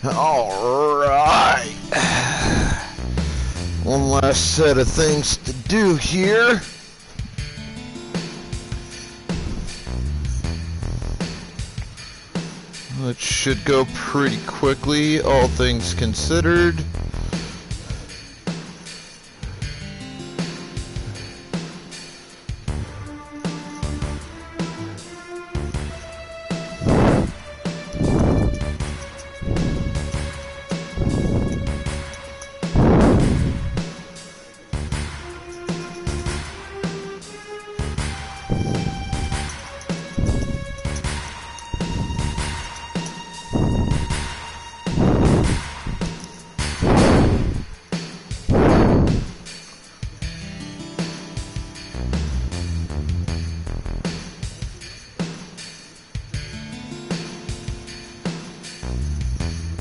Alright. One last set of things to do here. It should go pretty quickly, all things considered.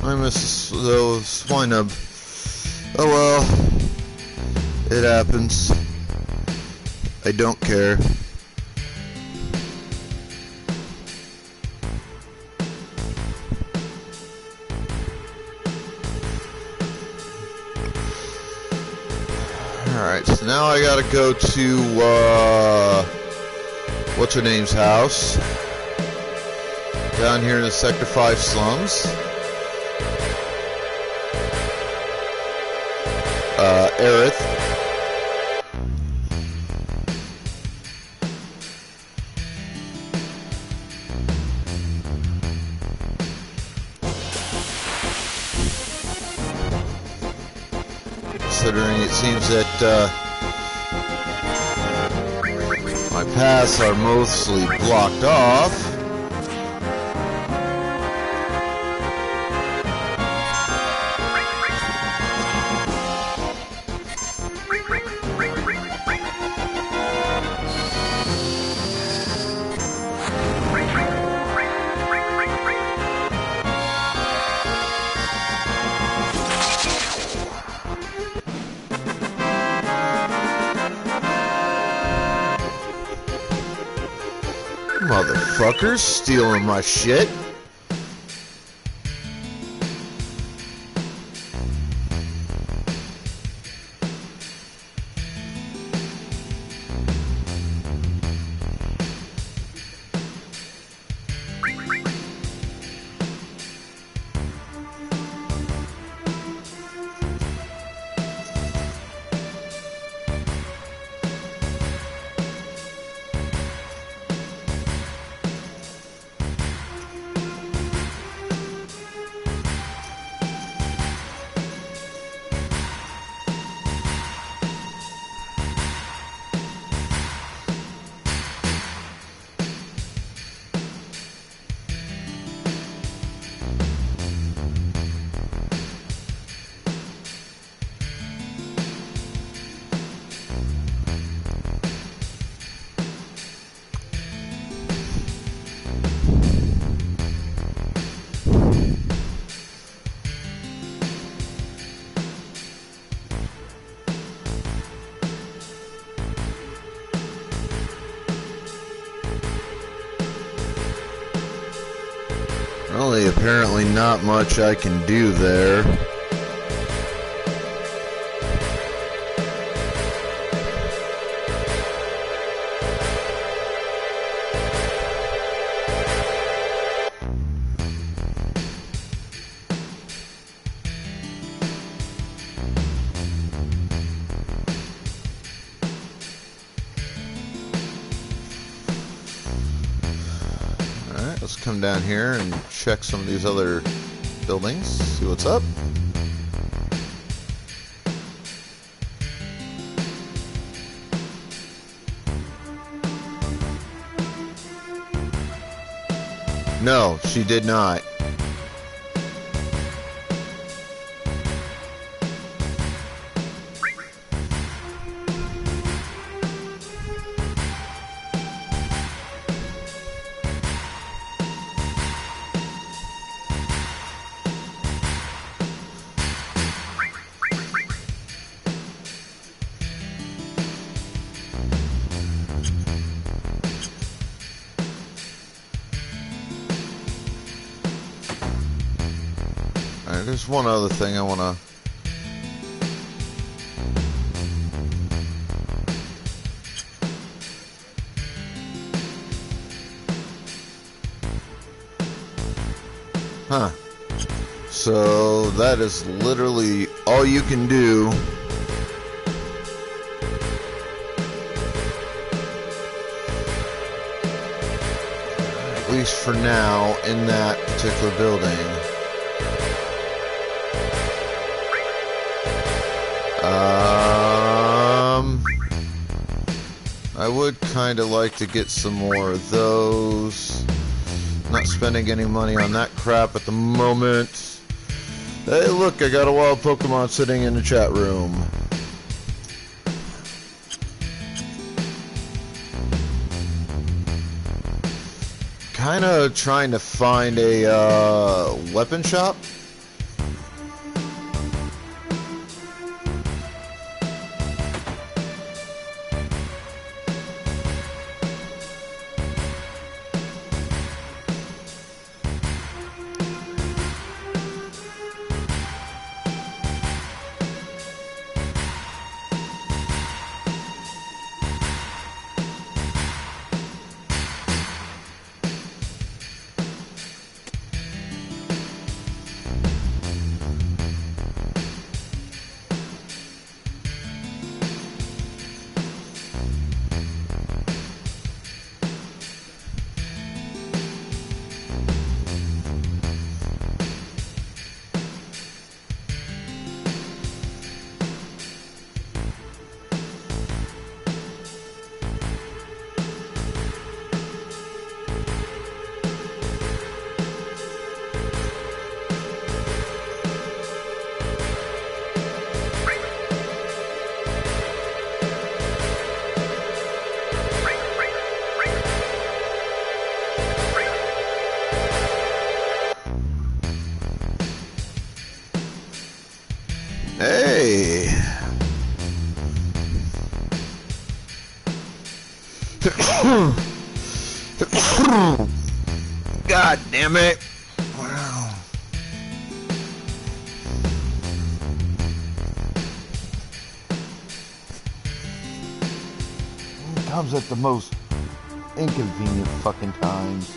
I miss those swine nub. Oh well, it happens. I don't care. Alright, so now I gotta go to, what's her name's house? Down here in the Sector 5 slums. Aerith. Considering it seems that my paths are mostly blocked off. Motherfuckers stealing my shit. Only apparently not much I can do there. Let's come down here and check some of these other buildings, see what's up. No, she did not. Alright, there's one other thing I want to... Huh. So that is literally all you can do. At least for now, in that particular building. I would kind of like to get some more of those. Not spending any money on that crap at the moment. Hey, look, I got a wild Pokemon sitting in the chat room. Kind of trying to find a weapon shop. Hey! God damn it! Wow. It comes at the most inconvenient fucking times.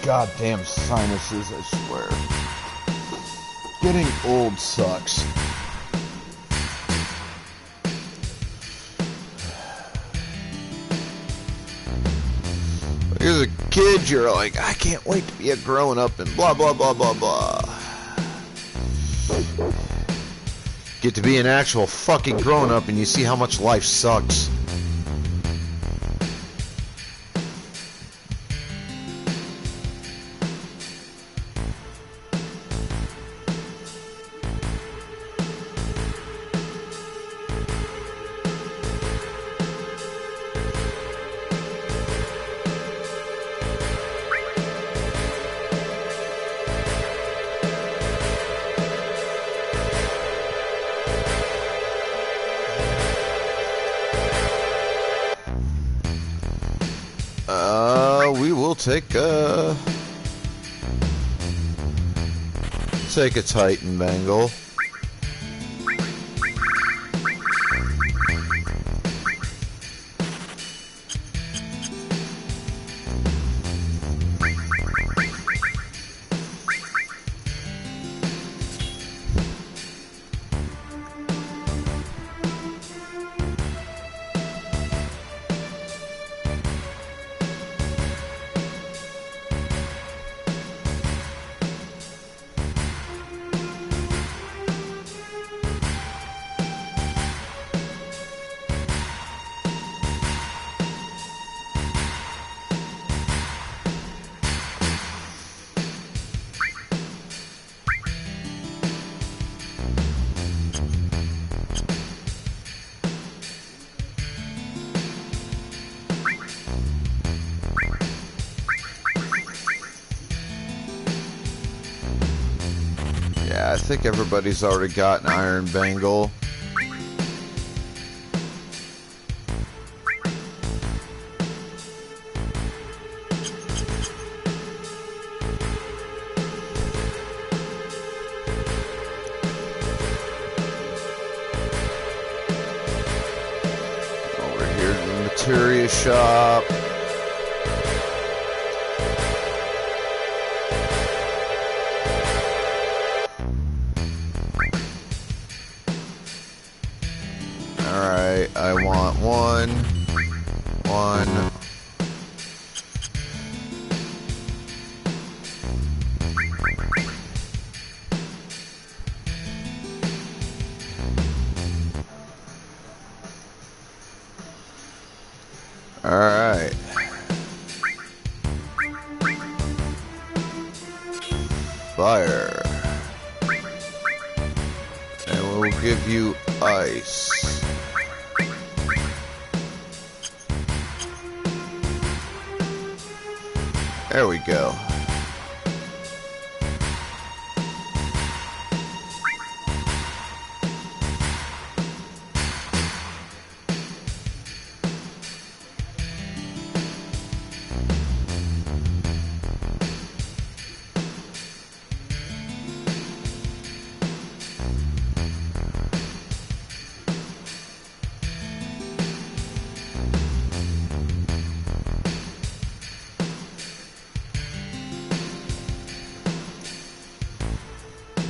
Goddamn sinuses, I swear. Getting old sucks. As a kid, you're like, I can't wait to be a grown up and blah, blah, blah, blah, blah. Get to be an actual fucking grown up and you see how much life sucks. We will take a Titan Bangle. Yeah, I think everybody's already got an Iron Bangle. Over here to the materia shop. Alright, I want one. Alright. Fire. And we'll give you ice. There we go.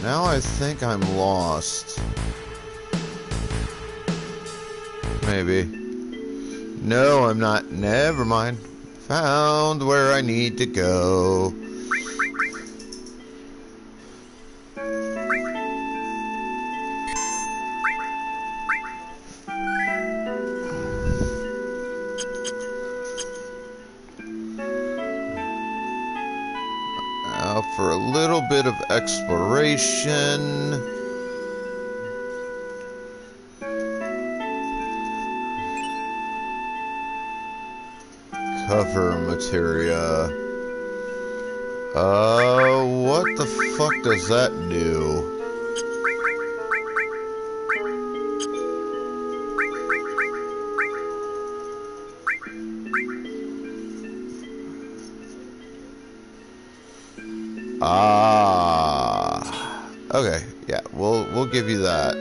Now I think I'm lost. Maybe. No, I'm not. Never mind. Found where I need to go. Now for a little bit of exploration. Cover materia. What the fuck does that do? Ah. Okay, yeah, we'll give you that.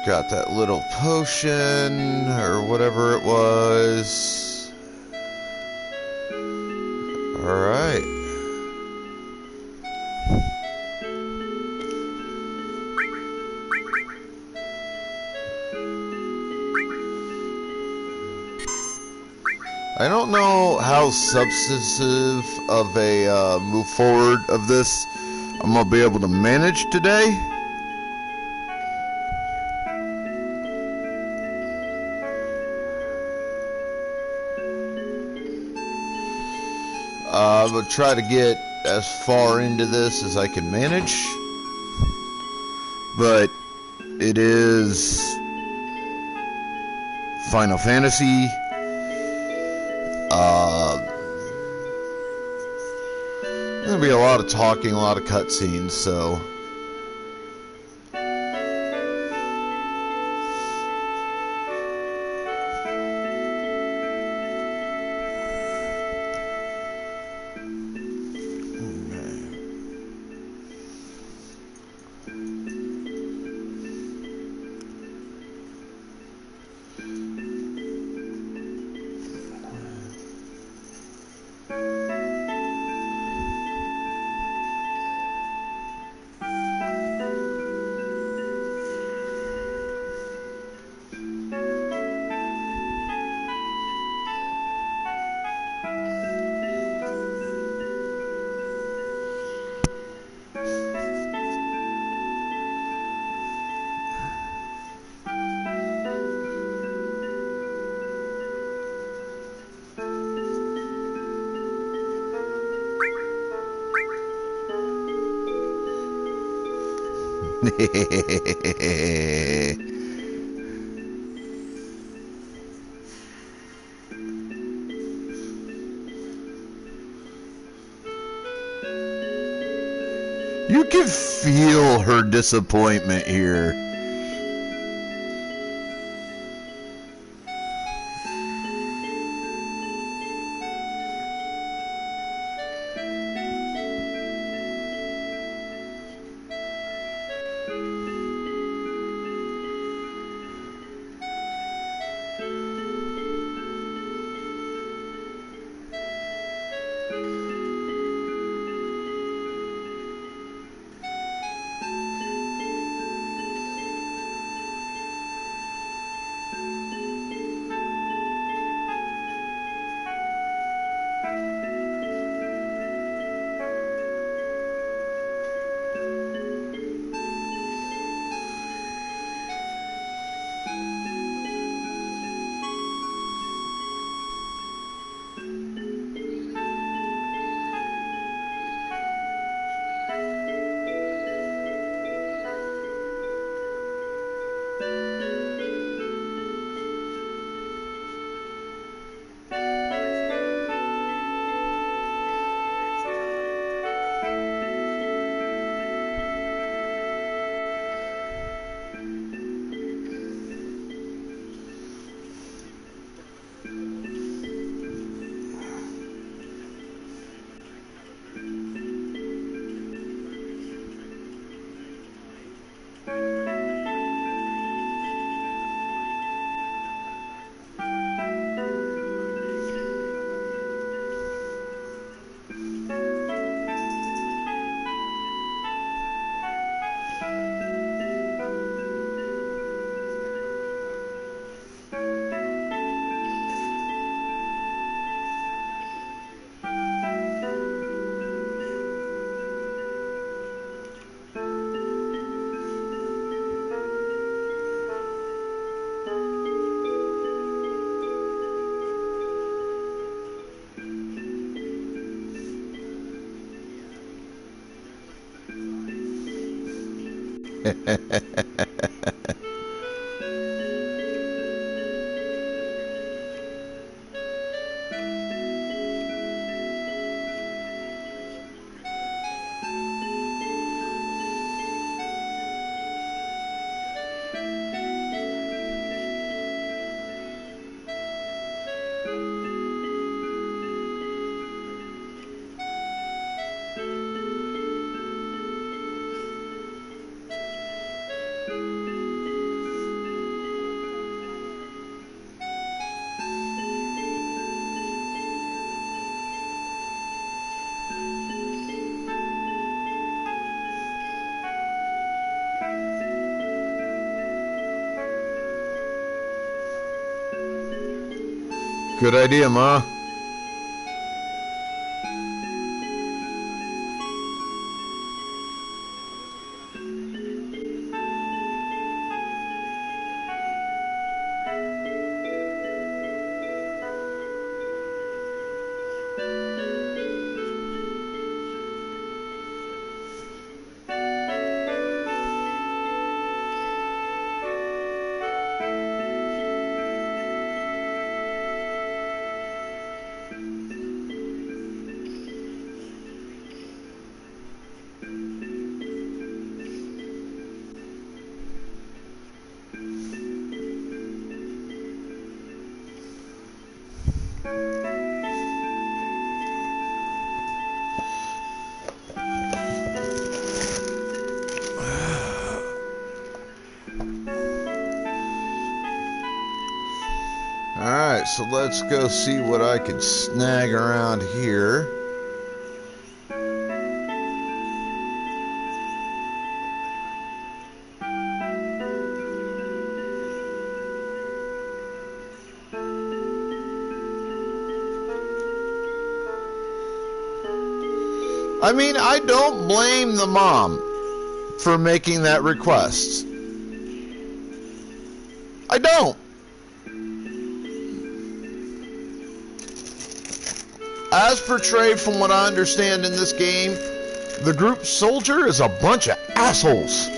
Got that little potion, or whatever it was. Alright. I don't know how substantive of a move forward of this I'm going to be able to manage today. I will try to get as far into this as I can manage, but it is Final Fantasy. There's gonna be a lot of talking, a lot of cutscenes, so You can feel her disappointment here. Good idea, Ma. Alright, so let's go see what I can snag around here. I mean, I don't blame the mom for making that request. I don't. As portrayed from what I understand in this game, the group Soldier is a bunch of assholes.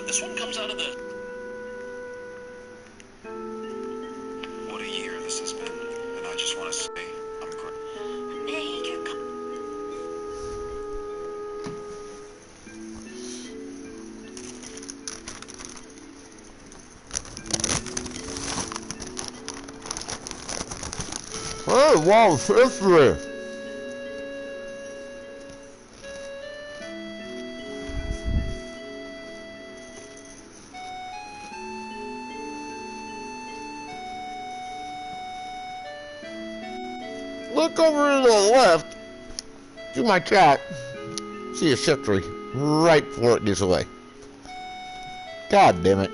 This one comes out of the... What a year this has been. And I just want to say, I'm great. Hey, you're... Oh, wow, history. Look over to the left to my chat. See a history right before it gets away. God damn it.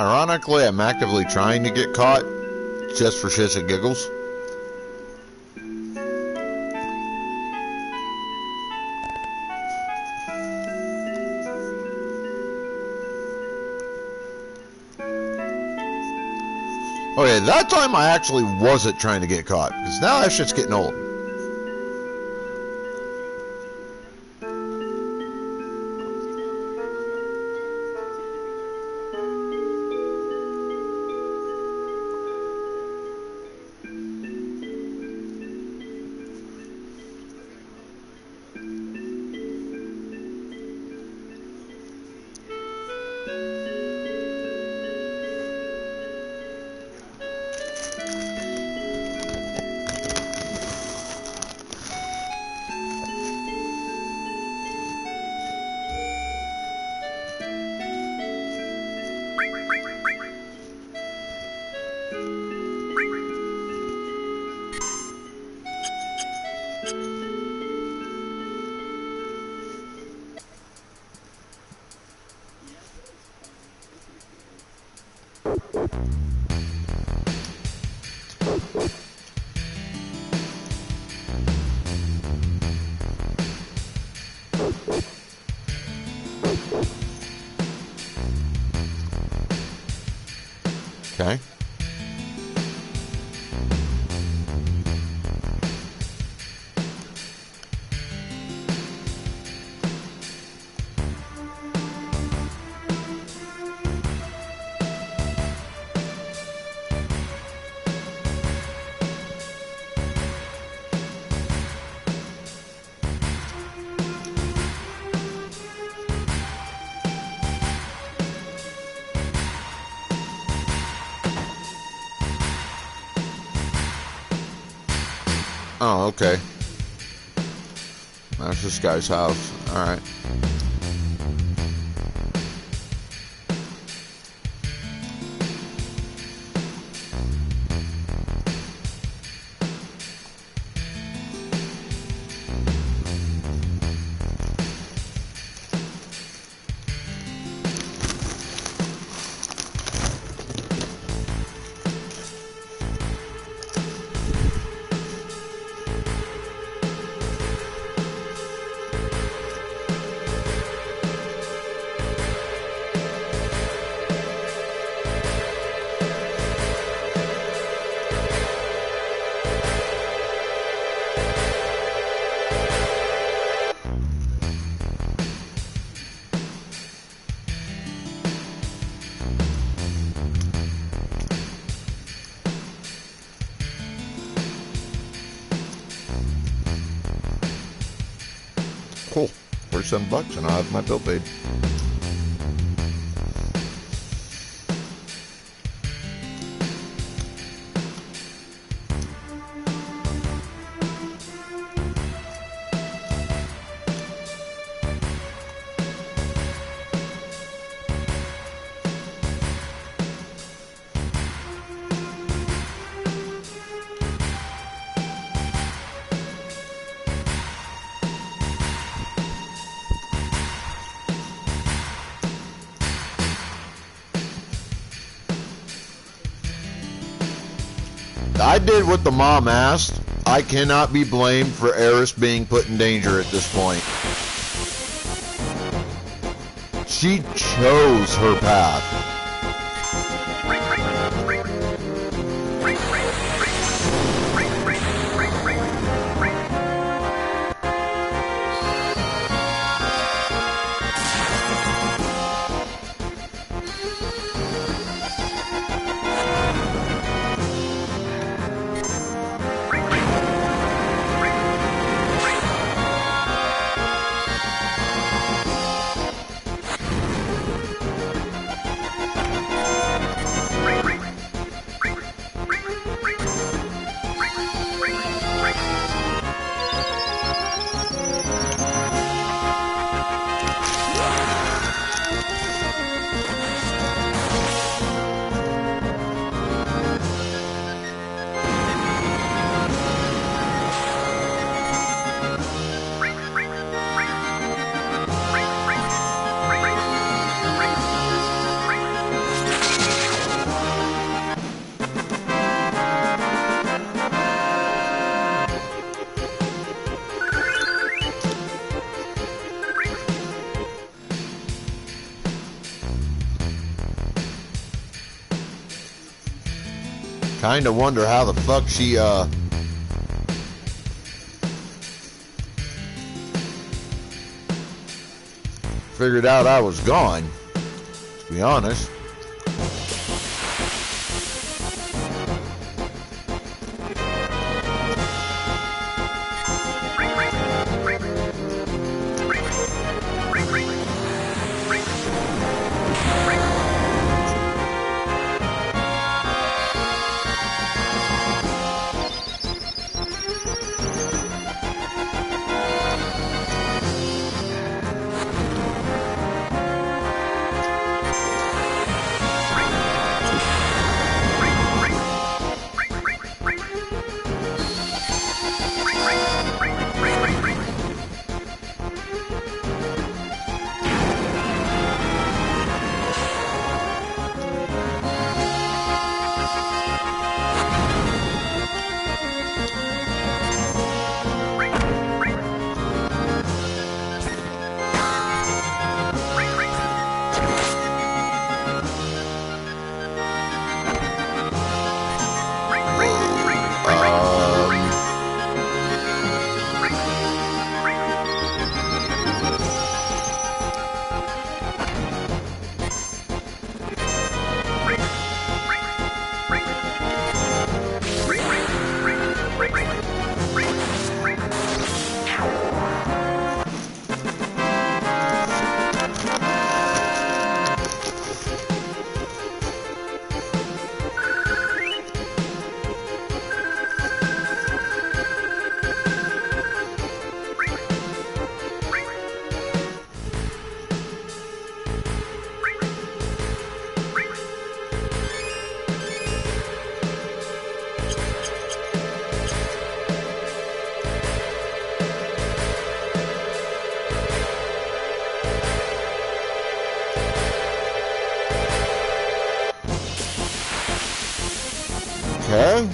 Ironically, I'm actively trying to get caught just for shits and giggles. Okay, that time I actually wasn't trying to get caught, because now that shit's getting old. Okay. Oh, okay. That's this guy's house. Alright. Cool. $47 and I'll have my bill paid. I did what the mom asked. I cannot be blamed for Eris being put in danger at this point. She chose her path. Kinda wonder how the fuck she, figured out I was gone, to be honest. Okay.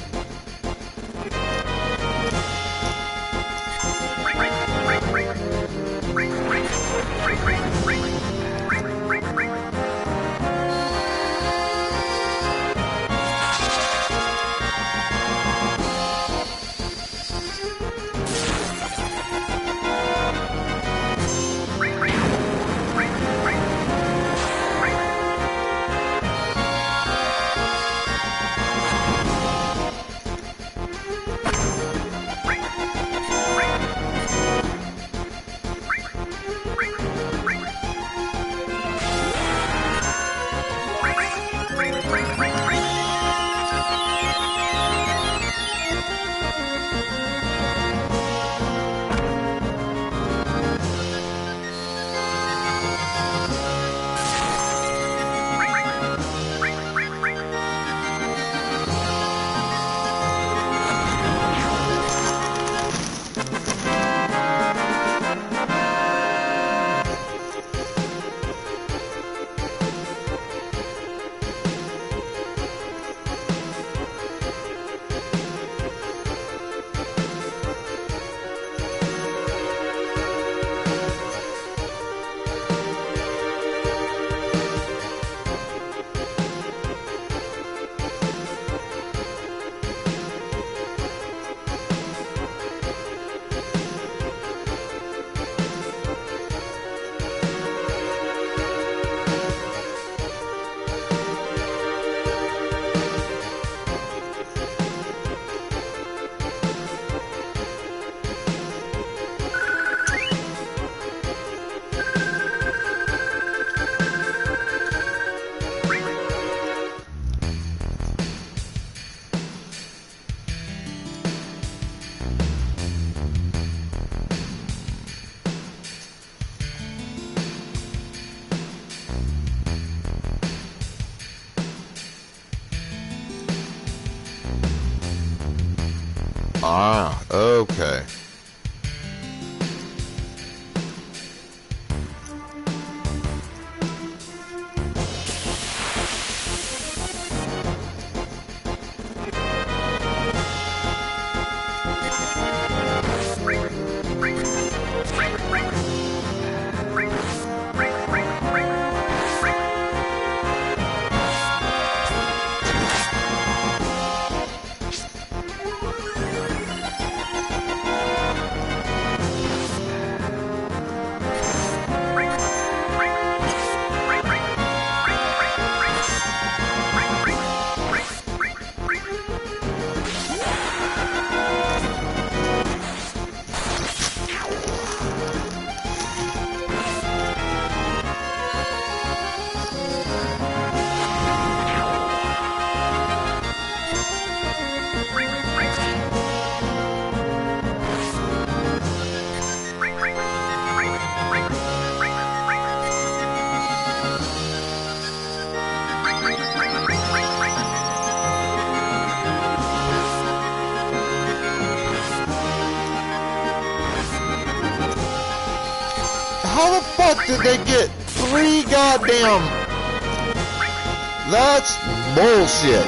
Ah, okay. How the fuck did they get 3 goddamn... That's bullshit.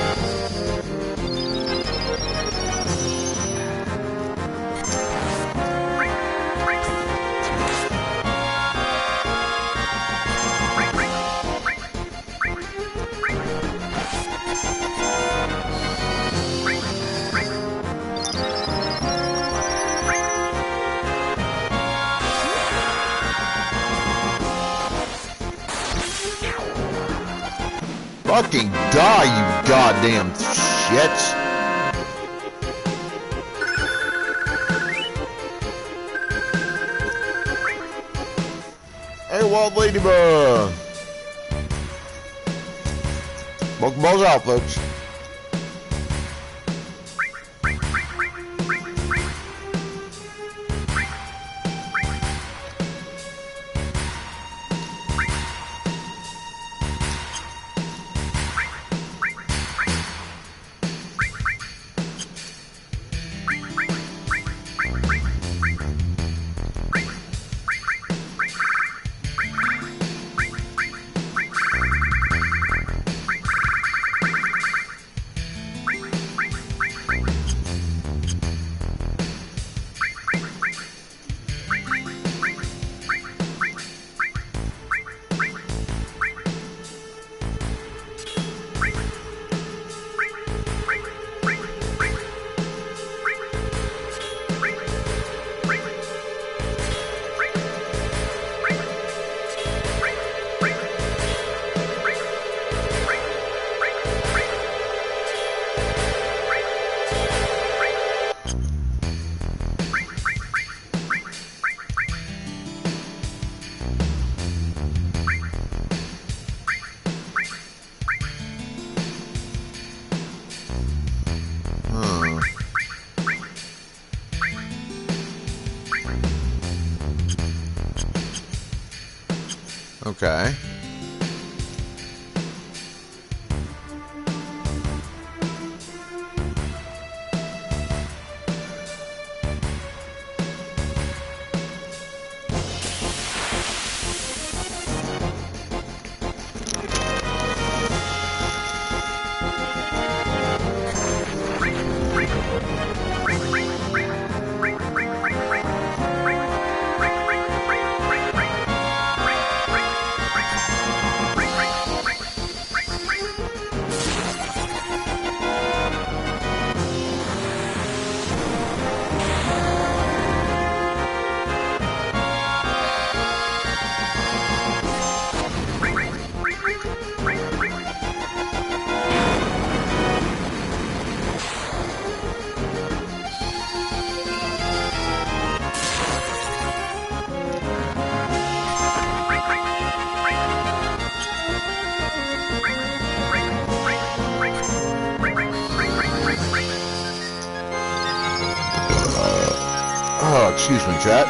Fucking die, you goddamn shits. Hey, Wild Ladybug. Pokeballs out, folks. Okay. Oh, excuse me, chat.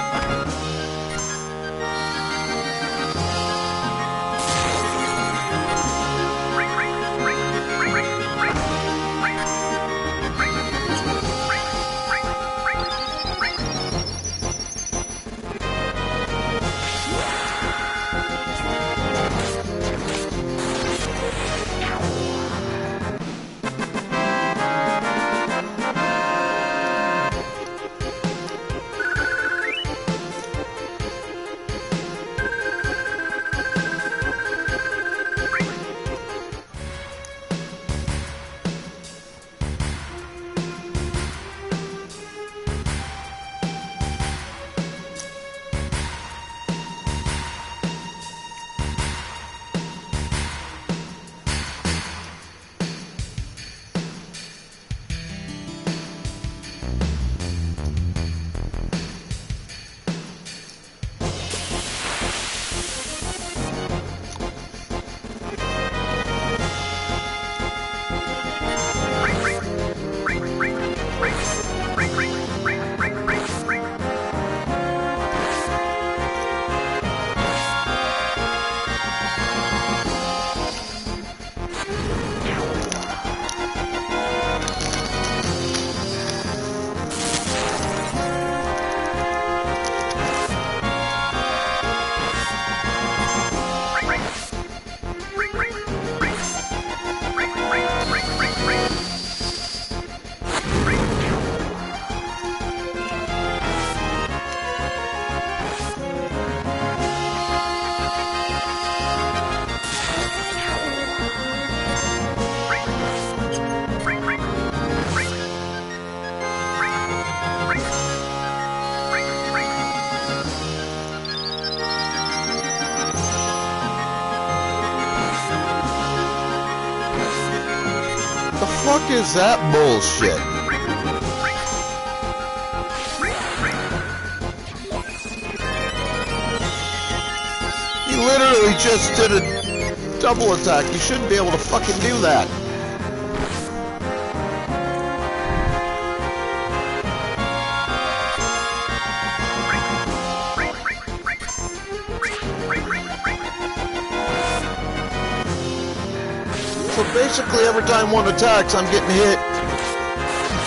fuck is that bullshit? He literally just did a double attack. You shouldn't be able to fucking do that. So basically every time one attacks, I'm getting hit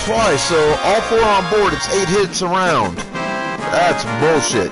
twice. So all 4 on board, it's 8 hits around. That's bullshit.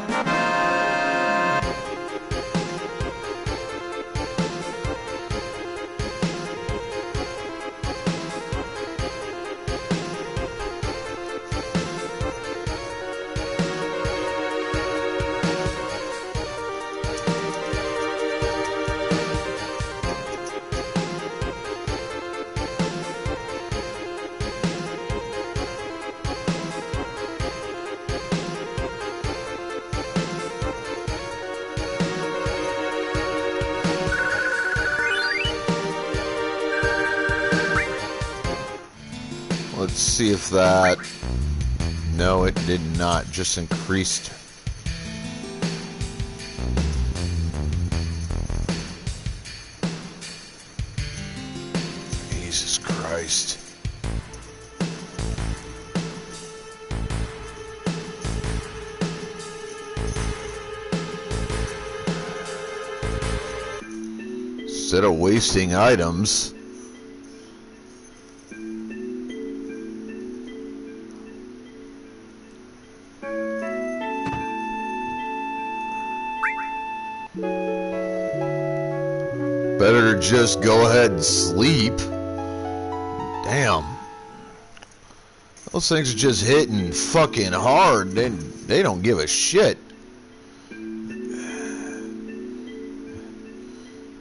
Let's see if that... No, it did not. Just increased. Jesus Christ. Instead of wasting items... Better just go ahead and sleep. Damn. Those things are just hitting fucking hard. They don't give a shit.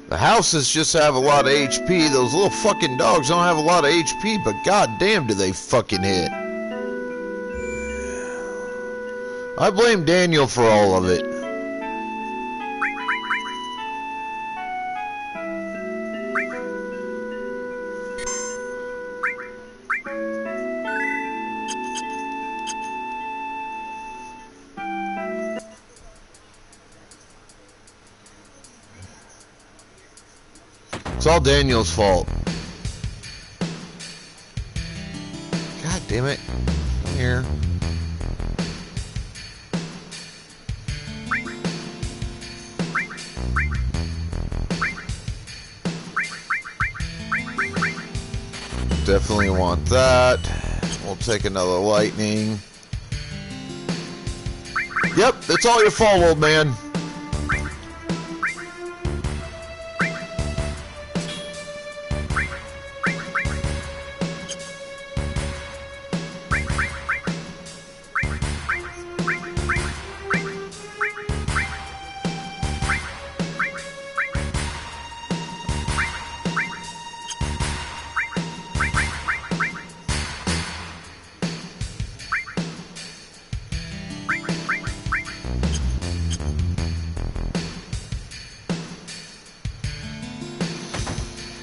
The houses just have a lot of HP. Those little fucking dogs don't have a lot of HP, but goddamn do they fucking hit. I blame Daniel for all of it. It's all Daniel's fault. God damn it. Come here. Definitely want that. We'll take another lightning. Yep, it's all your fault, old man.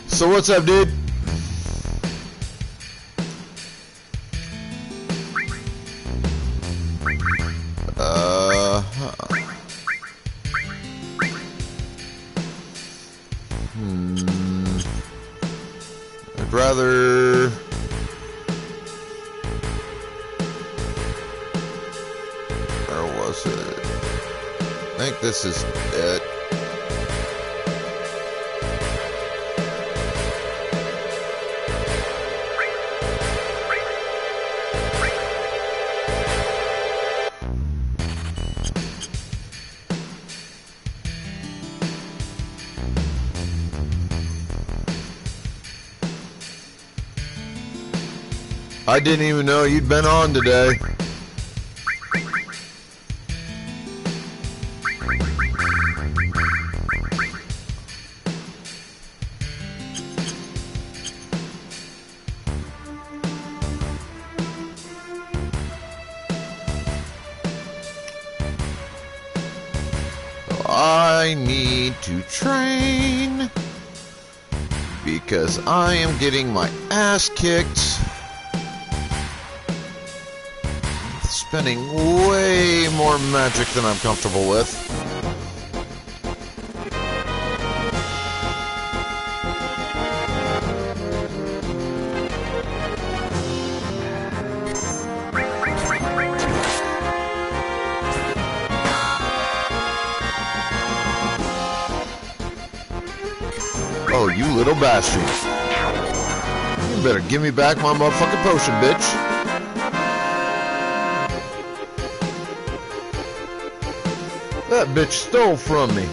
So what's up, dude? I'd rather... Where was it? I think this is it. I didn't even know you'd been on today. I need to train. because I am getting my ass kicked. Spending way more magic than I'm comfortable with. Oh, you little bastard. You better give me back my motherfucking potion, bitch. That bitch stole from me.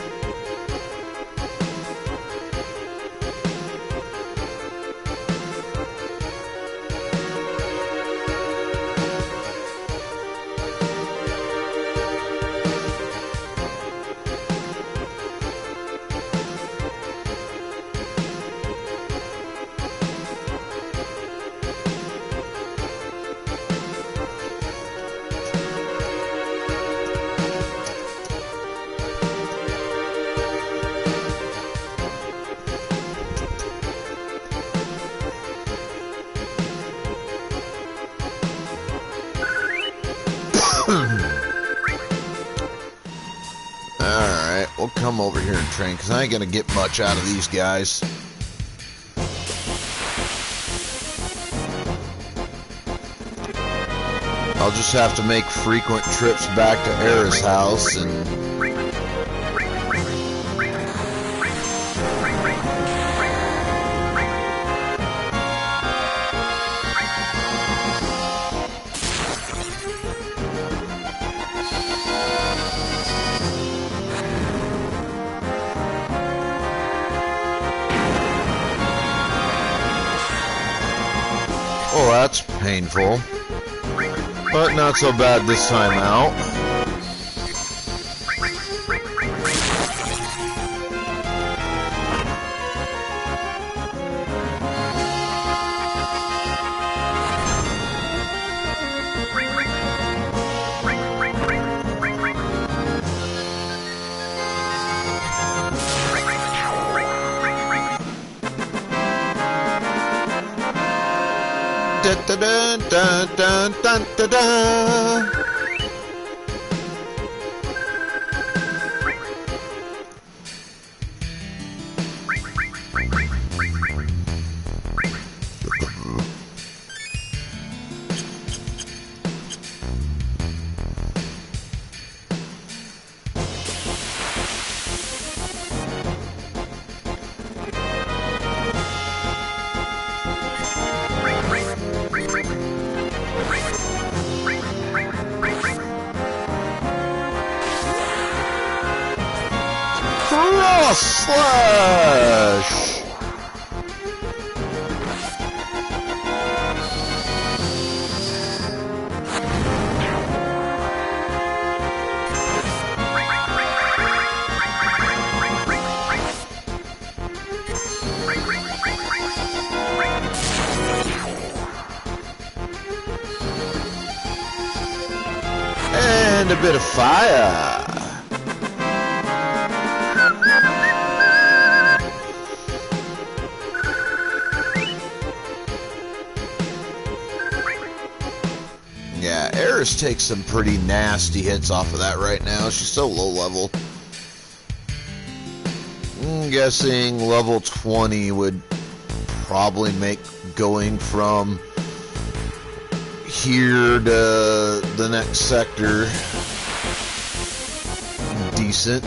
Alright, we'll come over here and train, because I ain't gonna get much out of these guys. I'll just have to make frequent trips back to Era's house and... Oh, that's painful. But not so bad this time out. Dun, dun, dun, dun, dun, dun. Cross slash! And a bit of fire. Yeah, Eris takes some pretty nasty hits off of that right now. She's so low level. I'm guessing level 20 would probably make going from here to the next sector decent.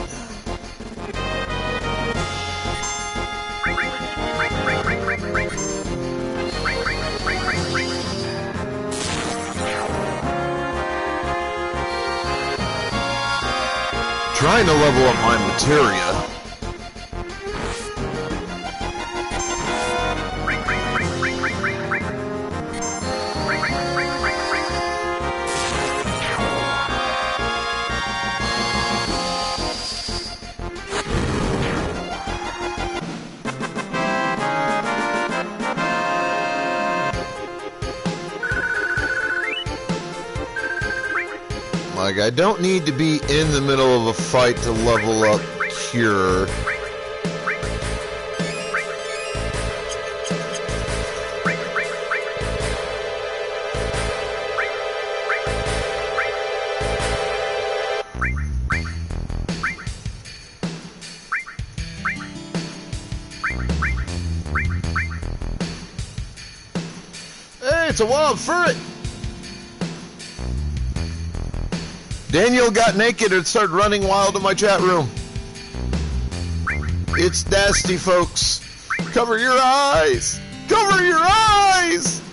Trying to level up my materia. Like, I don't need to be in the middle of a fight to level up Cure. it's a wild ferret. Daniel got naked and started running wild in my chat room. It's nasty, folks. Cover your eyes. Cover your eyes.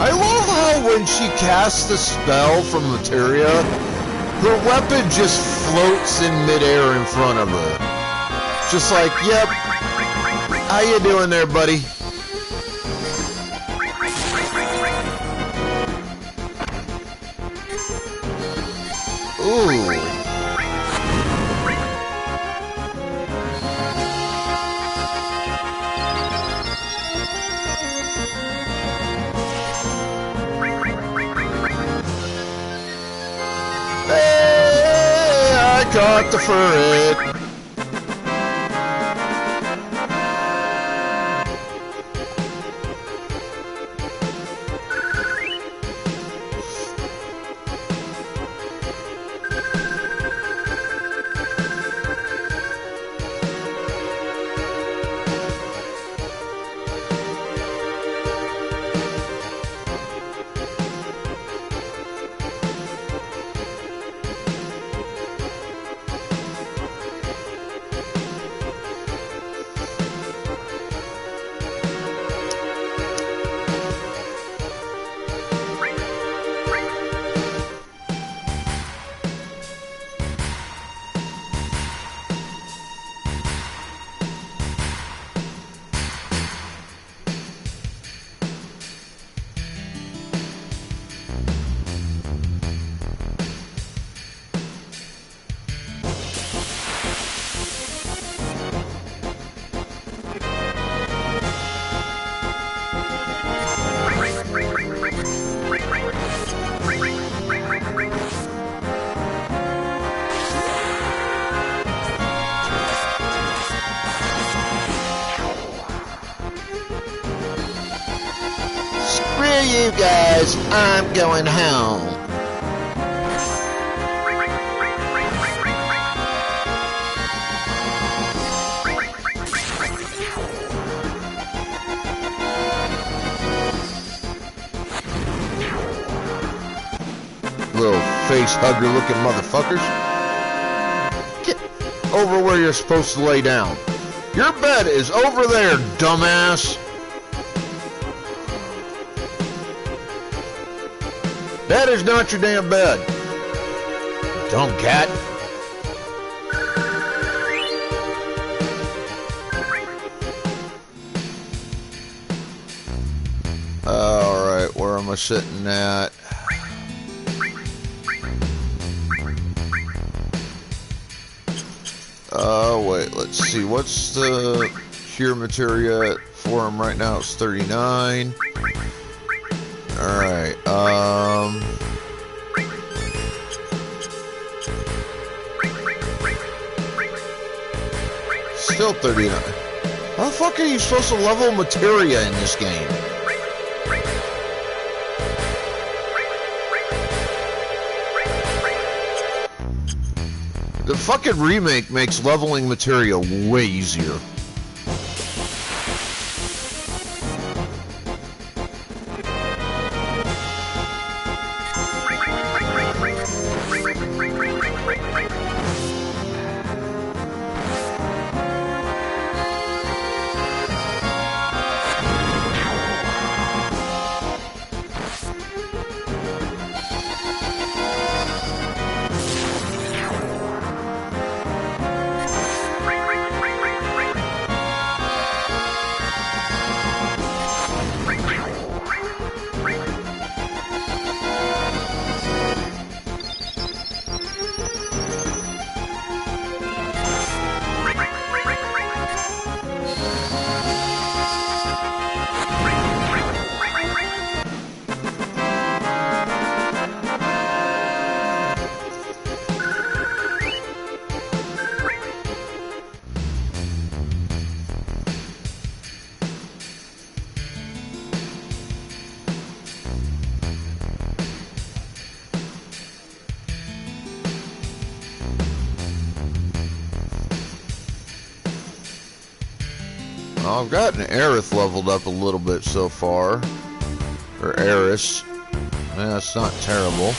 I love how when she casts the spell from Materia, her weapon just floats in midair in front of her. Just like, yep, how you doing there, buddy? Ooh. Caught the ferret. You guys, I'm going home. Little face hugger looking motherfuckers. Get over where you're supposed to lay down. Your bed is over there, dumbass. That is not your damn bed. Dumb cat. Alright, where am I sitting at? Wait, let's see. What's the cure materia for him right now? It's 39. Alright, still 39. How the fuck are you supposed to level materia in this game? The fucking remake makes leveling materia way easier. Well, I've gotten Aerith leveled up a little bit so far. Or Eris. Yeah, that's not terrible.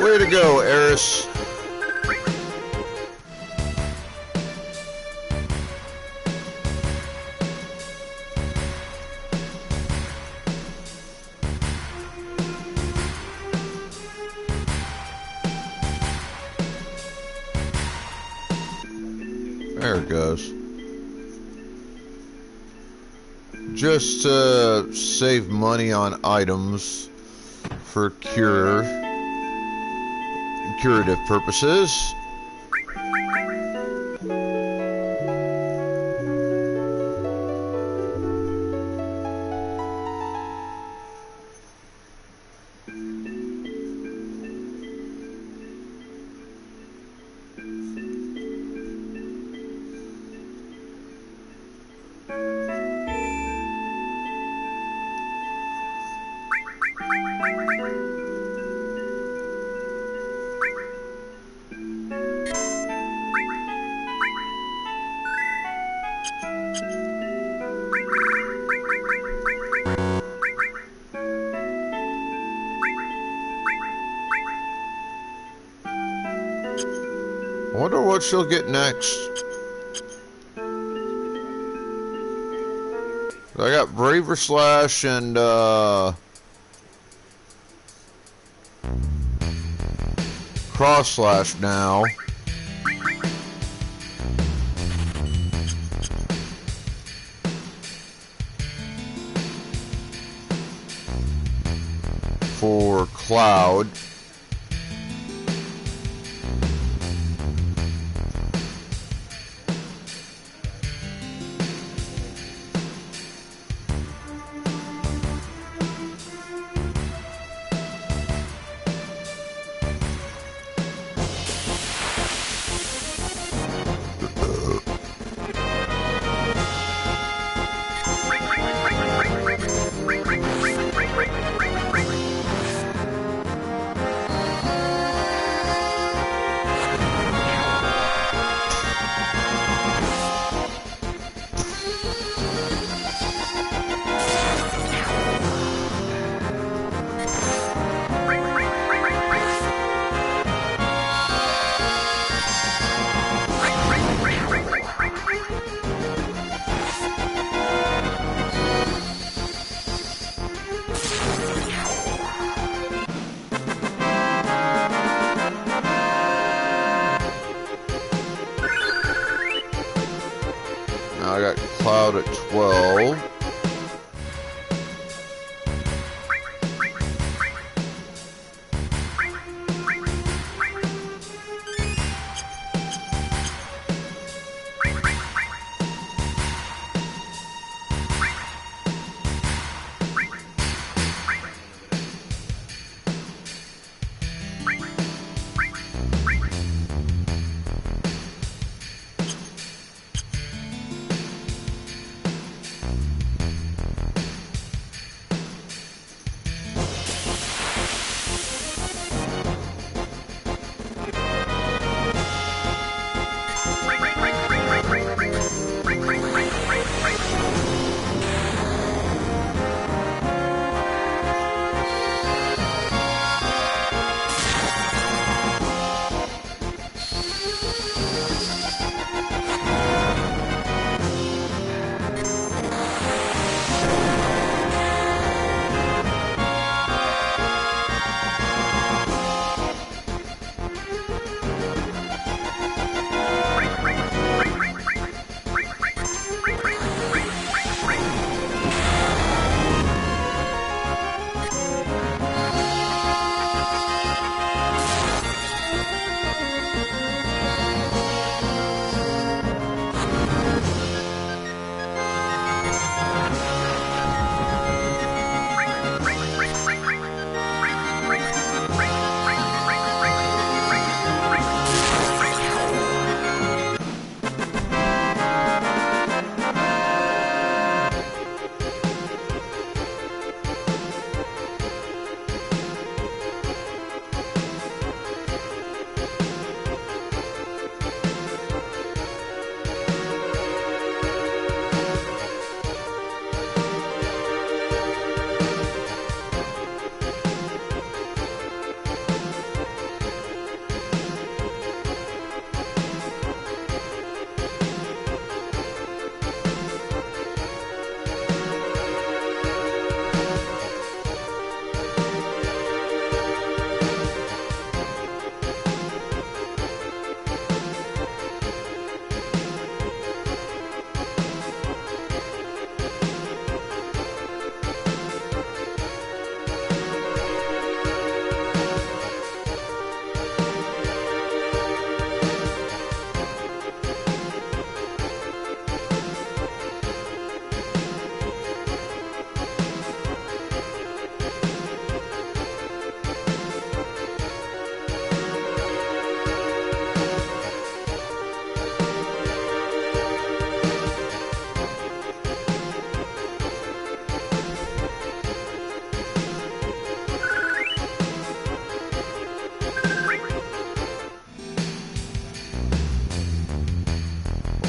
Way to go, Eris. There it goes. Just to save money on items for curative purposes. I wonder what she'll get next. I got Braver Slash and Cross Slash now. For Cloud. Now I got Cloud at 12.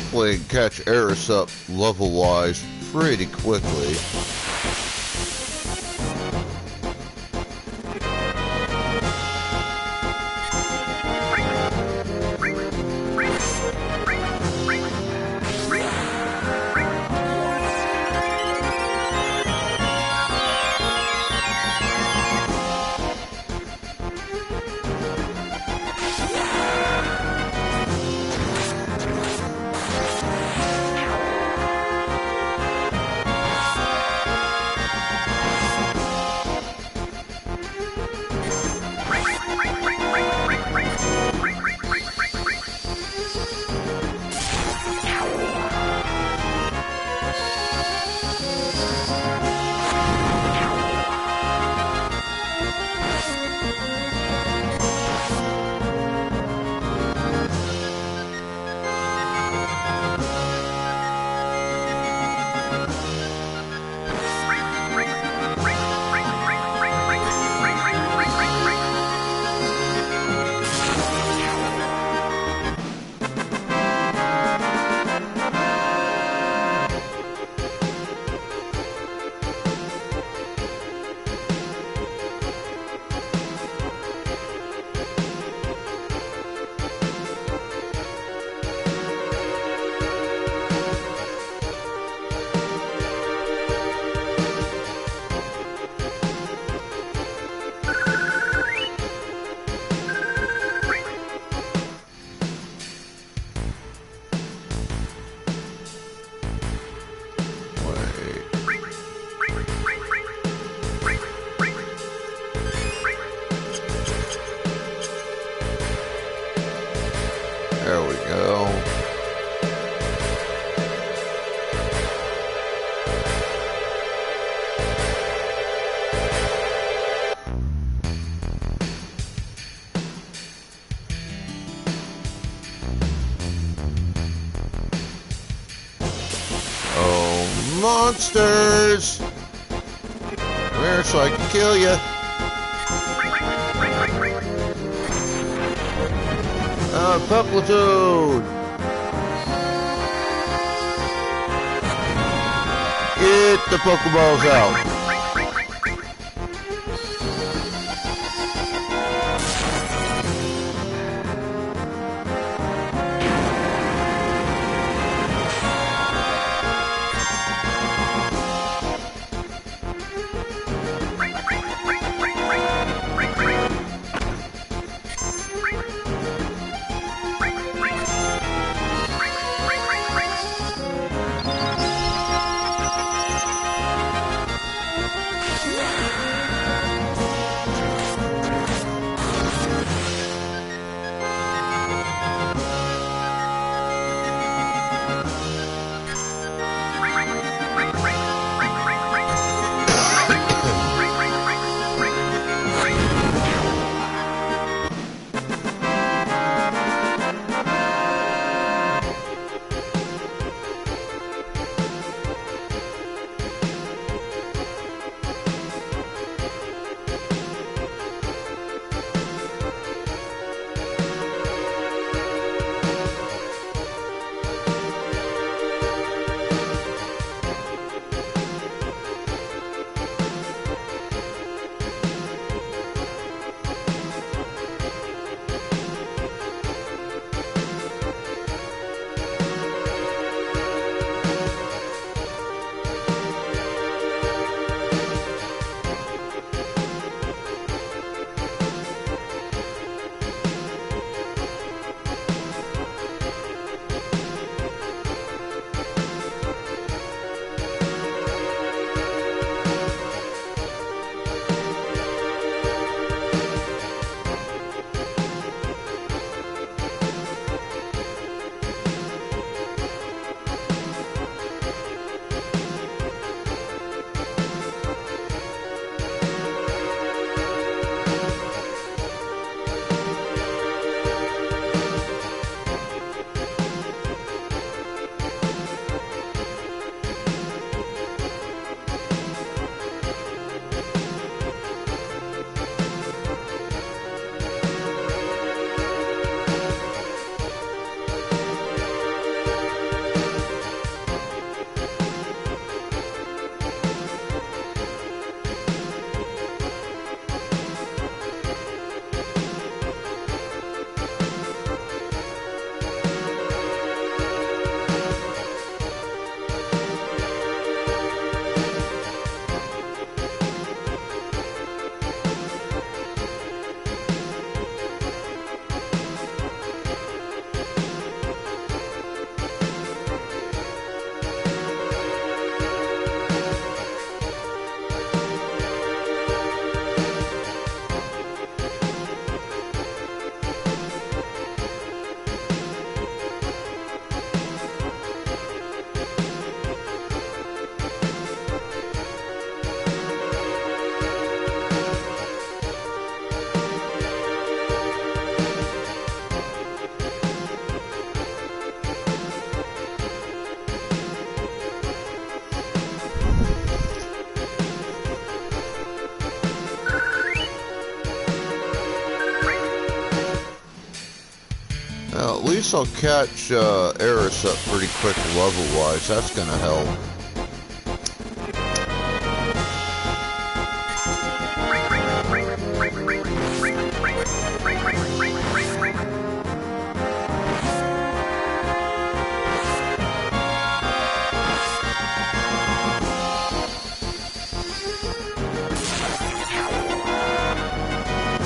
hopefully catch Eris up level-wise pretty quickly. There we go. Oh, monsters! Come here so I can kill you. Puckletoad! Get the Pokeballs out. At least I'll catch Eris up pretty quick level-wise. That's gonna help.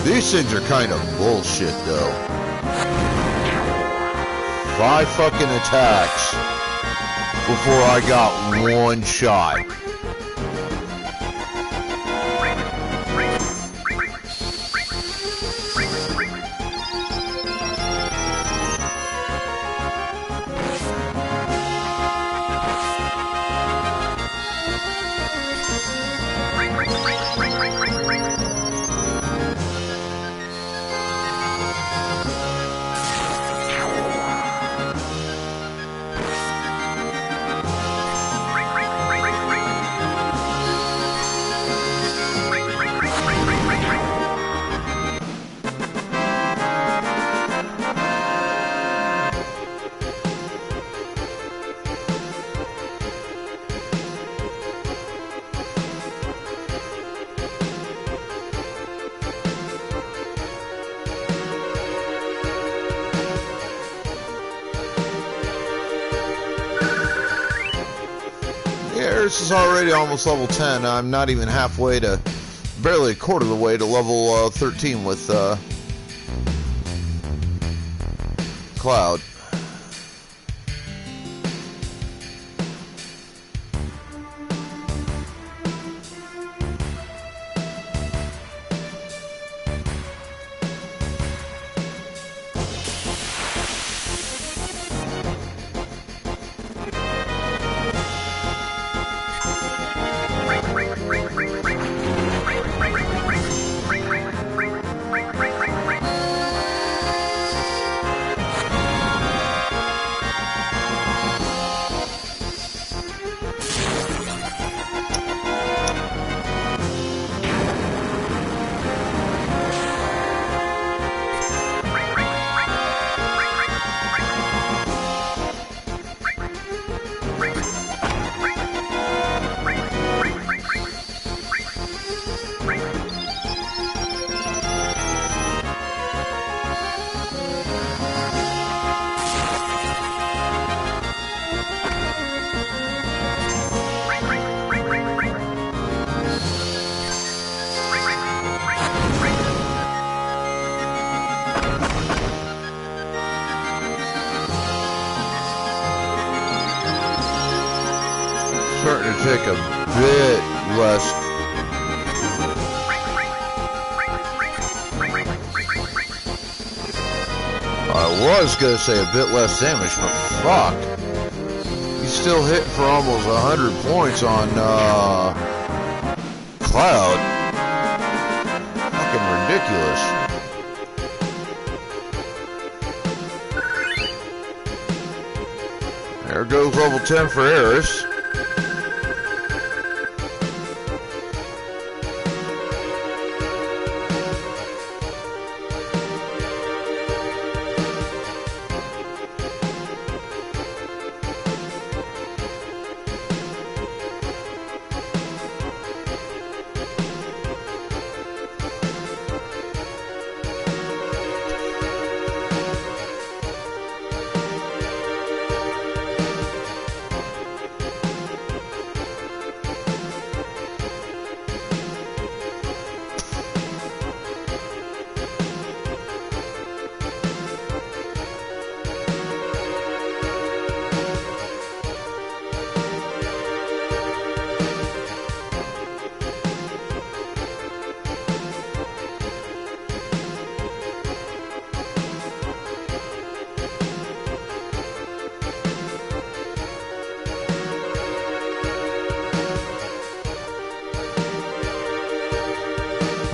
These things are kind of bullshit, though. 5 fucking attacks before I got 1 shot. Eris is already almost level 10. I'm not even halfway to, barely a quarter of the way to level 13 with Cloud. Starting to take a bit less. I was gonna say a bit less damage, but fuck. He's still hitting for almost 100 points on Cloud. Fucking ridiculous. There goes level 10 for Eris.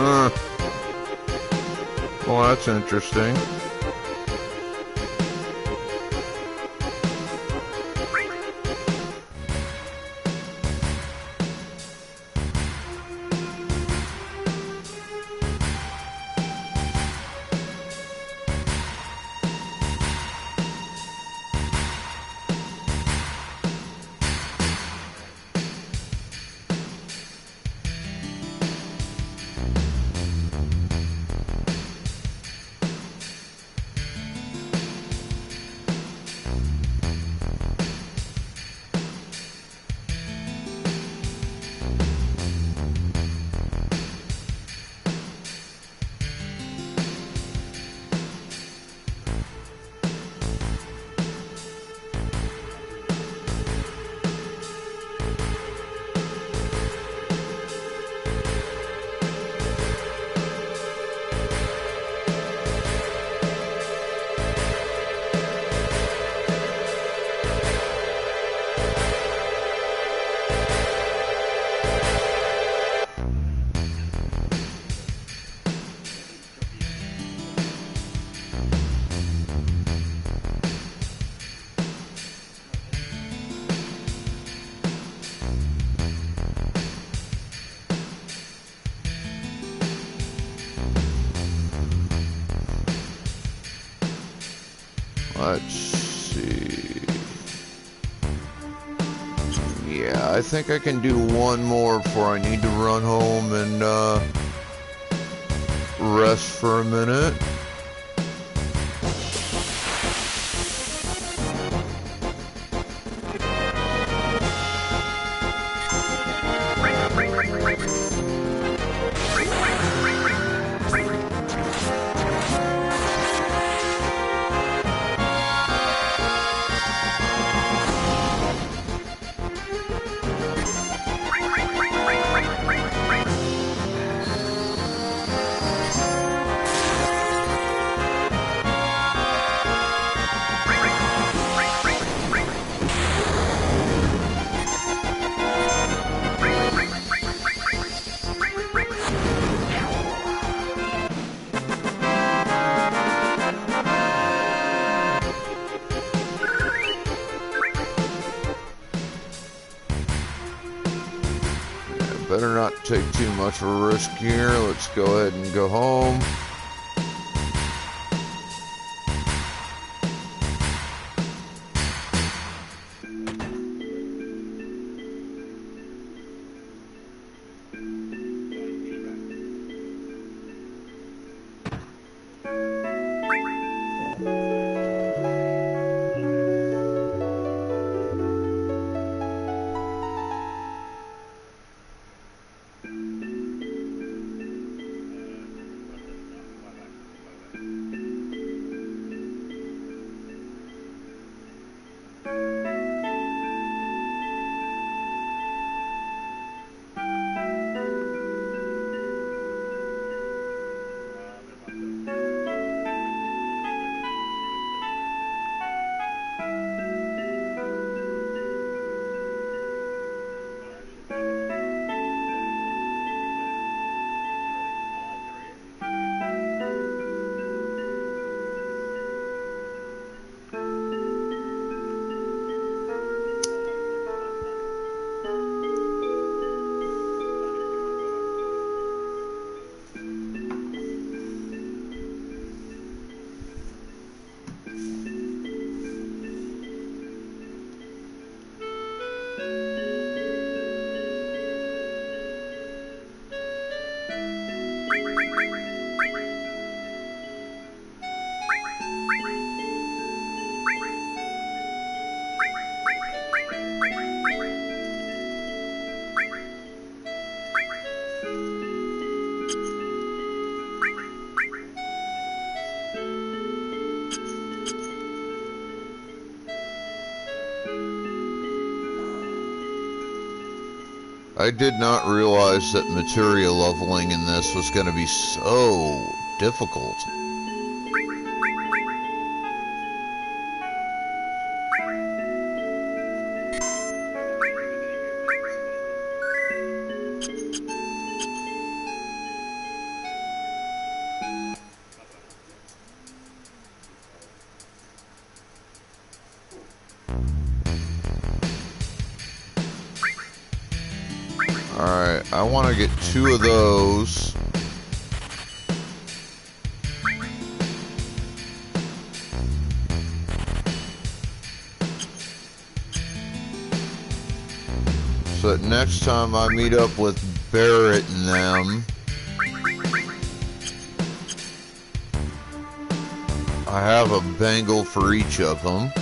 Huh. Well, that's interesting. Let's see. Yeah, I think I can do one more before I need to run home and rest for a minute. Better not take too much of a risk here. Let's go ahead and go home. I did not realize that material leveling in this was going to be so difficult. Alright, I want to get 2 of those. So that next time I meet up with Barrett and them, I have a bangle for each of them.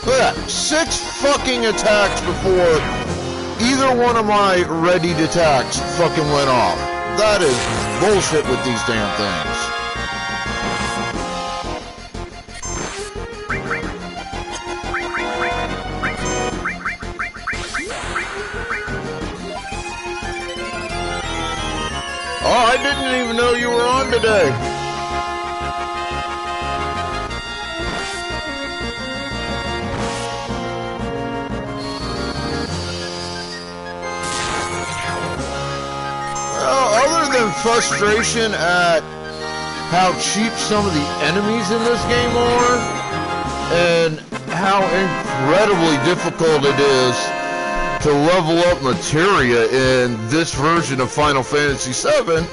Look at that. 6 fucking attacks before either one of my readied attacks fucking went off. That is bullshit with these damn things. I didn't even know you were on today. Well, other than frustration at how cheap some of the enemies in this game are, and how incredibly difficult it is to level up materia in this version of Final Fantasy VII,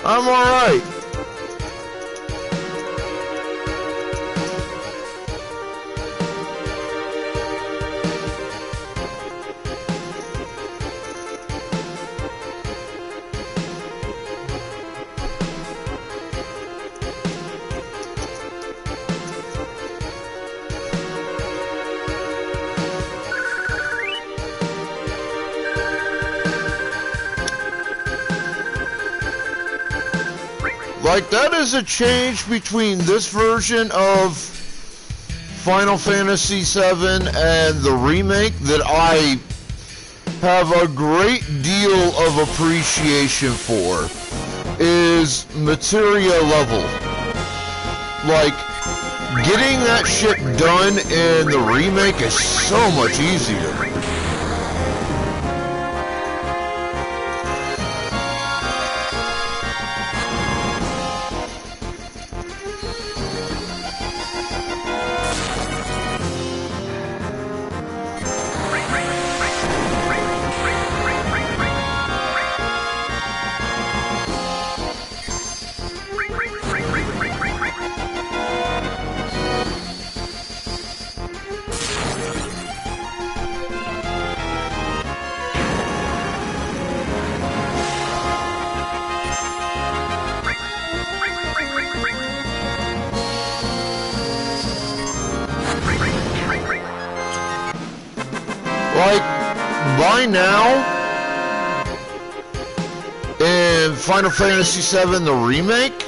I'm alright. Like, that is a change between this version of Final Fantasy VII and the remake that I have a great deal of appreciation for, is materia level. Like, getting that shit done in the remake is so much easier. Like, by now, in Final Fantasy VII, the remake,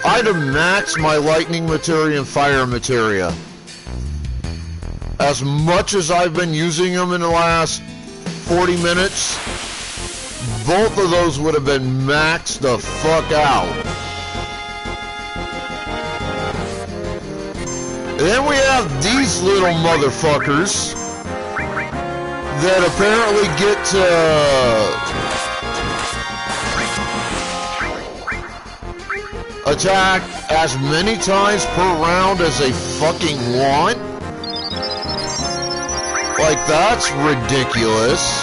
I'd have maxed my lightning materia and fire materia. As much as I've been using them in the last 40 minutes, both of those would have been maxed the fuck out. And then we have these little motherfuckers that apparently get to attack as many times per round as they fucking want. Like, that's ridiculous.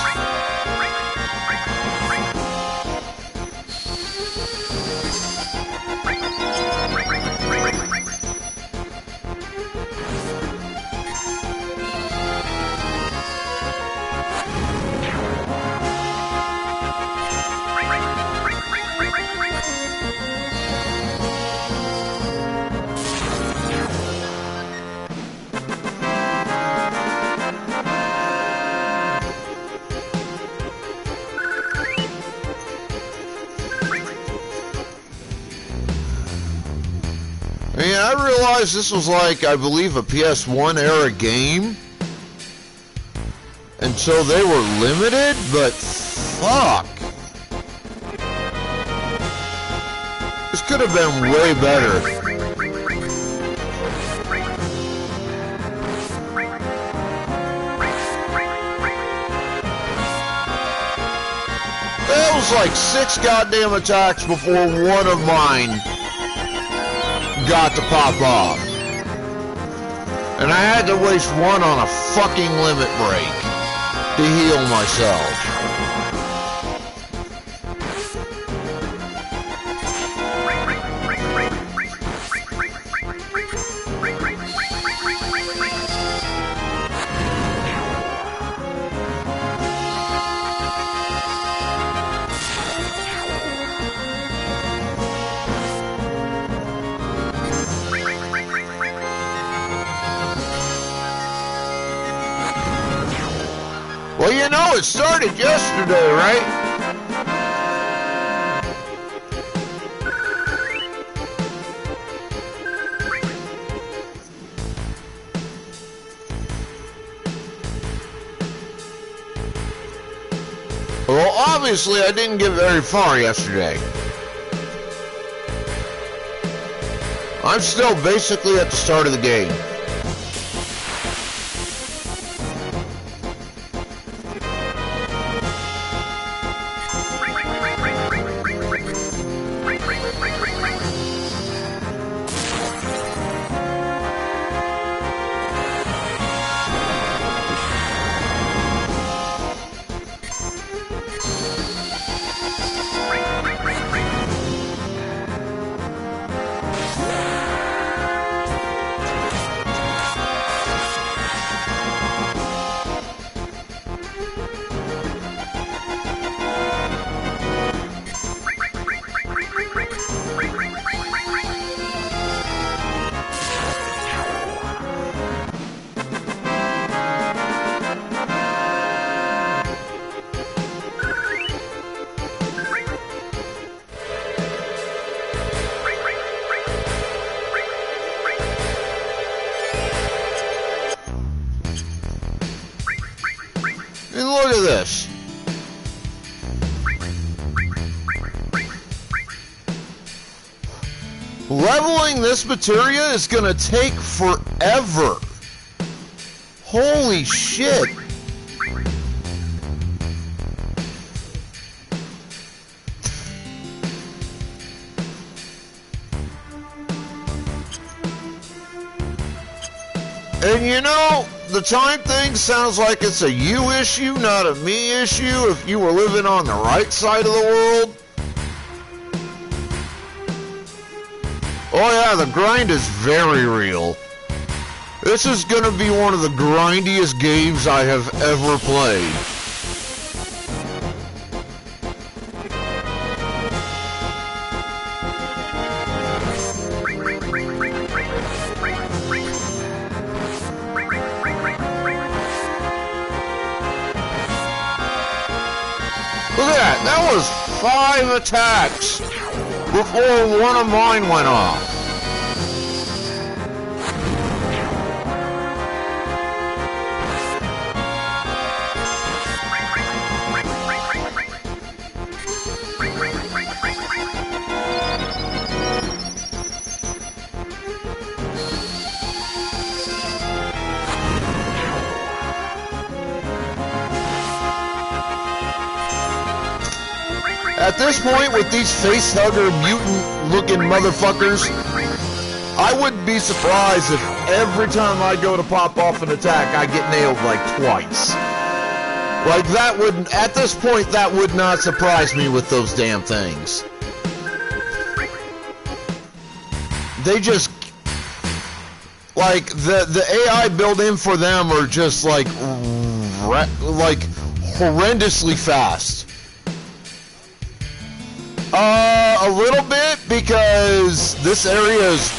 I mean, I realized this was like, I believe, a PS1 era game. And so they were limited, but fuck. This could have been way better. That was like 6 goddamn attacks before one of mine got to pop off. And I had to waste one on a fucking limit break to heal myself. Well, you know, it started yesterday, right? obviously I didn't get very far yesterday. I'm still basically at the start of the game. And look at this. Leveling this materia is gonna take forever. Holy shit. And you know, the time thing sounds like it's a you issue, not a me issue, if you were living on the right side of the world. Oh yeah, the grind is very real. This is gonna be one of the grindiest games I have ever played. Look at that, that was 5 attacks before one of mine went off. At this point, with these facehugger mutant-looking motherfuckers, I wouldn't be surprised if every time I go to pop off an attack, I get nailed like twice. Like that wouldn't, at this point, that would not surprise me with those damn things. They just, like, the AI built in for them are just like horrendously fast. A little bit, because this area is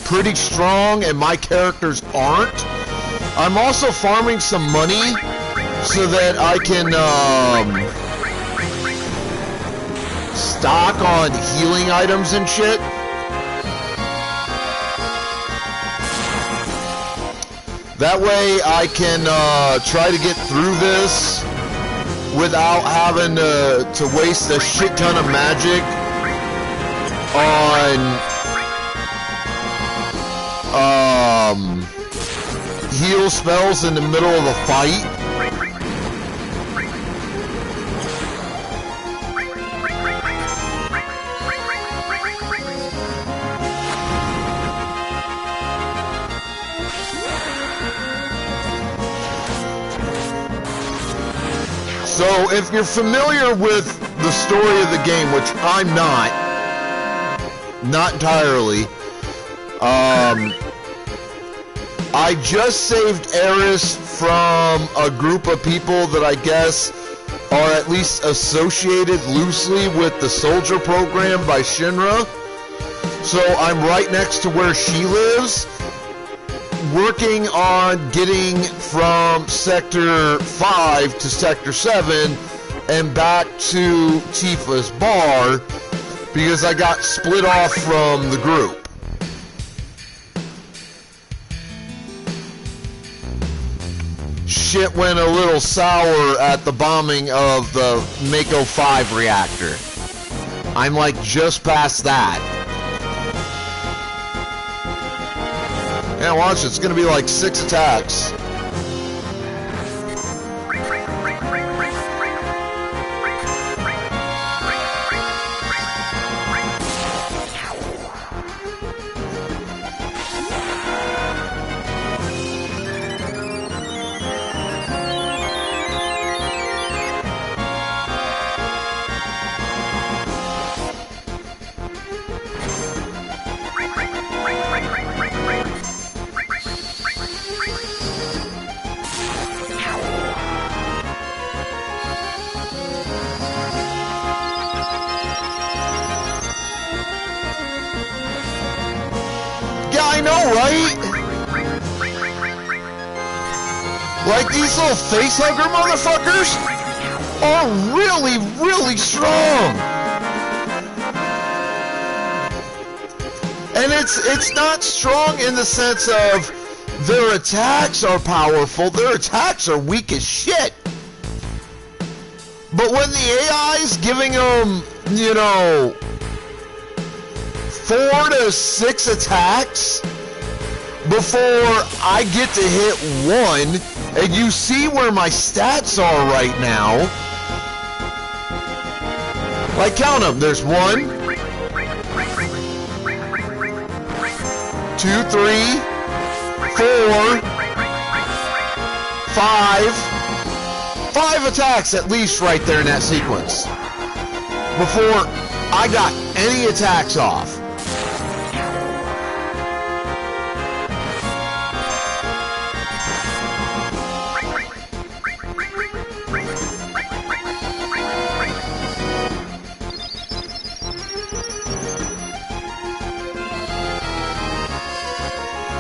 pretty strong and my characters aren't. I'm also farming some money so that I can stock on healing items and shit. That way I can try to get through this without having to waste a shit ton of magic on heal spells in the middle of a fight. So if you're familiar with the story of the game, which I'm not entirely, I just saved Eris from a group of people that I guess are at least associated loosely with the Soldier program by Shinra. So I'm right next to where she lives, working on getting from Sector 5 to Sector 7 and back to Tifa's bar because I got split off from the group. shit went a little sour at the bombing of the Mako 5 reactor. I'm like just past that. Yeah, watch, it's gonna be like 6 attacks. I know, right? Like, these little facehugger motherfuckers are really, really strong. And it's not strong in the sense of their attacks are powerful. Their attacks are weak as shit. But when the AI's giving them, you know, 4 to 6 attacks before I get to hit 1, and you see where my stats are right now. Like, count them. There's 1, 2, 3, 4, 5 attacks at least right there in that sequence before I got any attacks off.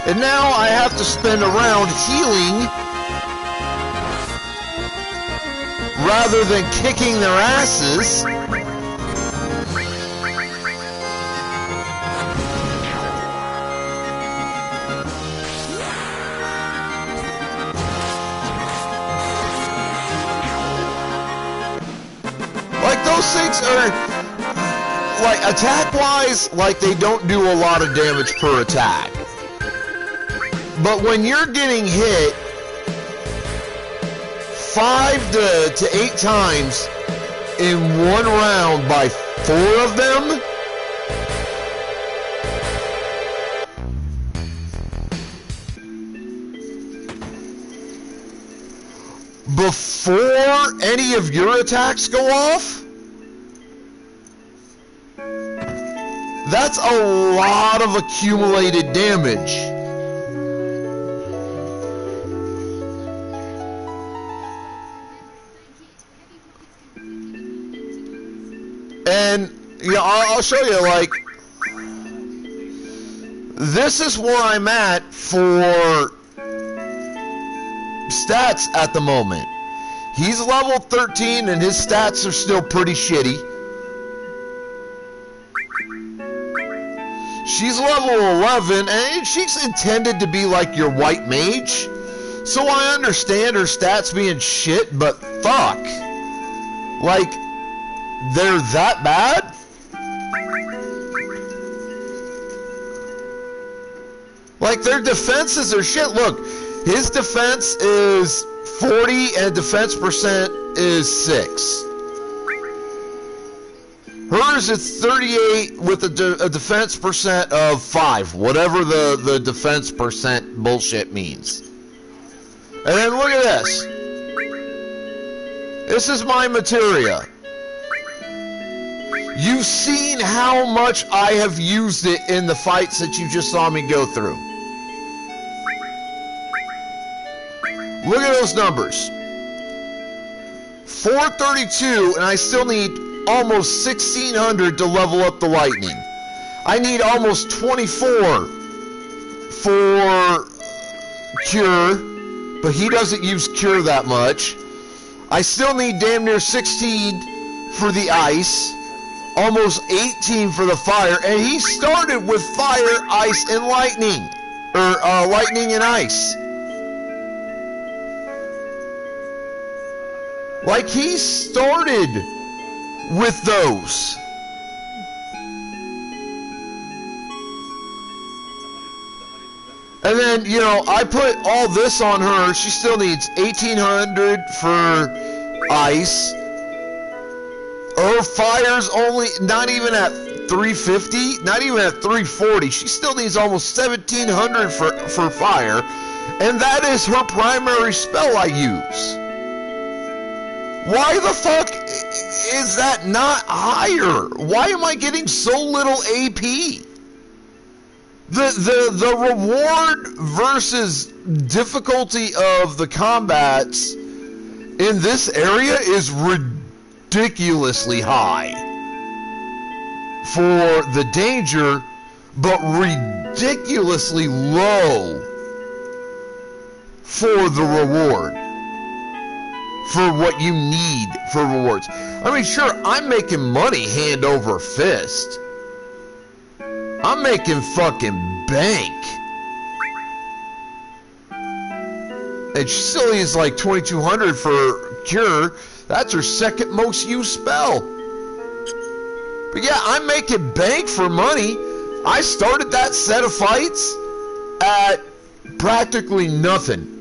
And now I have to spend a round healing rather than kicking their asses. Like, those things are, like, attack-wise, like, they don't do a lot of damage per attack. But when you're getting hit 5 to 8 times in one round by 4 of them, before any of your attacks go off, that's a lot of accumulated damage. And, you know, I'll show you, like, this is where I'm at for stats at the moment. He's level 13 and his stats are still pretty shitty. She's level 11 and she's intended to be like your white mage. So I understand her stats being shit, but fuck. Like, they're that bad? Like, their defenses are shit. Look, his defense is 40 and defense percent is 6. Hers is 38 with a defense percent of 5, whatever the defense percent bullshit means. And then look at this. This is my materia. You've seen how much I have used it in the fights that you just saw me go through. Look at those numbers. 432, and I still need almost 1,600 to level up the lightning. I need almost 24 for cure, but he doesn't use cure that much. I still need damn near 16 for the ice. Almost 18 for the fire, and he started with fire, ice, and lightning. Or, lightning and ice. Like, he started with those. And then, you know, I put all this on her. She still needs 1,800 for ice. Her fire's only not even at 350, not even at 340. She still needs almost 1,700 for fire. And that is her primary spell I use. Why the fuck is that not higher? Why am I getting so little AP? The reward versus difficulty of the combats in this area is ridiculously high for the danger, but ridiculously low for the reward, for what you need for rewards. I mean, sure, I'm making money hand over fist. I'm making fucking bank. And she still needs like 2,200 for cure. That's her second most used spell. But yeah, I'm making bank for money. I started that set of fights at practically nothing.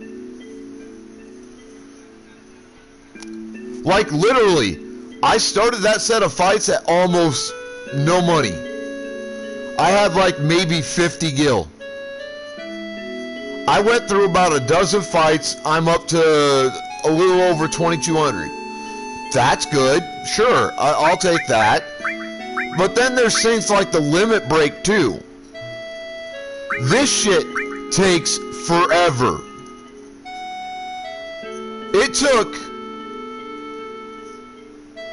Like, literally, I started that set of fights at almost no money. I had like maybe 50 gil. I went through about a dozen fights. I'm up to a little over 2,200. That's good. Sure, I'll take that. But then there's things like the limit break too. This shit takes forever. It took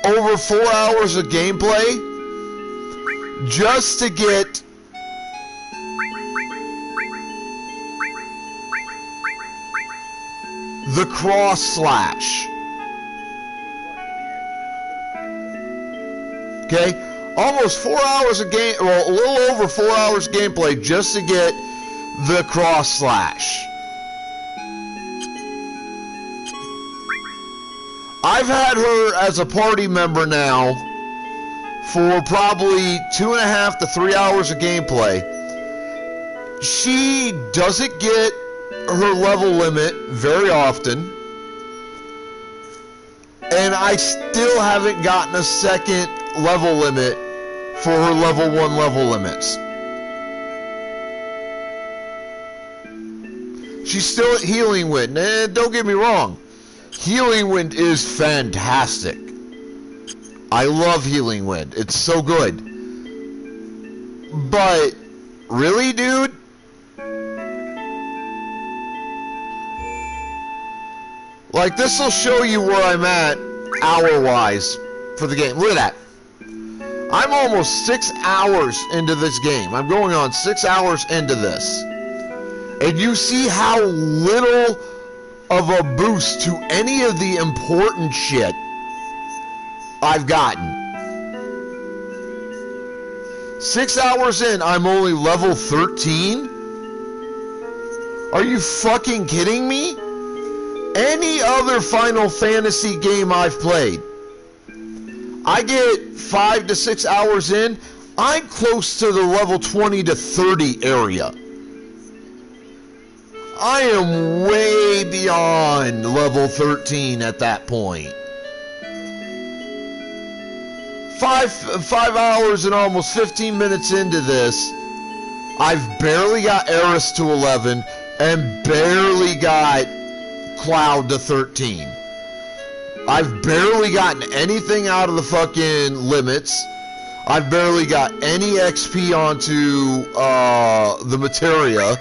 over 4 hours of gameplay just to get the cross slash. Okay? Almost 4 hours of game, well, a little over 4 hours gameplay just to get the cross slash. I've had her as a party member now for probably 2.5 to 3 hours of gameplay. She doesn't get her level limit very often, and I still haven't gotten a second level limit for her level 1 level limits. She's still at Healing Wind. Don't get me wrong, Healing Wind is fantastic. I love Healing Wind. It's so good. But really, dude? Like, this will show you where I'm at hour-wise for the game. Look at that. I'm almost 6 hours into this game. I'm going on 6 hours into this. And you see how little of a boost to any of the important shit I've gotten. 6 hours in, I'm only level 13? Are you fucking kidding me? Any other Final Fantasy game I've played, I get 5 to 6 hours in, I'm close to the level 20 to 30 area. I am way beyond level 13 at that point. 5 hours and almost 15 minutes into this, I've barely got Eris to 11 and barely got Cloud to 13. I've barely gotten anything out of the fucking limits. I've barely got any XP onto the materia.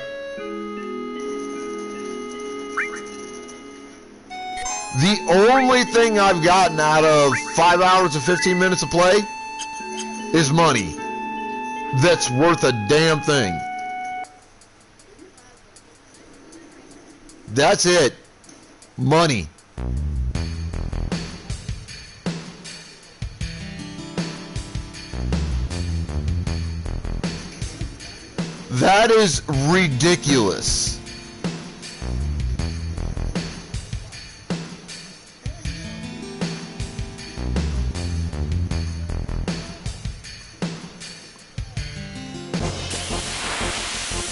The only thing I've gotten out of 5 hours and 15 minutes of play is money. That's worth a damn thing. That's it. Money. That is ridiculous.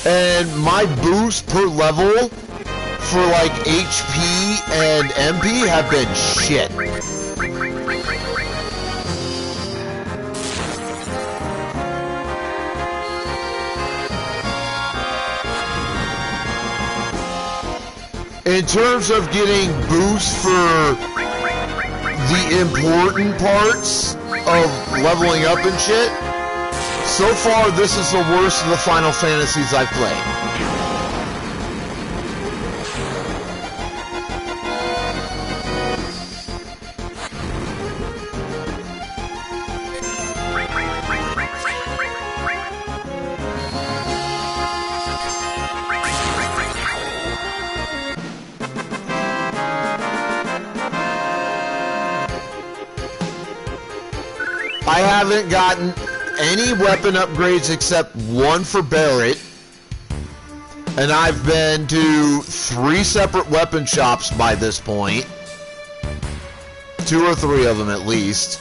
And my boost per level for like HP and MP have been shit. In terms of getting boosts for the important parts of leveling up and shit, so far this is the worst of the Final Fantasies I've played. I haven't gotten any weapon upgrades except one for Barret, and I've been to 3 separate weapon shops by this point. 2 or 3 of them at least.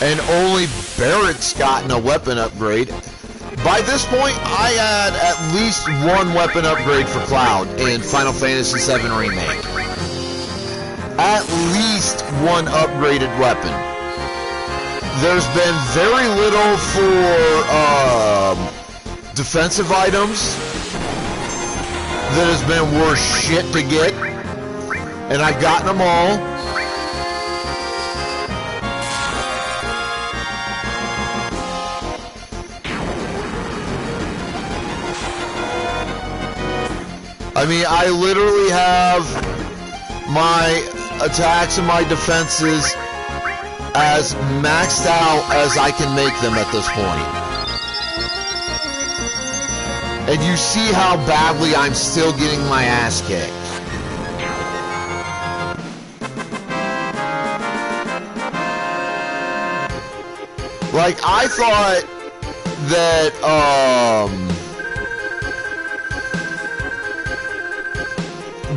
And only Barret's gotten a weapon upgrade. By this point, I had at least 1 weapon upgrade for Cloud in Final Fantasy VII Remake. At least 1 upgraded weapon. There's been very little for defensive items that has been worth shit to get, and I've gotten them all. I mean, I literally have my attacks and my defenses as maxed out as I can make them at this point. And you see how badly I'm still getting my ass kicked. Like, I thought that,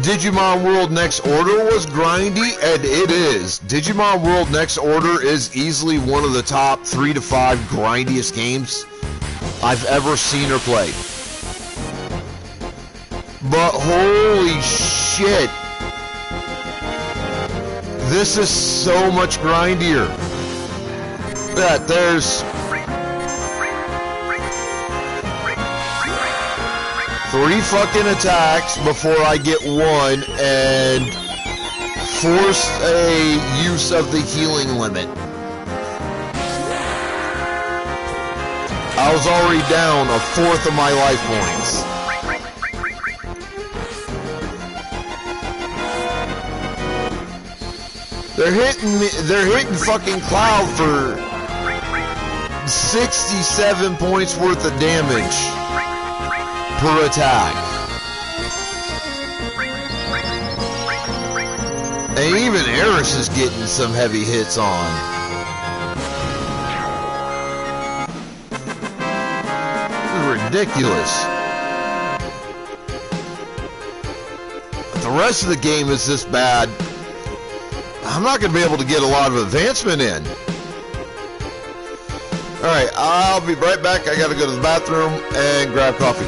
Digimon World Next Order was grindy, and it is. Digimon World Next Order is easily one of the top 3 to 5 grindiest games I've ever seen or played. But holy shit, this is so much grindier. That there's 3 fucking attacks before I get 1, and force a use of the healing limit. I was already down 1/4 of my life points. They're hitting fucking Cloud for 67 points worth of damage per attack. And even Eris is getting some heavy hits on. This is ridiculous. If the rest of the game is this bad, I'm not going to be able to get a lot of advancement in. Alright, I'll be right back. I got to go to the bathroom and grab coffee.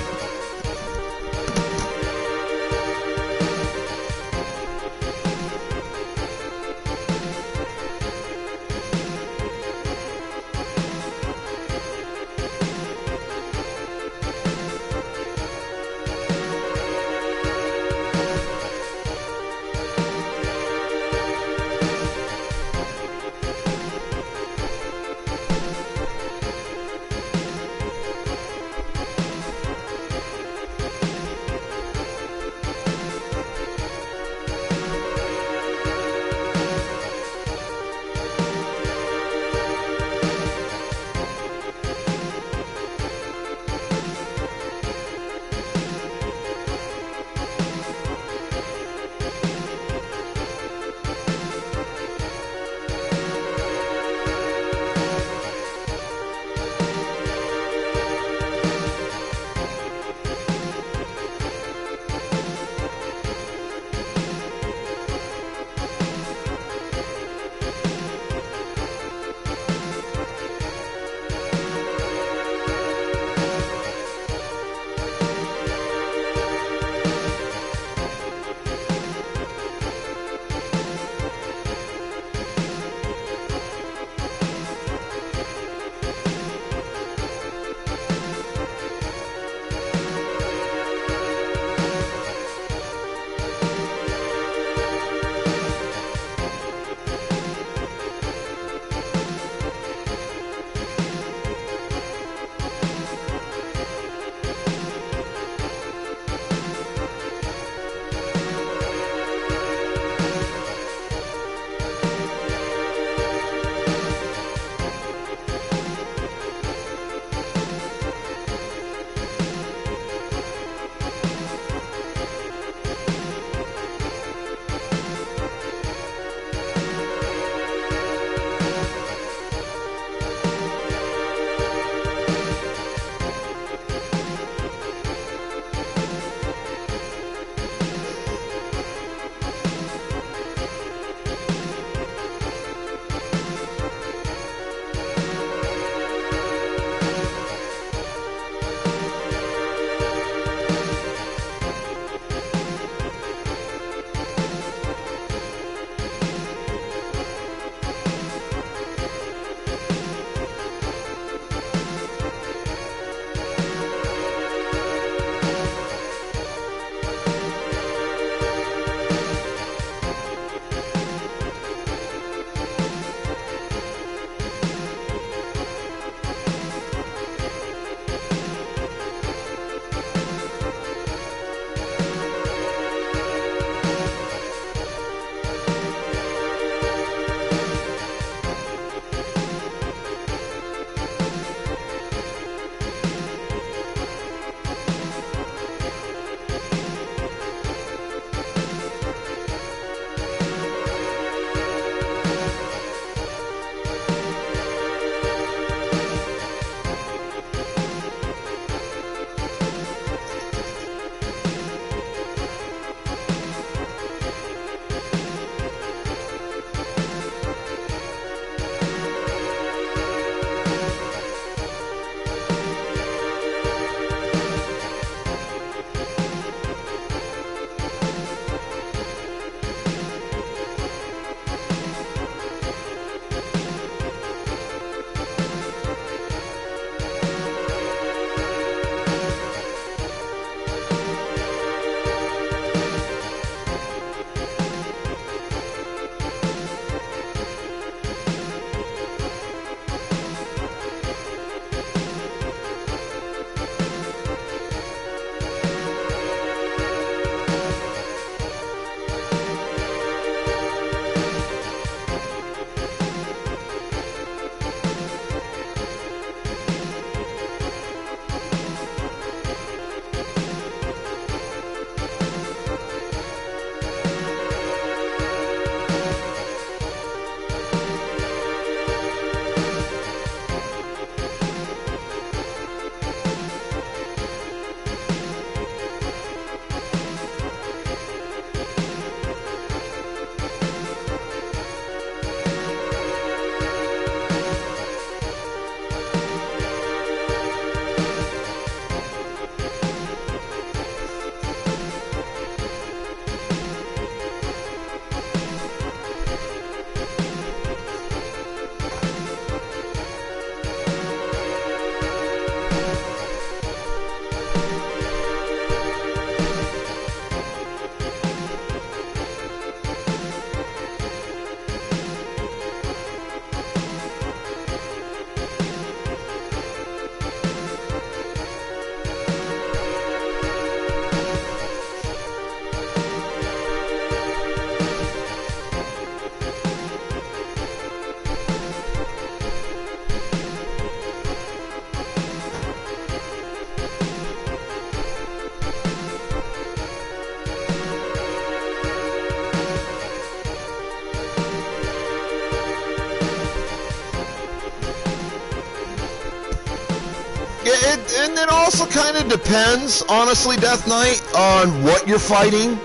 and it also kind of depends, honestly, Death Knight, on what you're fighting.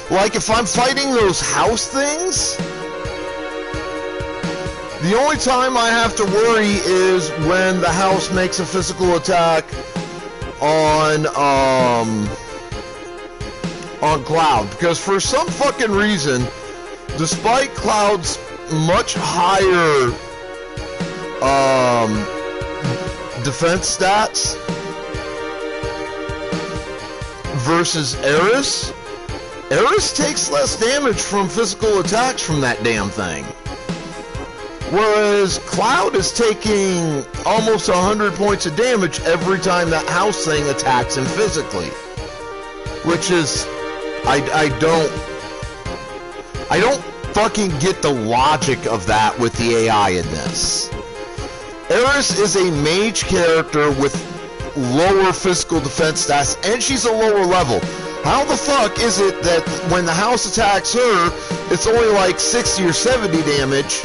Like, if I'm fighting those house things, the only time I have to worry is when the house makes a physical attack on Cloud. Because for some fucking reason, despite Cloud's much higher defense stats versus Eris takes less damage from physical attacks from that damn thing. Whereas Cloud is taking almost 100 points of damage every time that house thing attacks him physically. Which is, I don't fucking get the logic of that with the AI in this. Eris is a mage character with lower physical defense stats, and she's a lower level. How the fuck is it that when the house attacks her, it's only like 60 or 70 damage,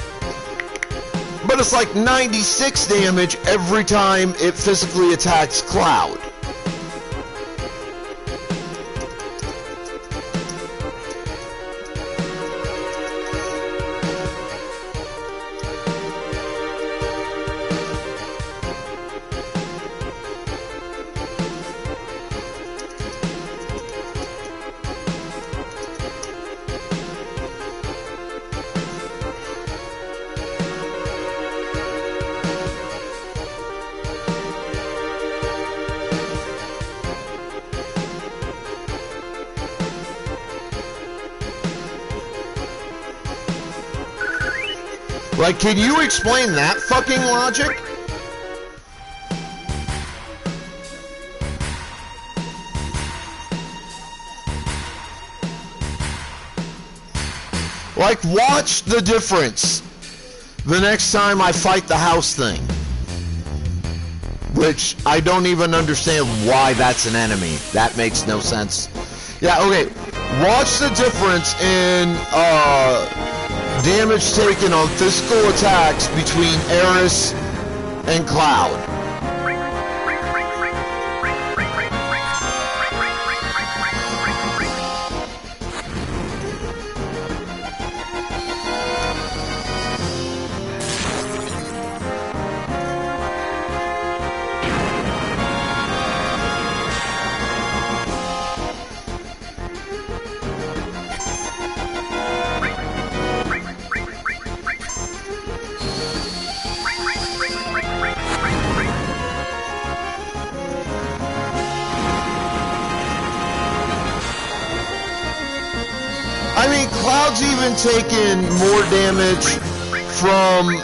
but it's like 96 damage every time it physically attacks Cloud? Like, can you explain that fucking logic? Like, watch the difference the next time I fight the house thing. Which, I don't even understand why that's an enemy. That makes no sense. Yeah, okay. Watch the difference in, damage taken on physical attacks between Eris and Cloud. I mean, Cloud's even taken more damage from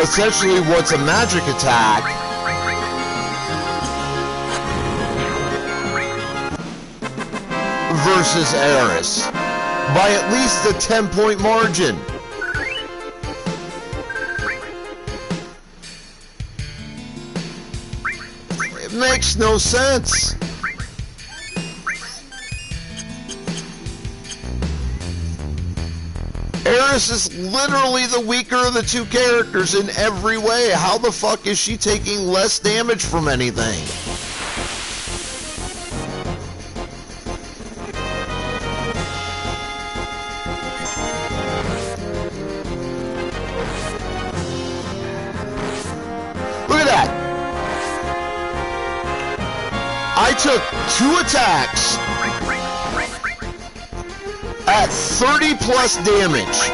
essentially what's a magic attack versus Eris by at least a 10-point margin. It makes no sense. Eris is literally the weaker of the two characters in every way. How the fuck is she taking less damage from anything? Look at that. I took 2 attacks at 30 plus damage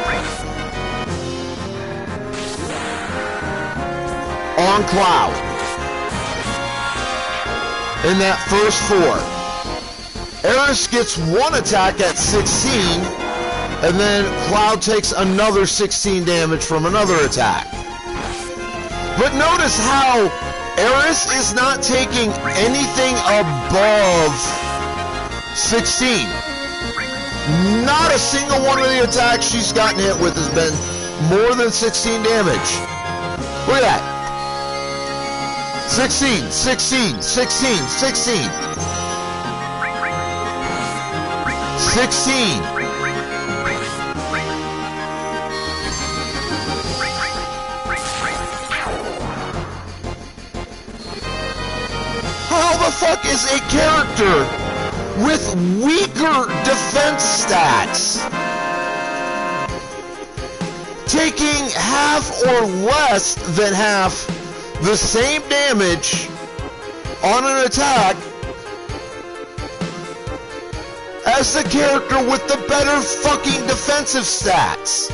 on Cloud in that first 4. Eris gets 1 attack at 16, and then Cloud takes another 16 damage from another attack. But notice how Eris is not taking anything above 16. Not a single one of the attacks she's gotten hit with has been more than 16 damage. Look at that. 16, 16, 16, 16. 16. fuck is a character with weaker defense stats taking half or less than half the same damage on an attack as the character with the better fucking defensive stats?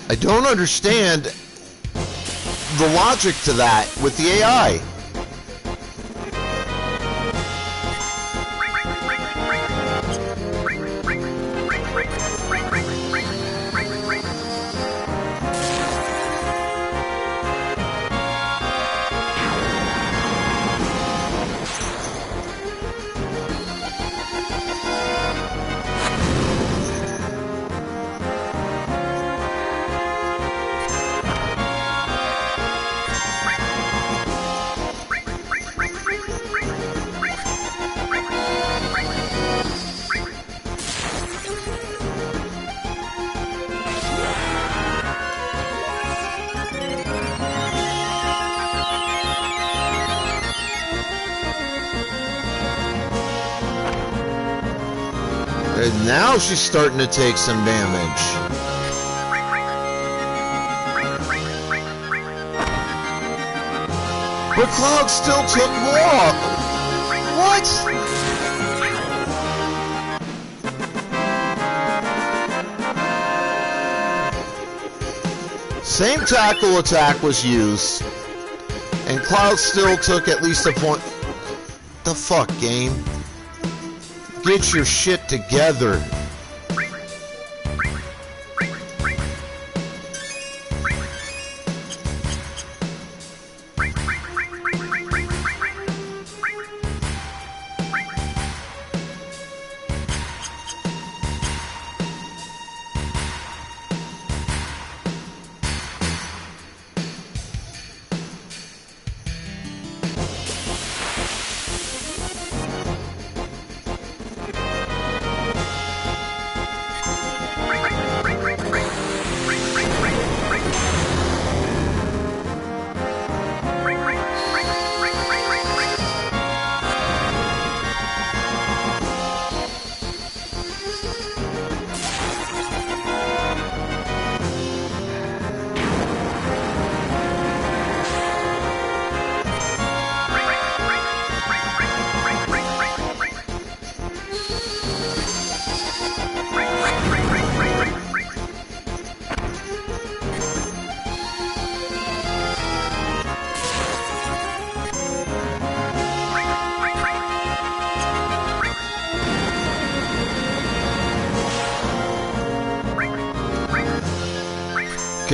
I don't understand the logic to that with the AI. And now she's starting to take some damage. But Cloud still took more. What? Same tackle attack was used, and Cloud still took at least a point. The fuck, game? Get your shit together.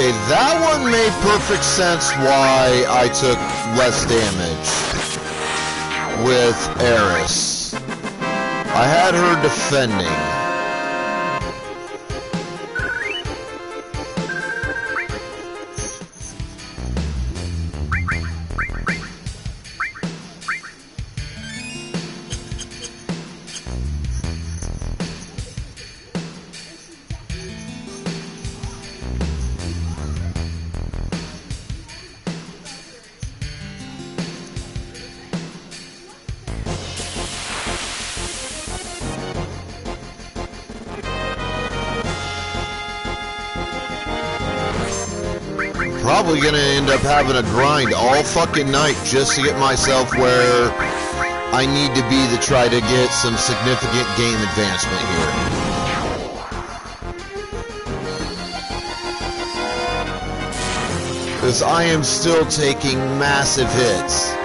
Okay, that one made perfect sense why I took less damage with Eris. I had her defending. Probably gonna end up having a grind all fucking night just to get myself where I need to be to try to get some significant game advancement here. Because I am still taking massive hits.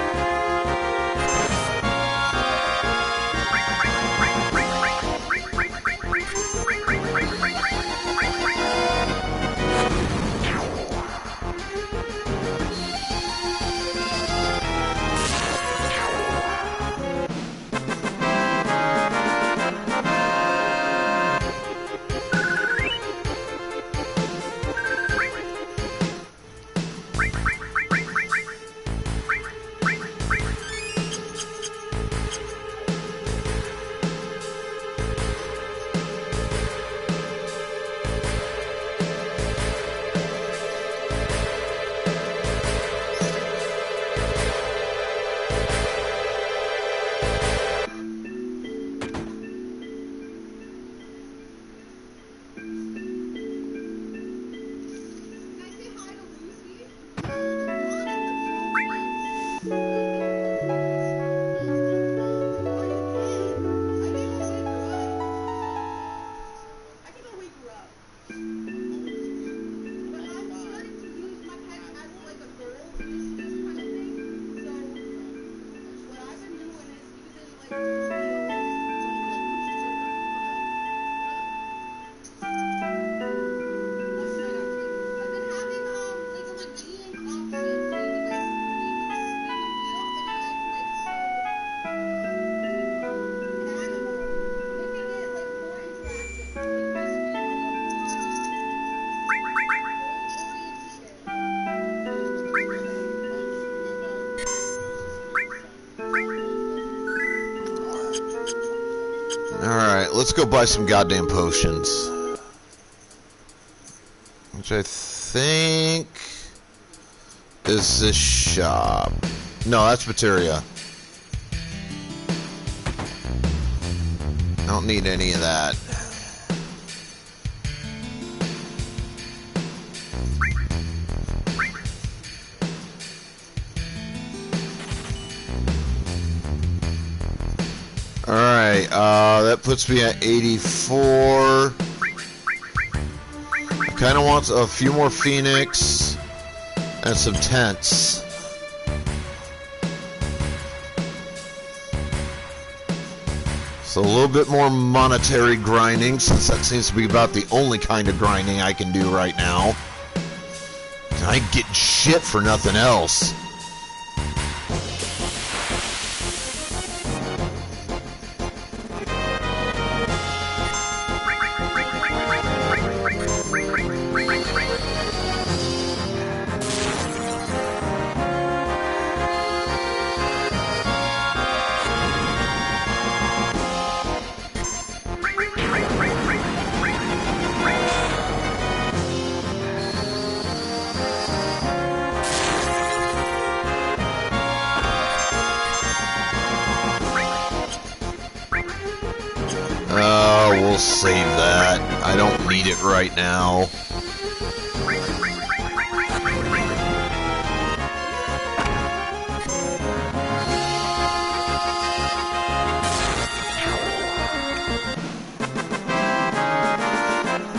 Alright, let's go buy some goddamn potions. Which I think is this shop. No, that's materia. I don't need any of that. Alright, that puts me at 84. I kind of want a few more Phoenix and some tents. So a little bit more monetary grinding, since that seems to be about the only kind of grinding I can do right now. I ain't getting shit for nothing else. We'll save that. I don't need it right now.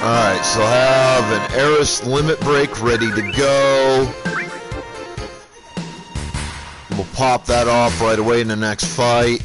Alright, so I have an Eris limit break ready to go. We'll pop that off right away in the next fight.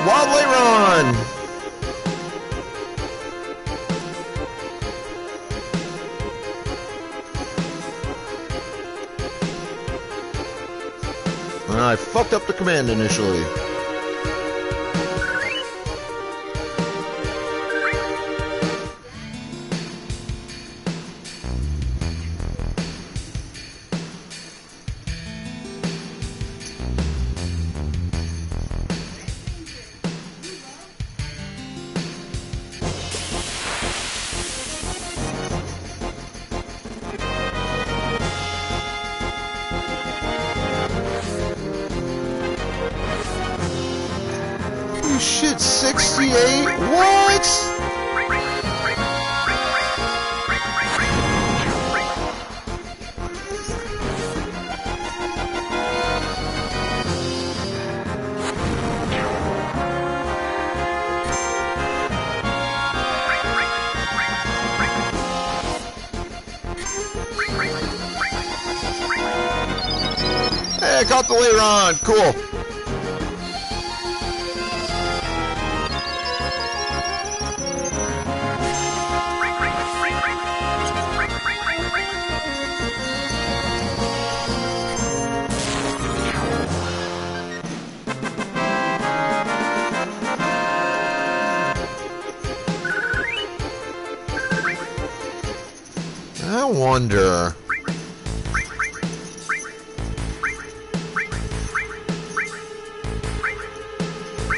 Wildly run! I fucked up the command initially. Shit, 68? What? Hey, I caught the later on. Cool. I wonder.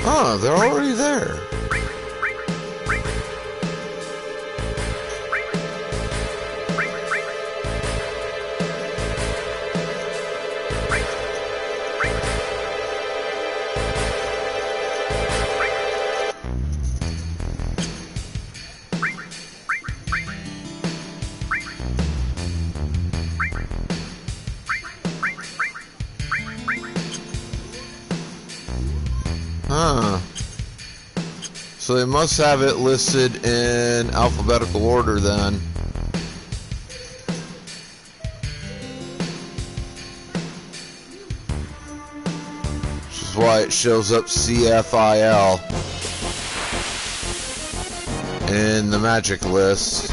Oh, they're already there. Huh. So they must have it listed in alphabetical order then. Which is why it shows up CFIL in the magic list.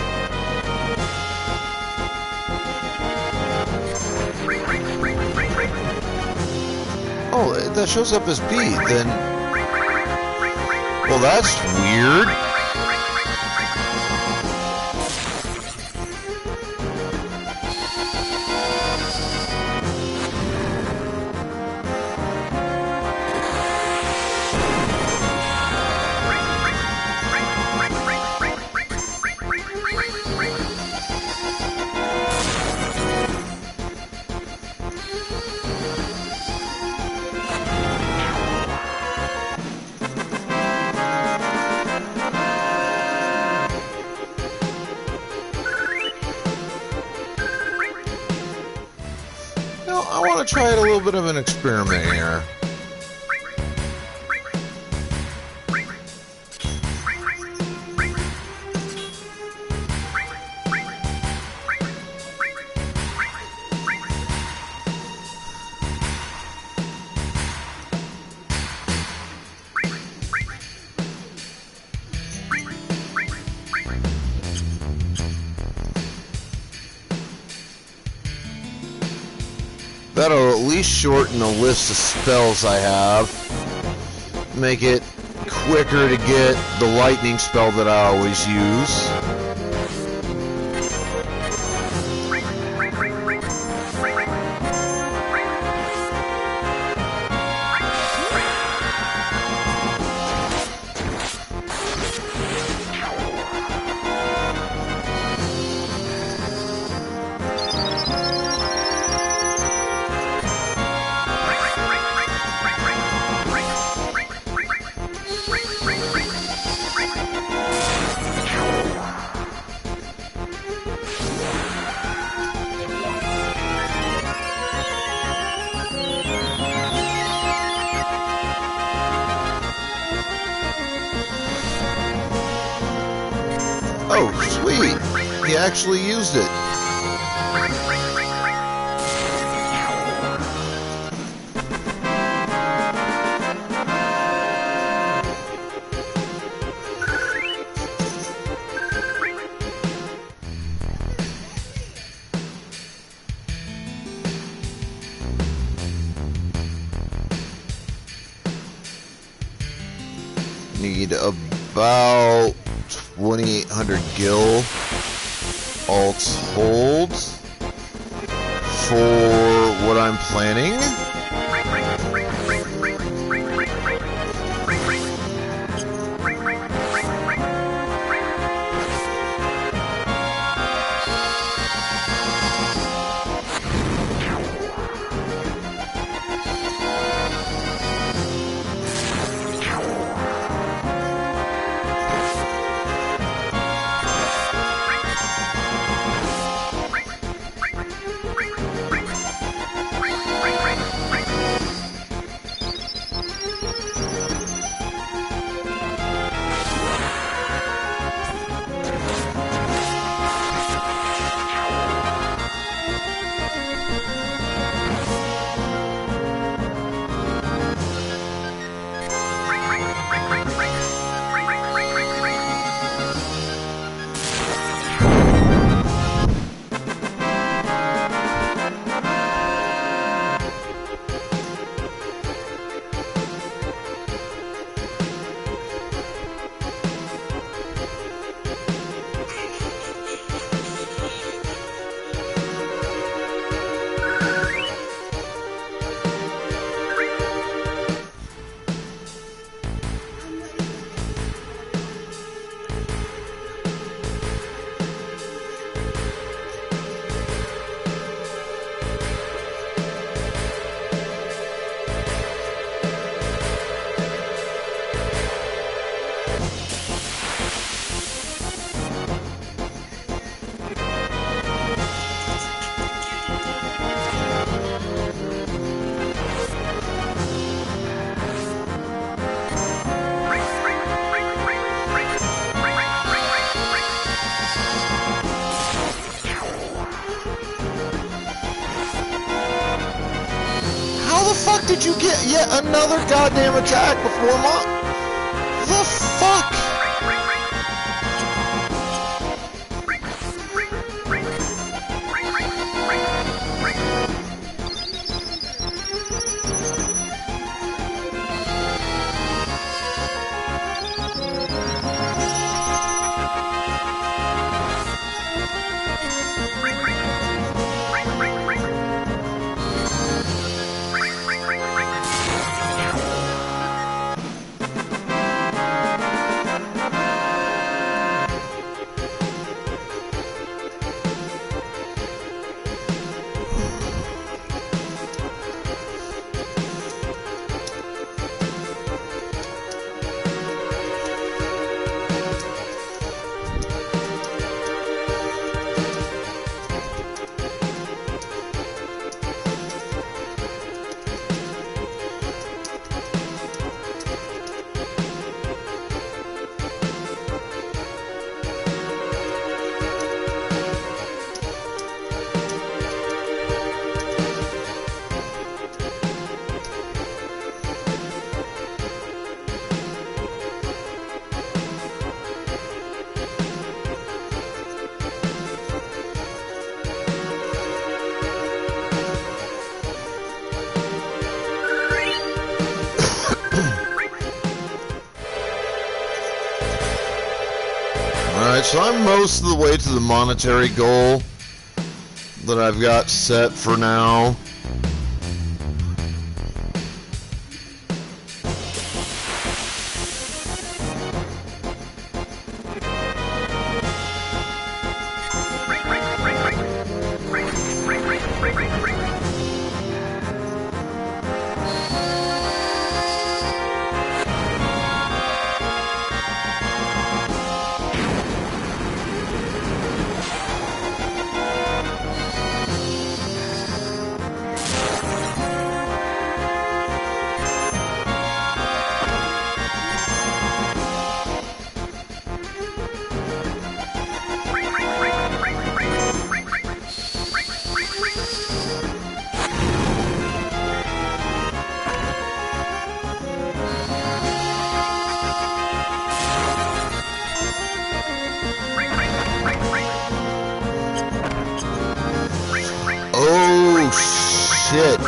Oh, that shows up as B, then... Well, that's weird. I want to try it a little bit of an experiment here. That'll at least shorten the list of spells I have. Make it quicker to get the lightning spell that I always use. Oh, sweet! He actually used it. need about 2,800 gil all told for what I'm planning. Did you get yet another goddamn attack before the fuck? Alright, so I'm most of the way to the monetary goal that I've got set for now. Shit.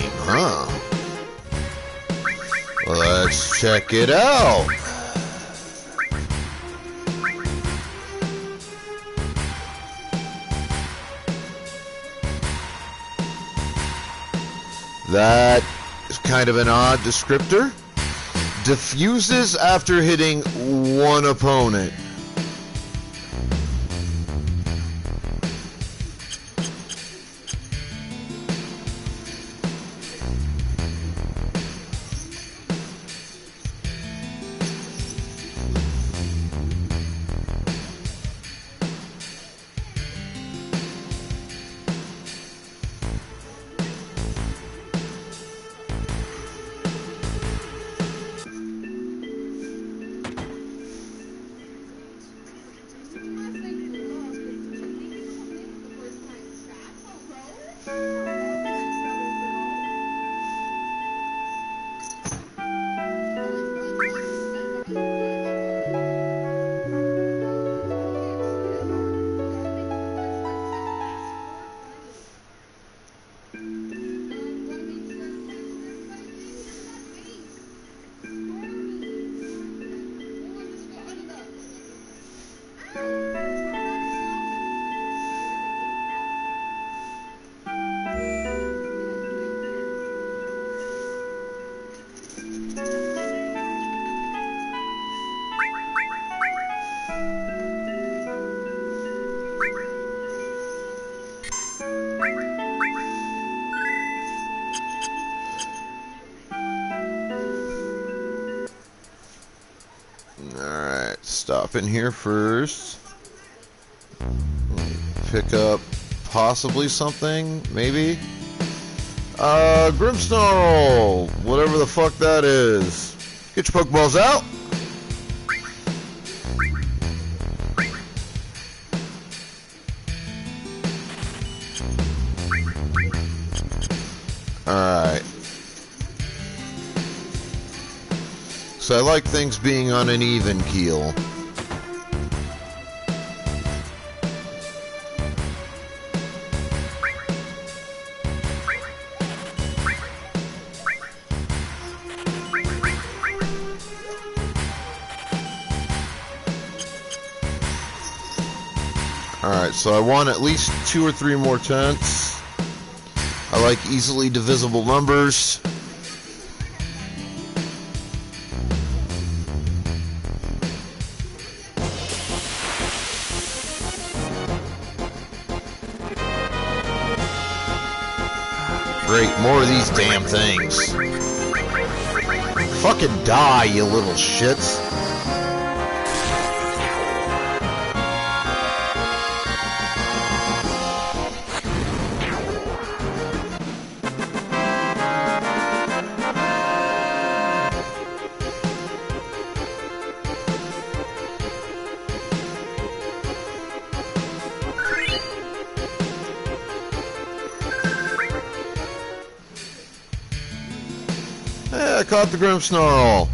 game, huh? Let's check it out. That is kind of an odd descriptor. Diffuses after hitting one opponent. Alright, stop in here first. Pick up possibly something, maybe? Grimmsnarl! Whatever the fuck that is. Get your Pokeballs out! Alright. So I like things being on an even keel. Alright, so I want at least 2 or 3 more tents. I like easily divisible numbers. Great, more of these damn things. Fucking die, you little shits. I caught the Grimmsnarl.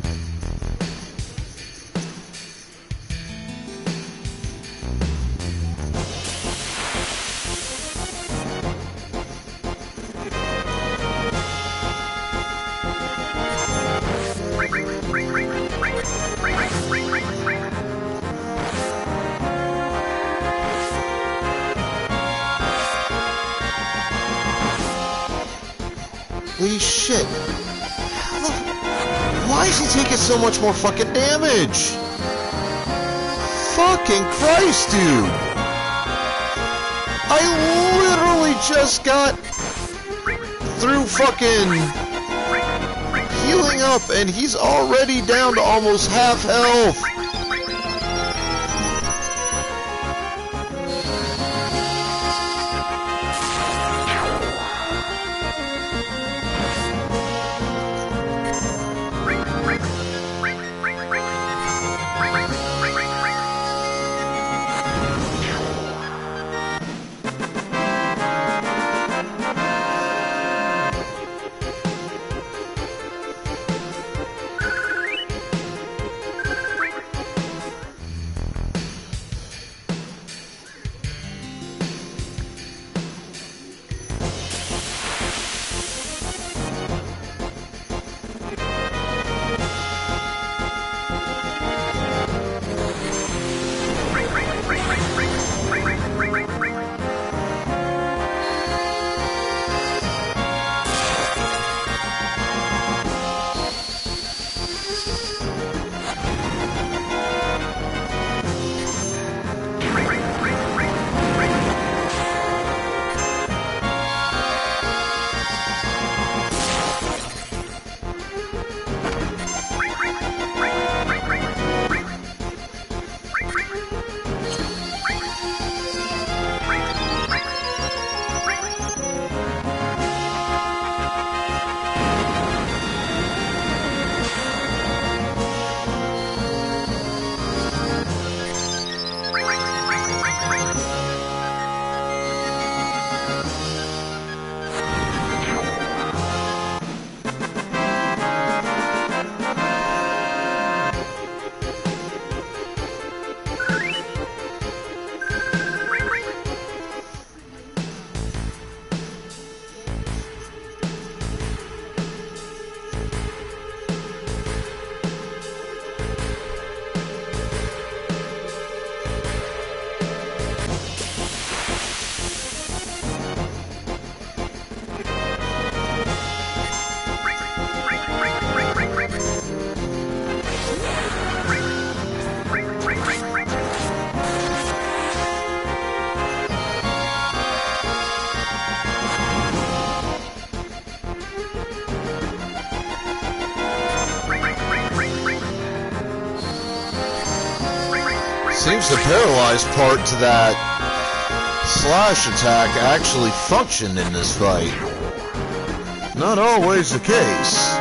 Holy shit. Why is he taking so much more fucking damage? Fucking Christ, dude! I literally just got through fucking healing up and he's already down to almost half health. Seems the paralyzed part to that slash attack actually functioned in this fight. Not always the case.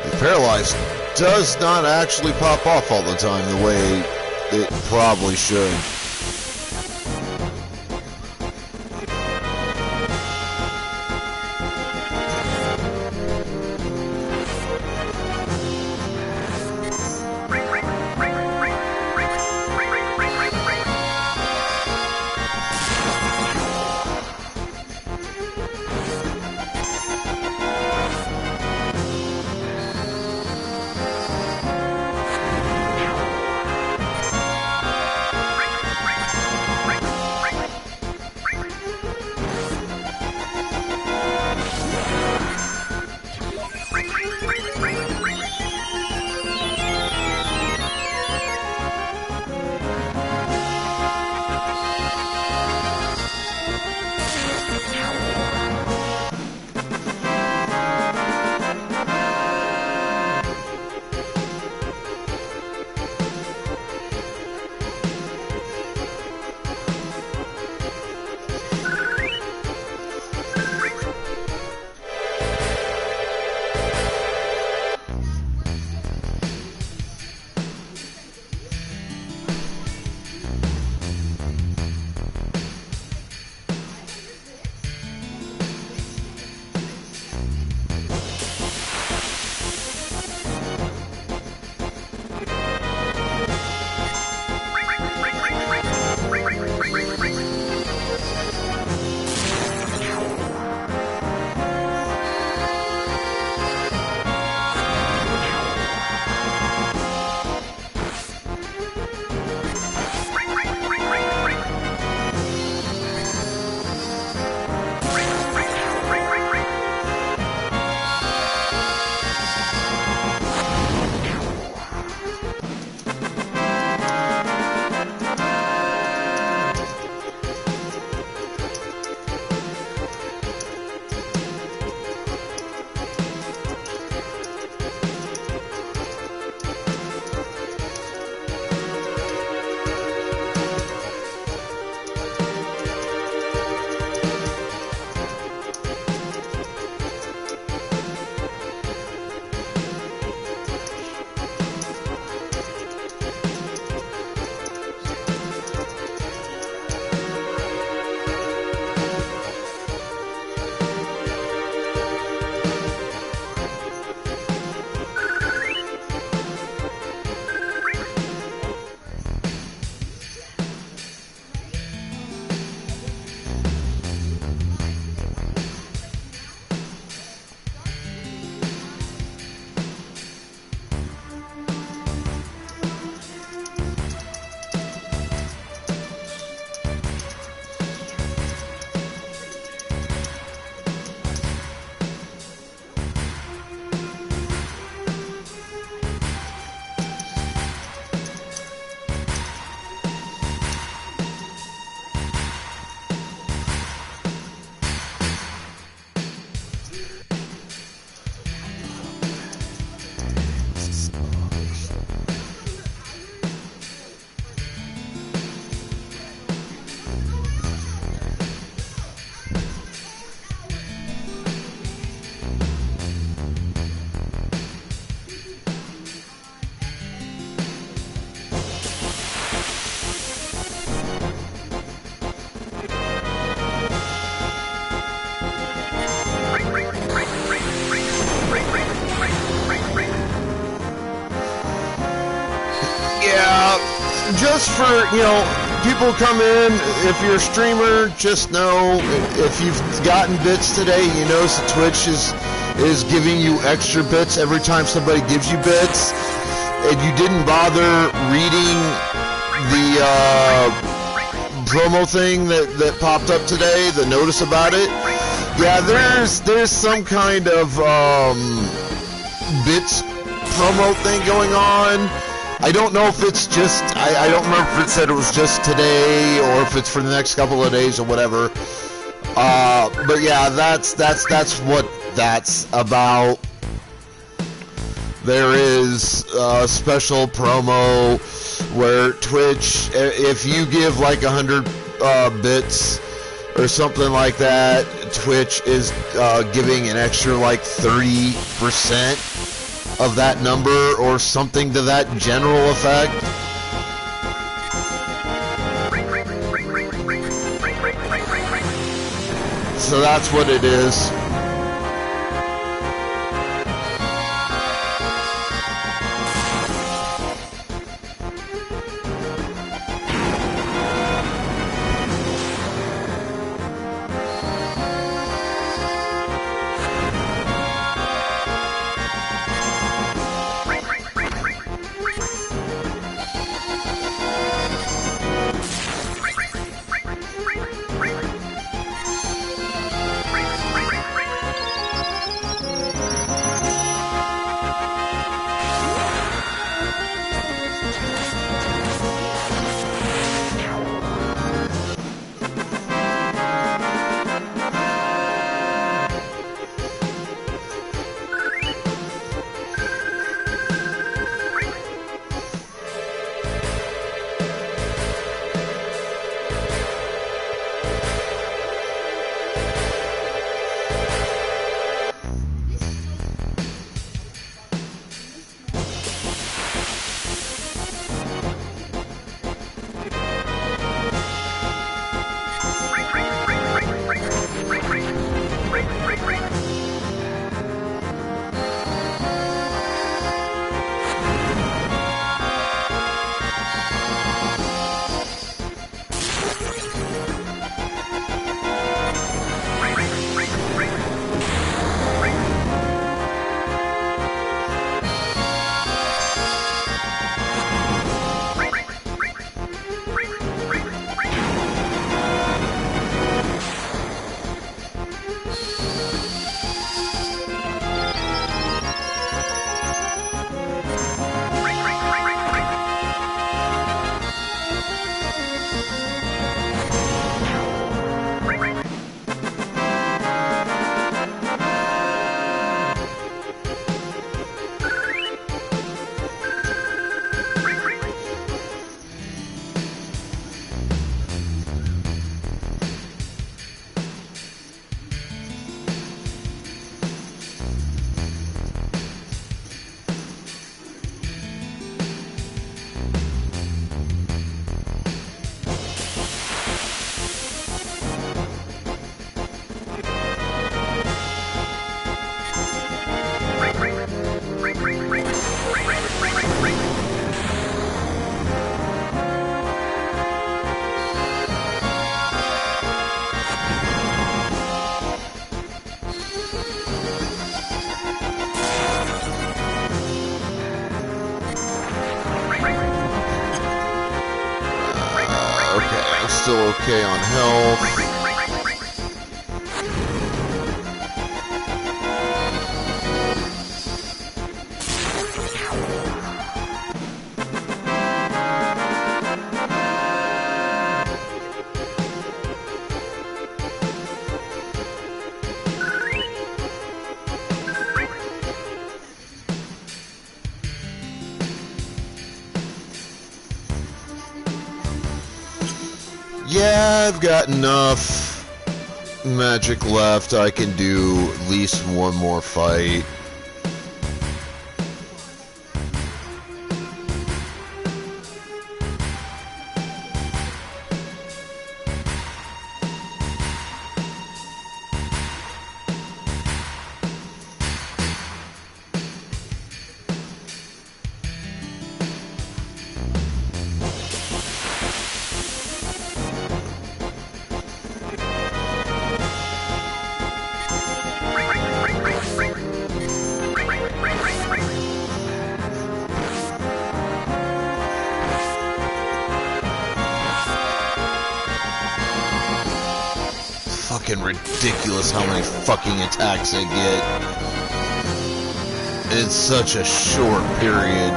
The paralyzed does not actually pop off all the time the way it probably should. Just for, people come in, if you're a streamer, just know if you've gotten bits today, you notice that Twitch is giving you extra bits every time somebody gives you bits, and you didn't bother reading the promo thing that popped up today, the notice about it. Yeah, there's some kind of bits promo thing going on. I don't know if it's just, I don't remember if it said it was just today or if it's for the next couple of days or whatever. But yeah, that's what that's about. There is a special promo where Twitch, if you give like 100 bits or something like that, Twitch is giving an extra like 30% of that number or something to that general effect. So that's what it is. Still okay on health. Yeah, I've got enough magic left. I can do at least one more fight. Fucking ridiculous how many fucking attacks I get in such a short period.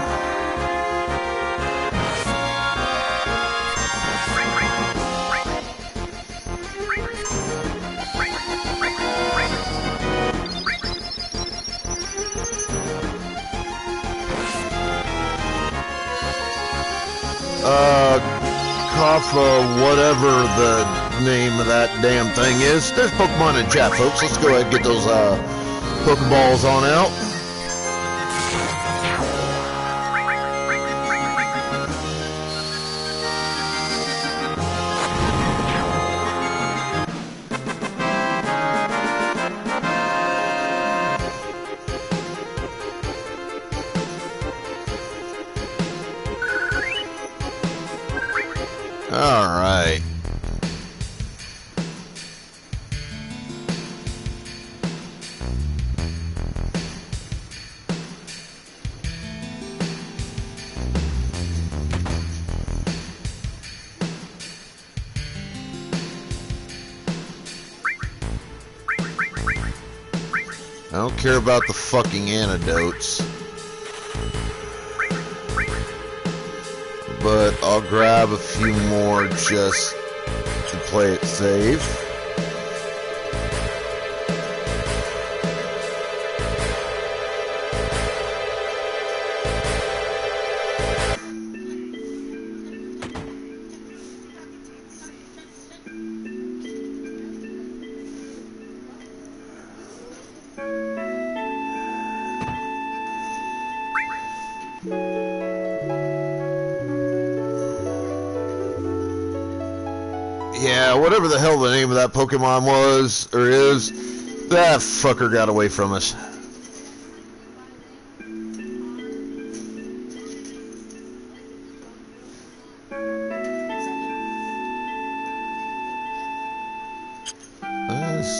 Kaffa, whatever the name of that damn thing is. There's Pokemon in chat, folks. Let's go ahead and get those Pokeballs on out. All right. I don't care about the fucking antidotes. But I'll grab a few more just to play it safe. Yeah, whatever the hell the name of that Pokemon was, or is, that fucker got away from us.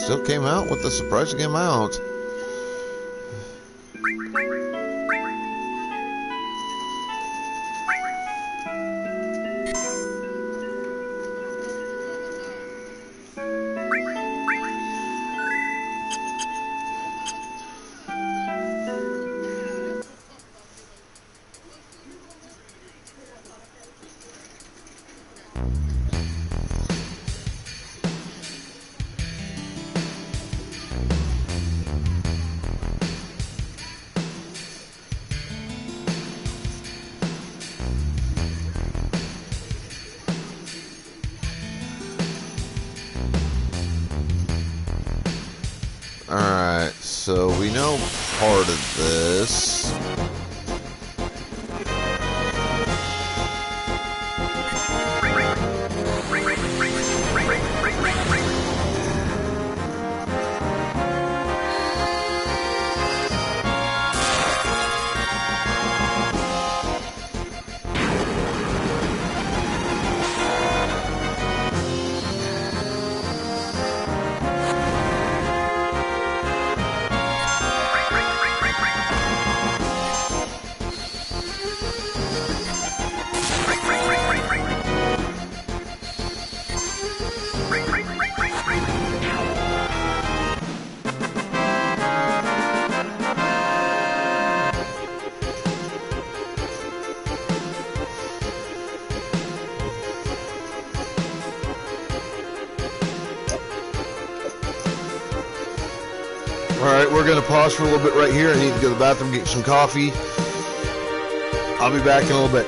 Still came out with a surprising amount. Alright, so we know part of this. Alright, we're going to pause for a little bit right here. I need to go to the bathroom, get some coffee. I'll be back in a little bit.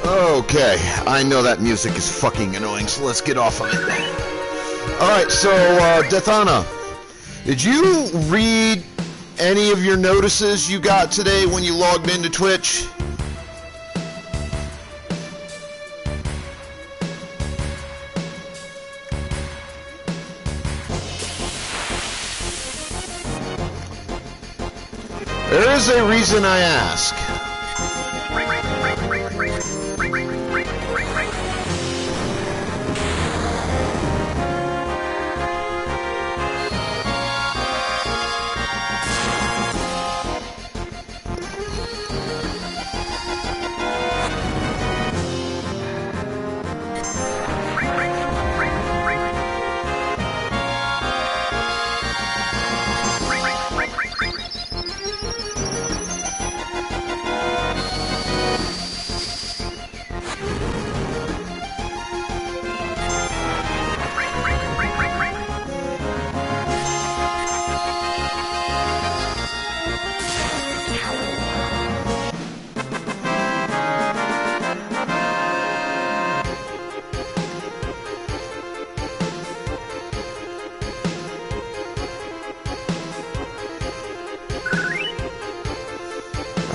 Okay, I know that music is fucking annoying, so let's get off of it. Alright, so, Dethana, did you read any of your notices you got today when you logged into Twitch? There is a reason I ask.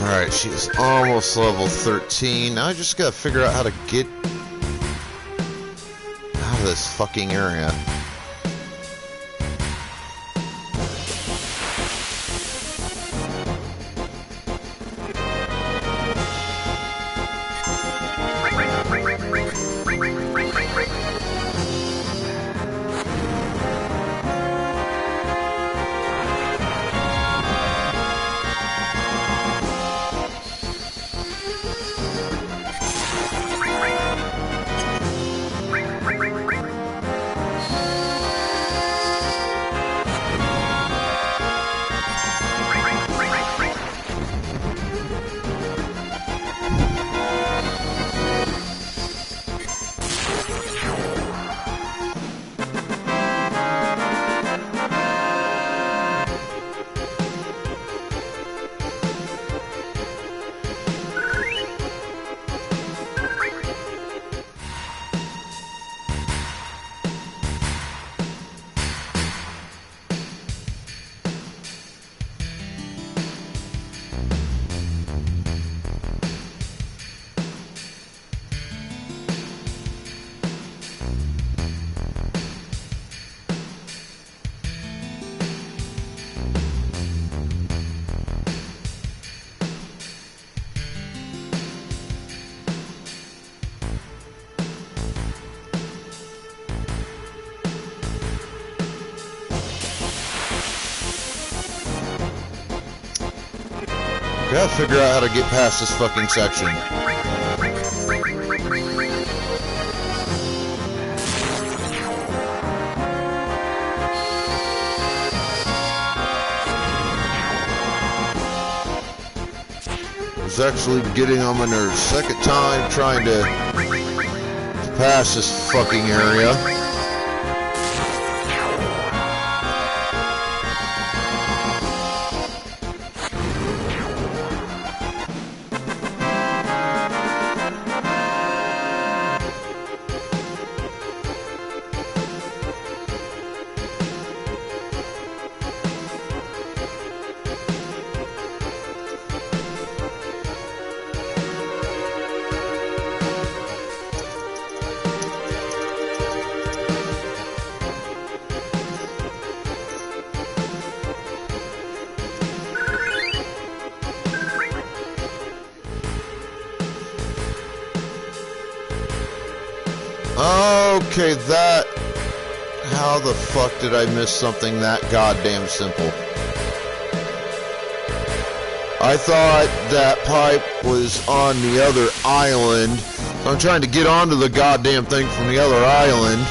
Alright, she's almost level 13. Now I just gotta figure out how to get out of this fucking area. Gotta figure out how to get past this fucking section. It's actually getting on my nerves. Second time trying to pass this fucking area. Okay, that... How the fuck did I miss something that goddamn simple? I thought that pipe was on the other island. So I'm trying to get onto the goddamn thing from the other island.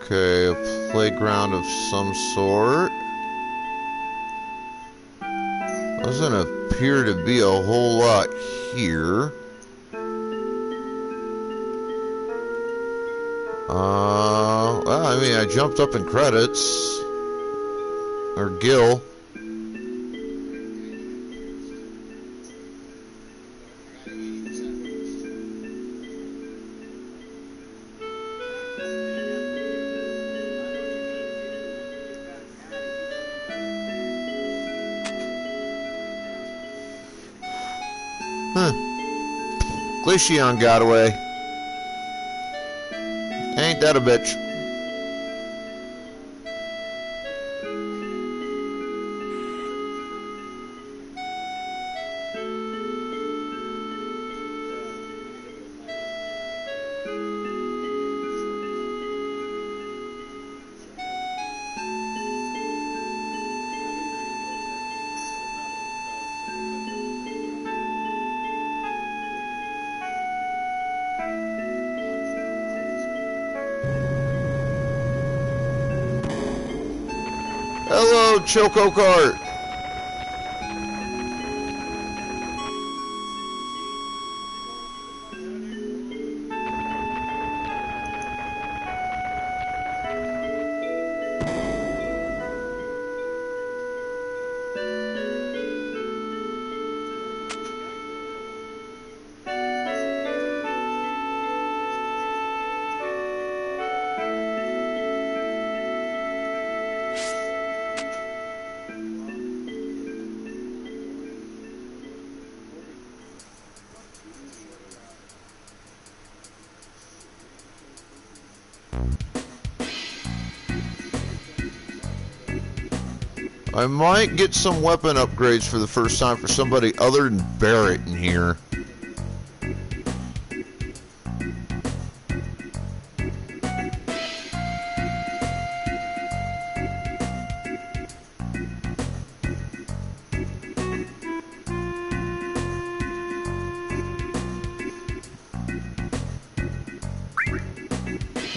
Okay, a playground of some sort. Doesn't appear to be a whole lot here. Well, I mean, I jumped up in credits. Or Gil. Glaceon got away. Ain't that a bitch? Hello, Choco Cart. I might get some weapon upgrades for the first time for somebody other than Barrett in here.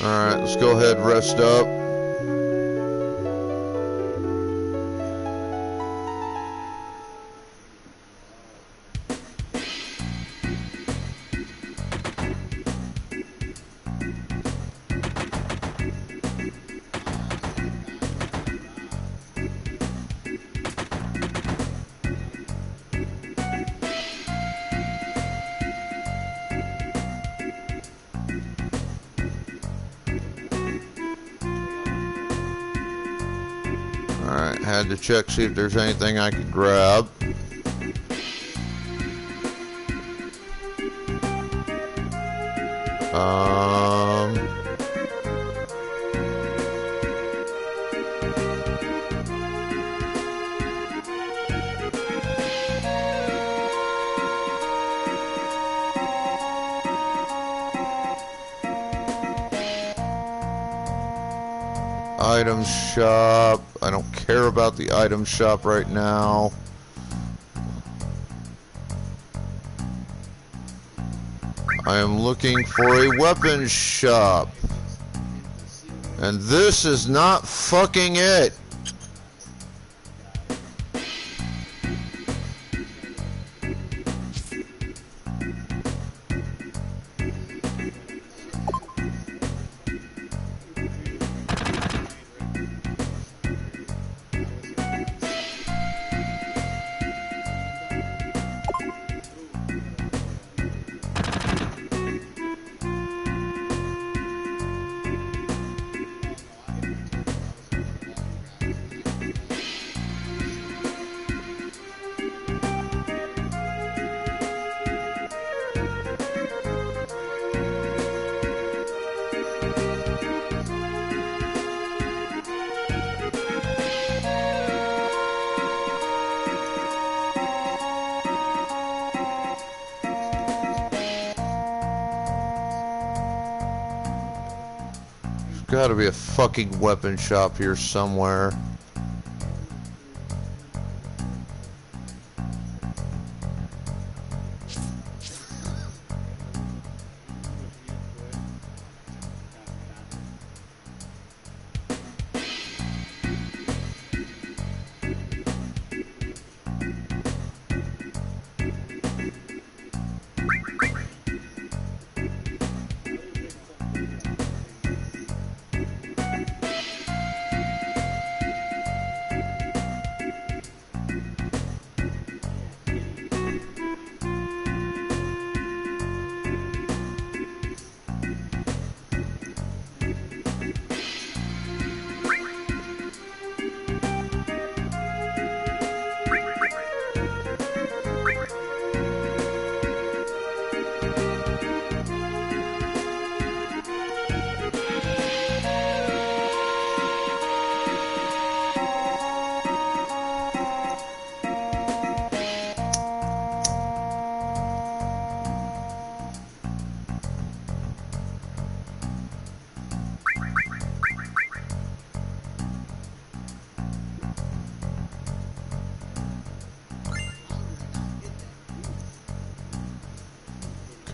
Alright, let's go ahead and rest up. Alright, had to check, see if there's anything I could grab. Item shop. I don't care about the item shop right now. I am looking for a weapons shop. And this is not fucking it. Gotta be a fucking weapon shop here somewhere.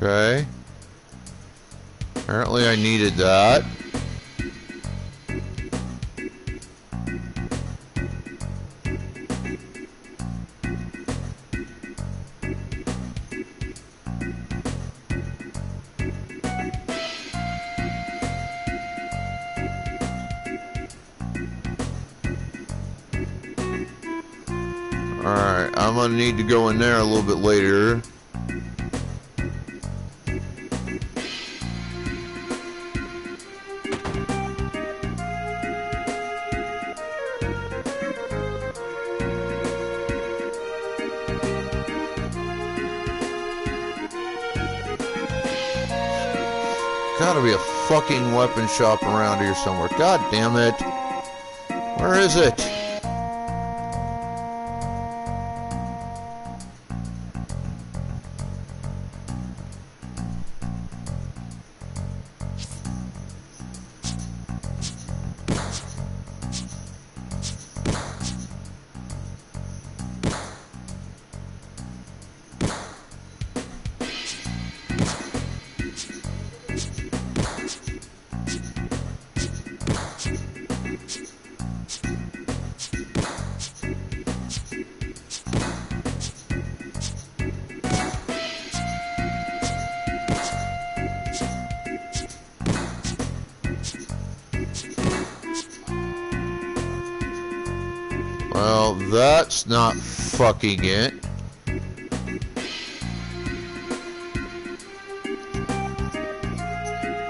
Okay. Apparently I needed that. Alright, I'm gonna need to go in there a little bit later. Gotta be a fucking weapon shop around here somewhere. God damn it. Where is it? Well, that's not fucking it.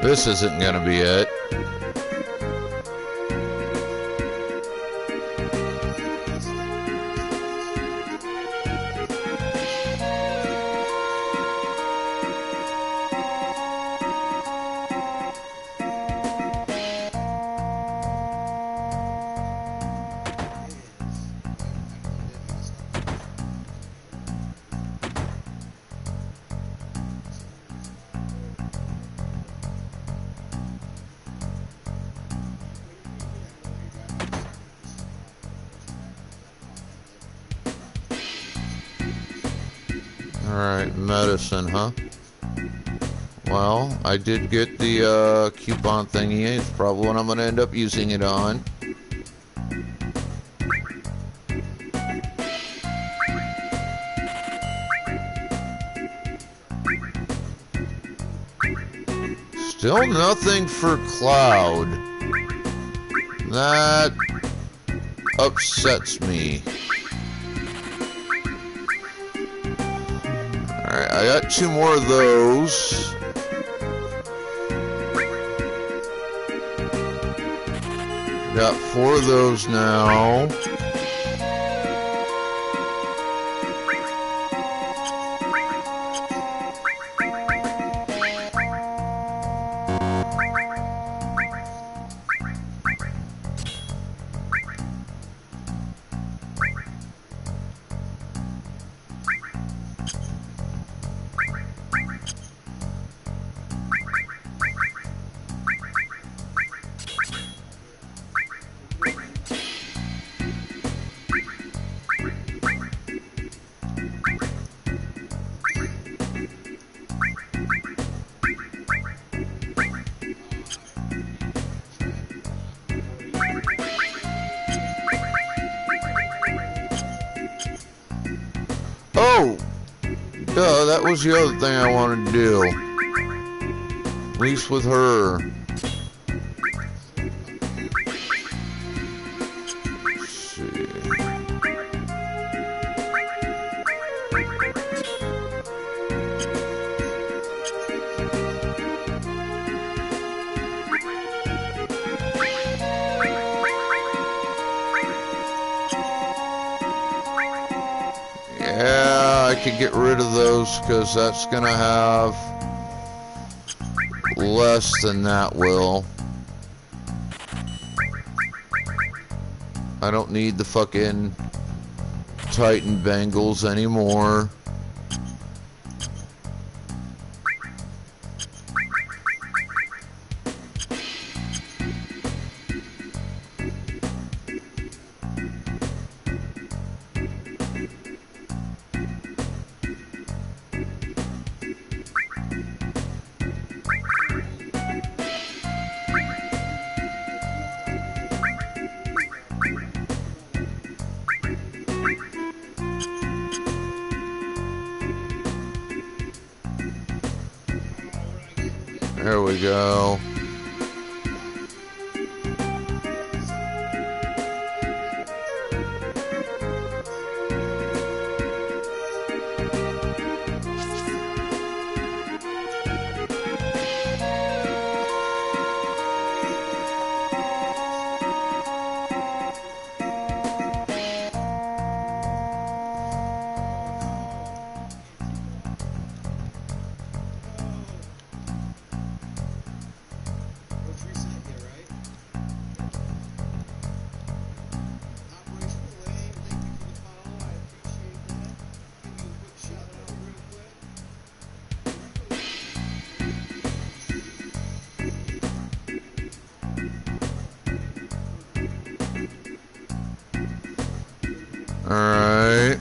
This isn't gonna be it. Alright, medicine, huh? Well, I did get the coupon thingy. It's probably what I'm going to end up using it on. Still nothing for Cloud. That upsets me. Alright, I got 2 more of those. Got 4 of those now. Duh, that was the other thing I wanted to do. At least with her. Let's see. Yeah, I could get rid of those because that's gonna have less than that will. I don't need the fucking Titan Bengals anymore. There we go. Alright.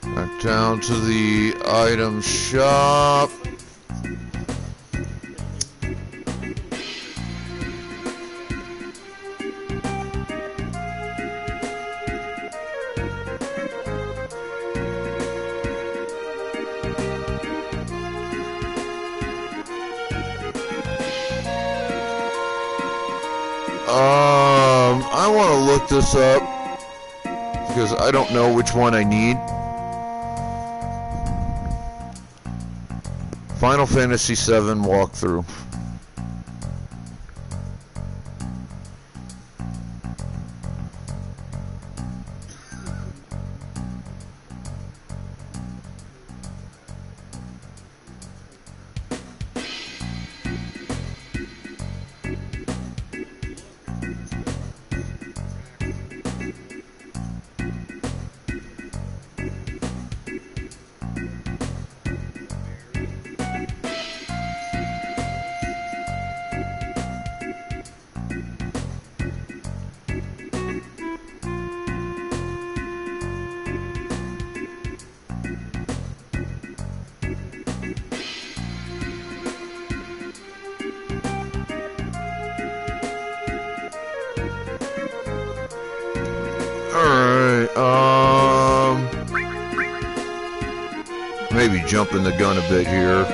Back down to the item shop. I want to look this up because I don't know which one I need. Final Fantasy VII walkthrough. Maybe jumping the gun a bit here.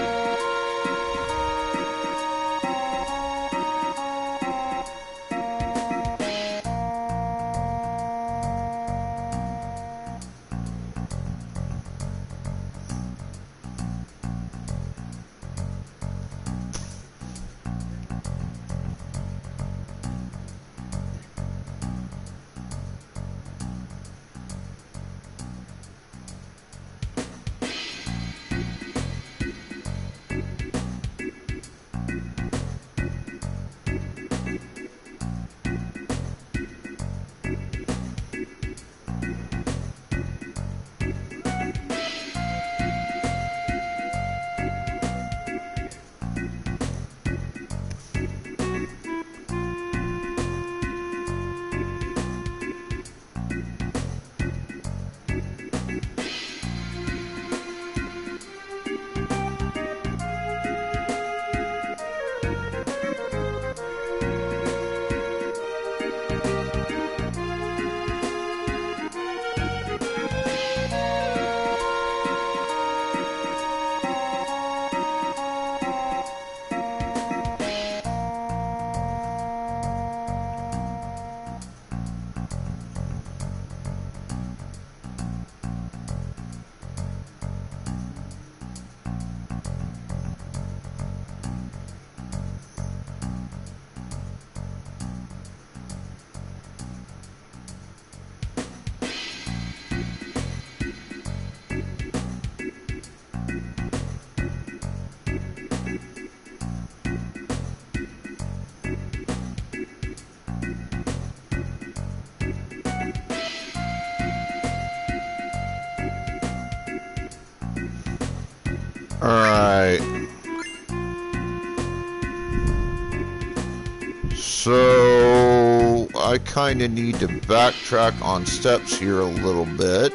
Alright. So I kind of need to backtrack on steps here a little bit.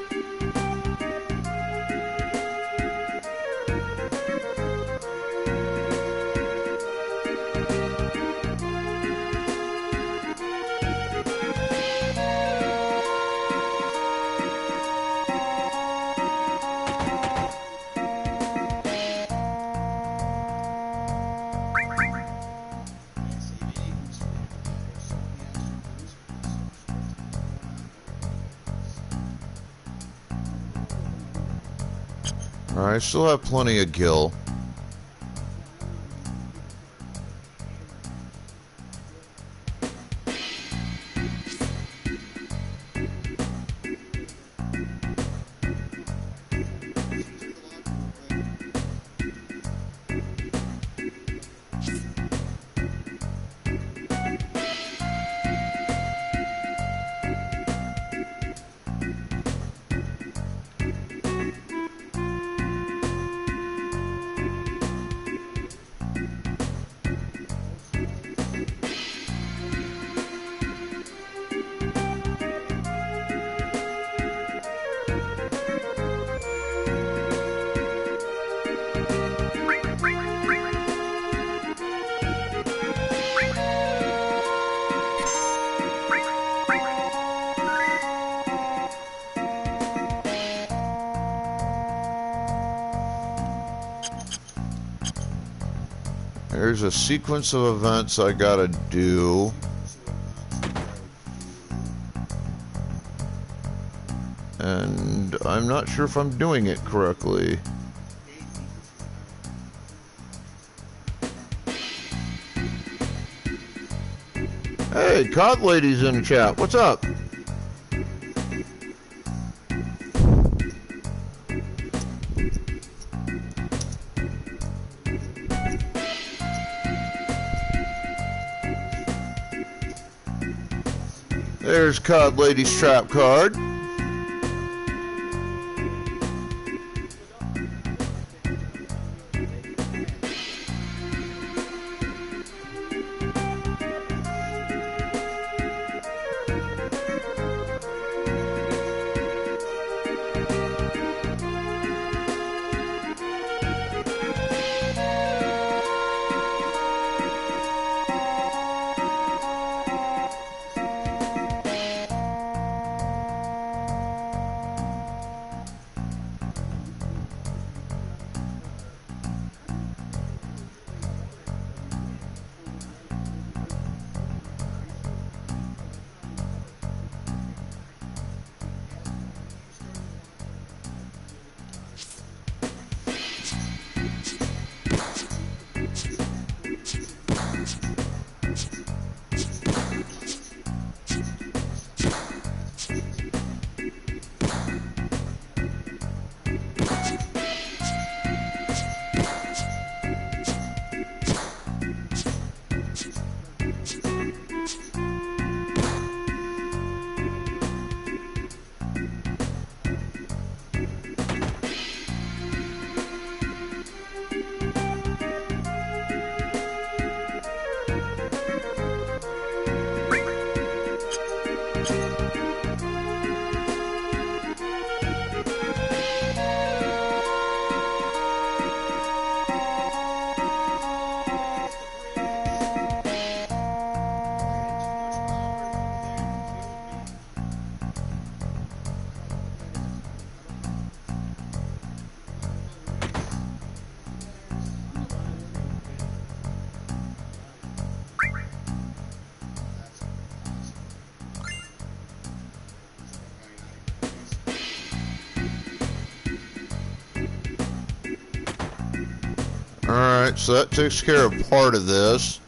Alright, I still have plenty of gil. There's a sequence of events I gotta do. And I'm not sure if I'm doing it correctly. Hey, COD Lady's in the chat. What's up? There's COD Lady's trap card. Alright, so that takes care of part of this.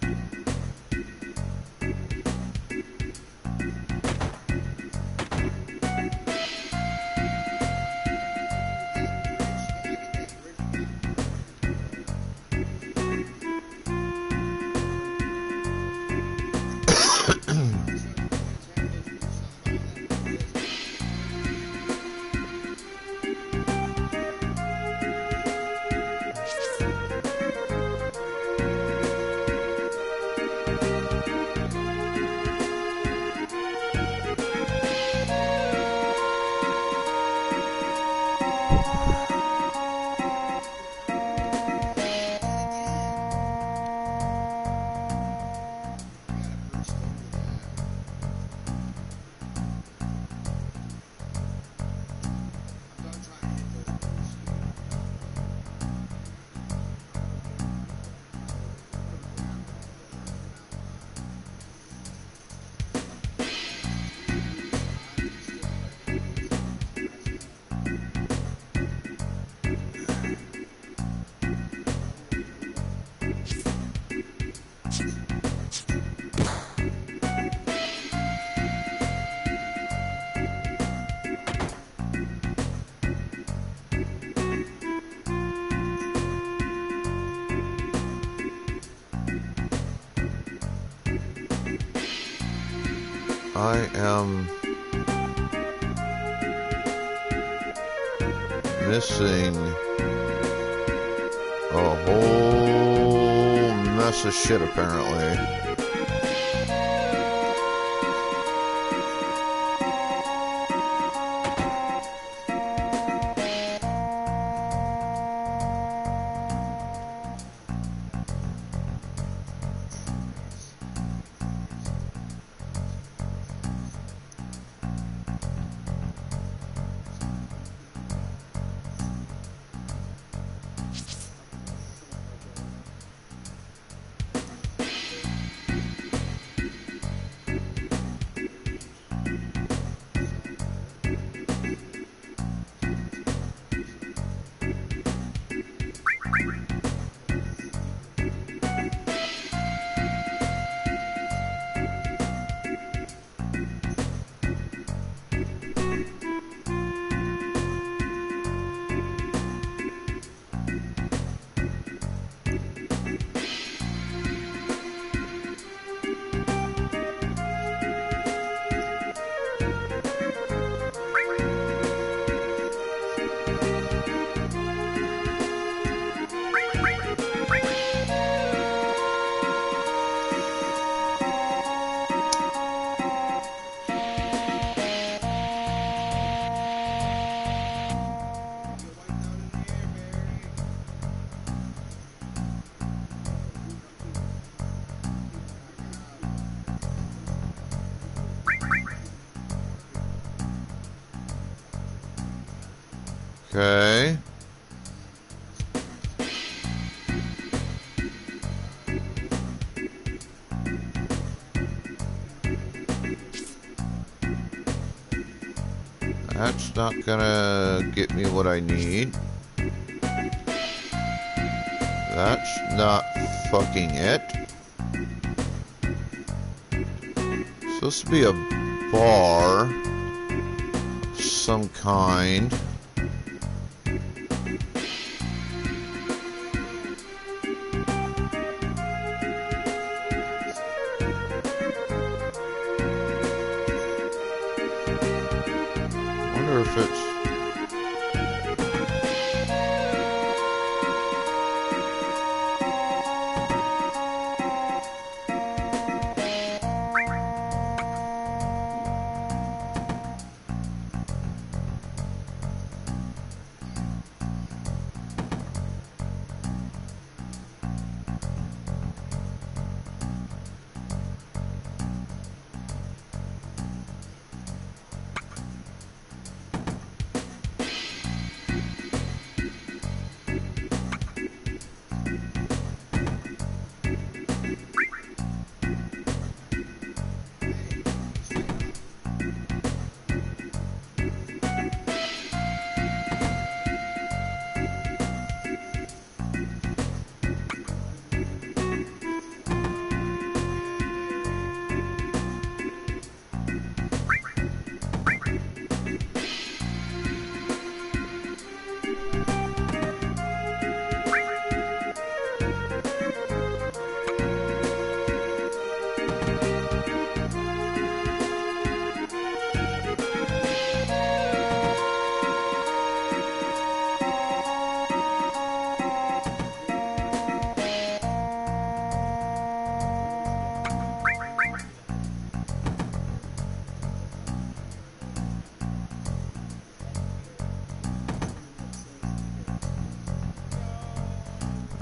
I am missing a whole mess of shit, apparently. Okay. That's not gonna get me what I need. That's not fucking it. Supposed to be a bar of some kind. Wonder if it's...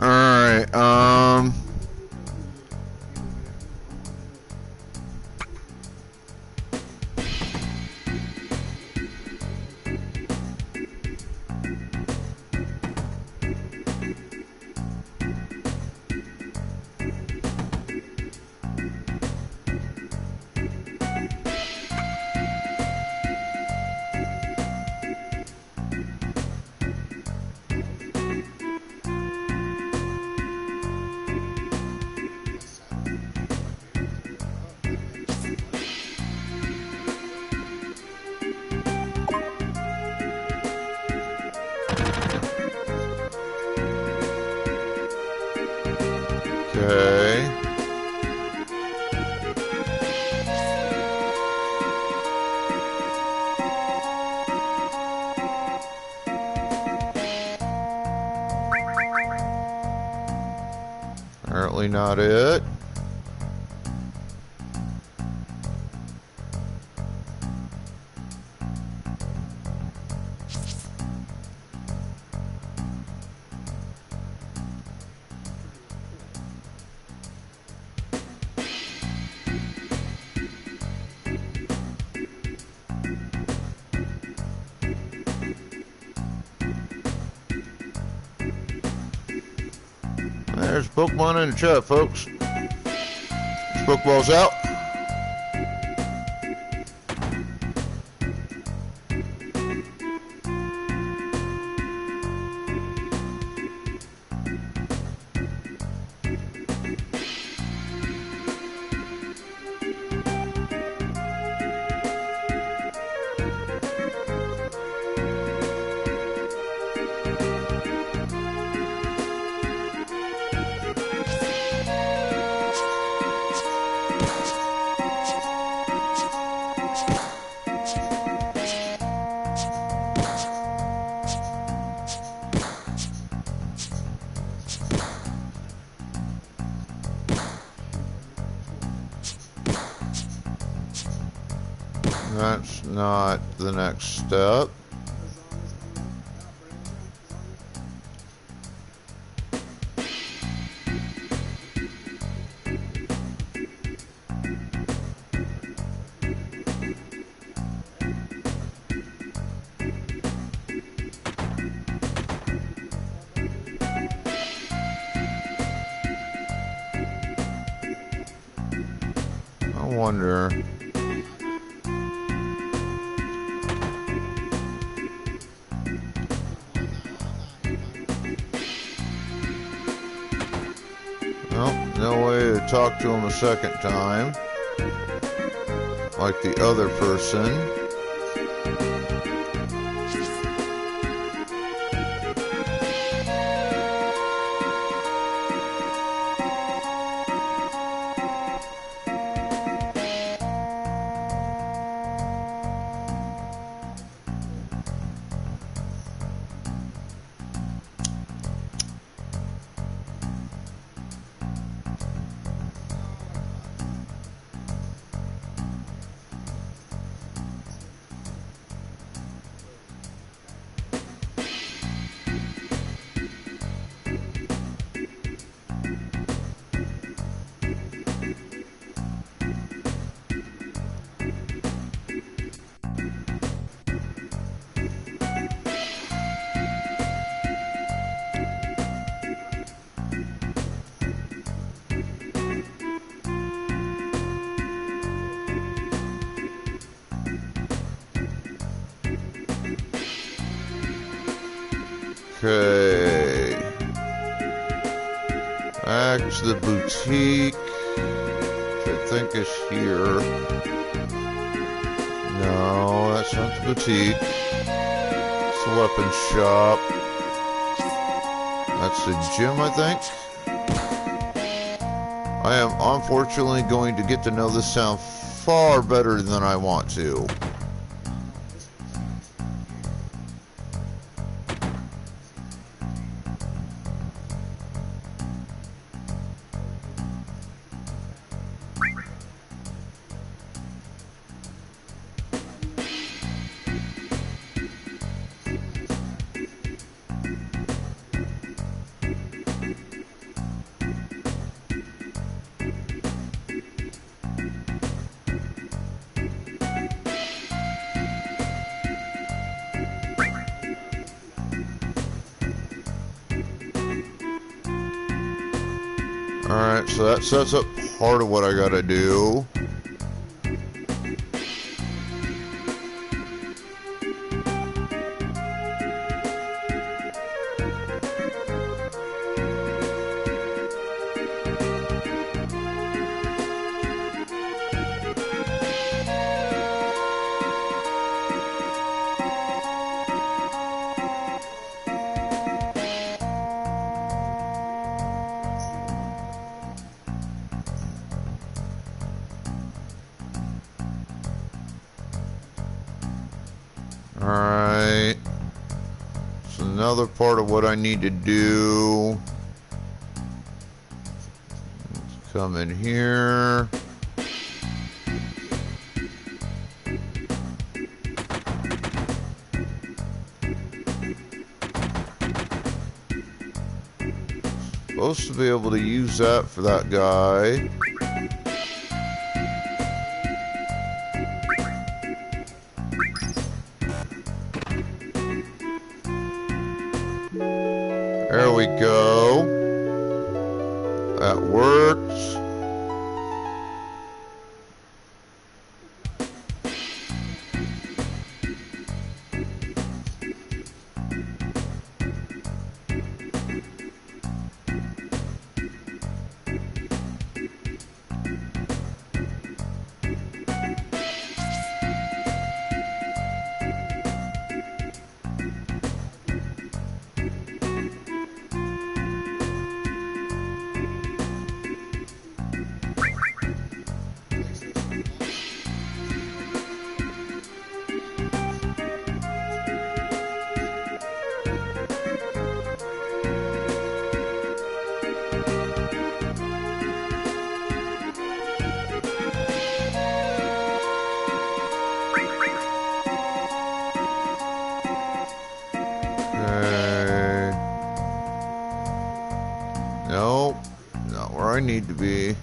Alright, okay. Apparently not it. There's Pokemon in the chat, folks. Pokeballs out. That's not the next step. I wonder. Well, no way to talk to him a second time, like the other person. Okay. Back to the boutique, which I think is here. No, that's not the boutique. It's the weapon shop. That's the gym, I think. I am unfortunately going to get to know this sound far better than I want to. Alright, so that sets up part of what I gotta do. Alright. So another part of what I need to do Come in here. Supposed to be able to use that for that guy. There we go. That works. Nope, not where I need to be.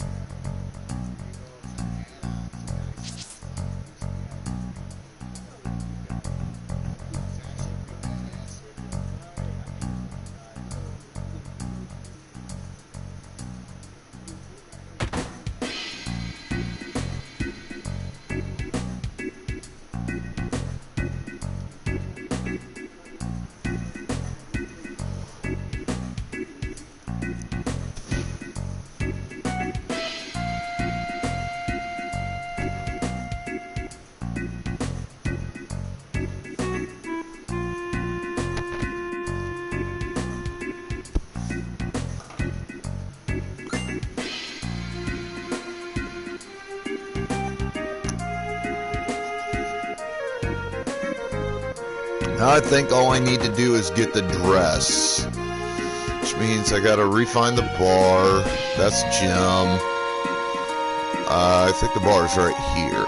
Now I think all I need to do is get the dress, which means I gotta refine the bar. That's Jim. I think the bar is right here.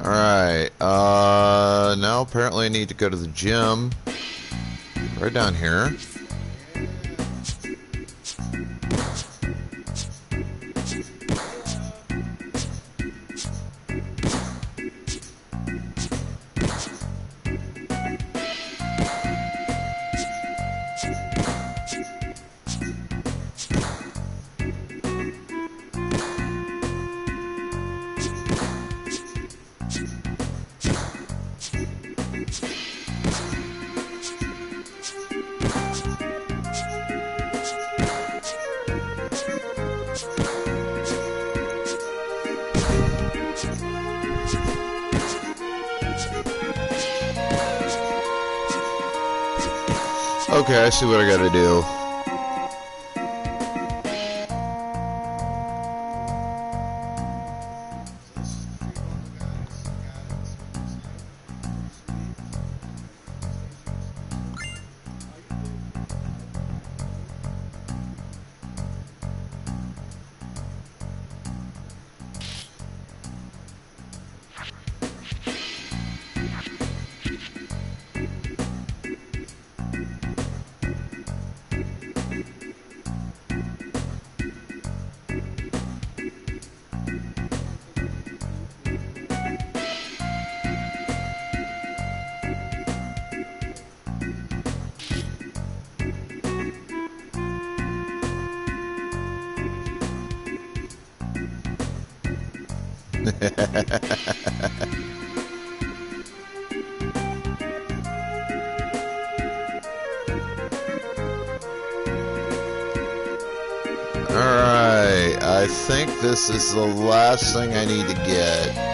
Alright, now apparently I need to go to the gym. Right down here. Okay, I see what I gotta do. Alright, I think this is the last thing I need to get.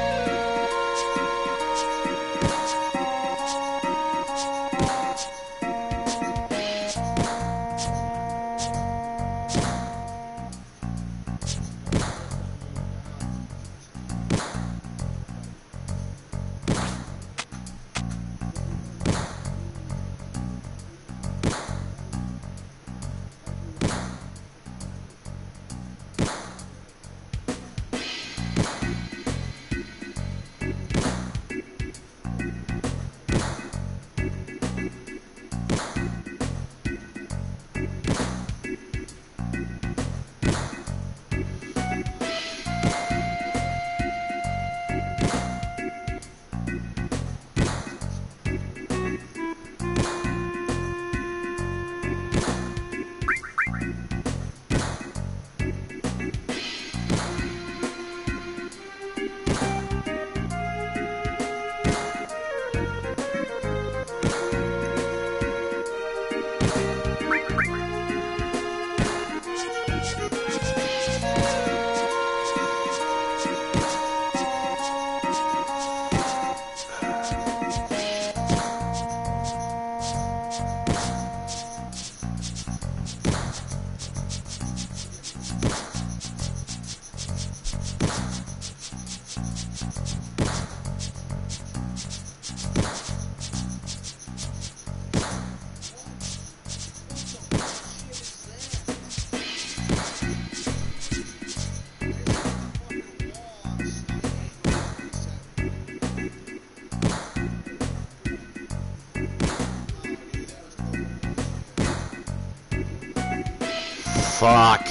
Fuck.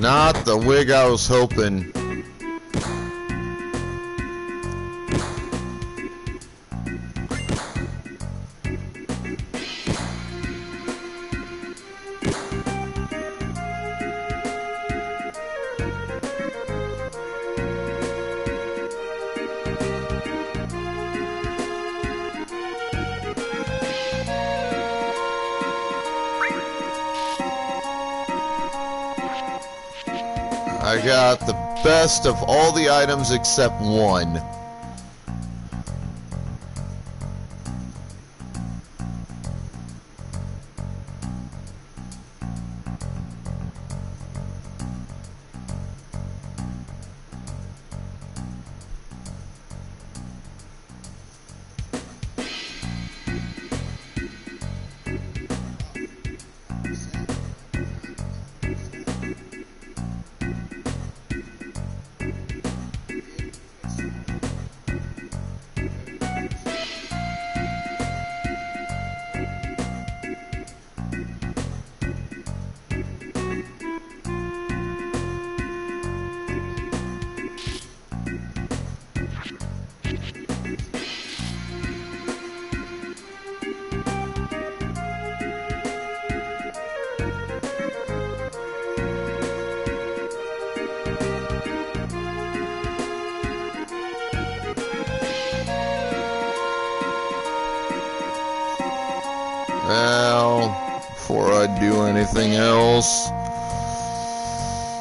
Not the wig I was hoping. I got the best of all the items except one. Well, before I do anything else,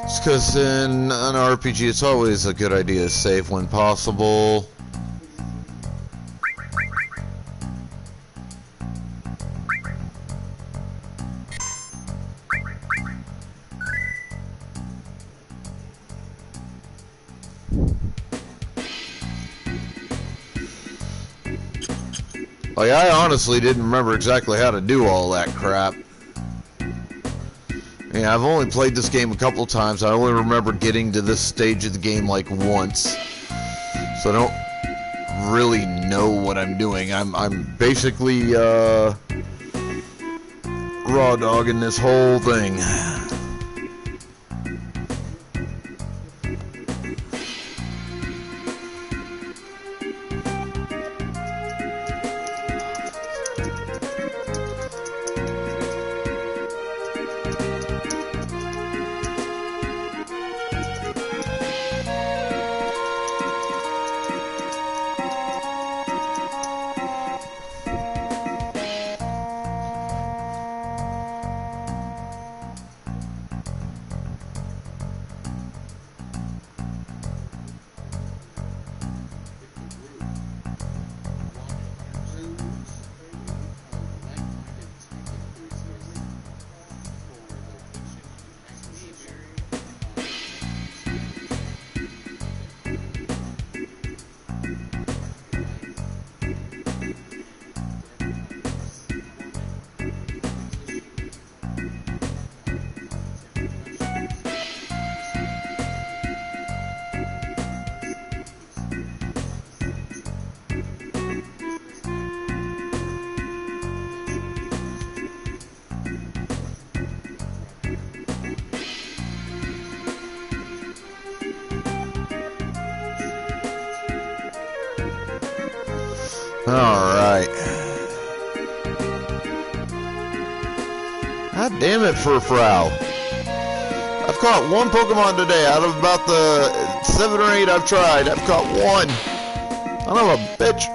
it's because in an RPG it's always a good idea to save when possible. Like, I honestly didn't remember exactly how to do all that crap. Yeah, I've only played this game a couple times. I only remember getting to this stage of the game like once. So I don't really know what I'm doing. I'm basically raw dogging this whole thing. Alright. God damn it, Furfrou. I've caught one Pokemon today out of about the 7 or 8 I've tried. I've caught one. Son of a bitch.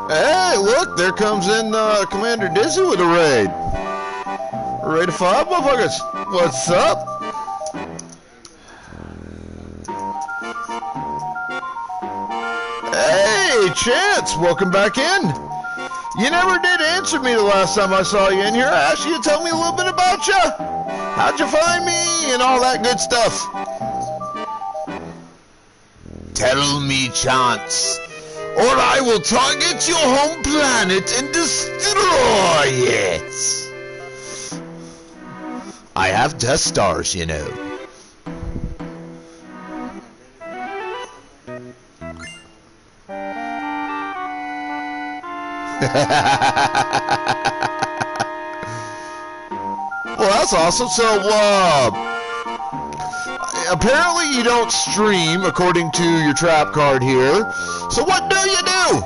Hey, look, there comes in Commander Dizzy with a raid. Raid of 5, motherfuckers. What's up? Hey, Chance, welcome back in. You never did answer me the last time I saw you in here. I asked you to tell me a little bit about you. How'd you find me and all that good stuff? Tell me, Chance, or I will target your home planet and destroy it. I have Death Stars, you know. Well, that's awesome. So, apparently you don't stream according to your trap card here. So what do you do?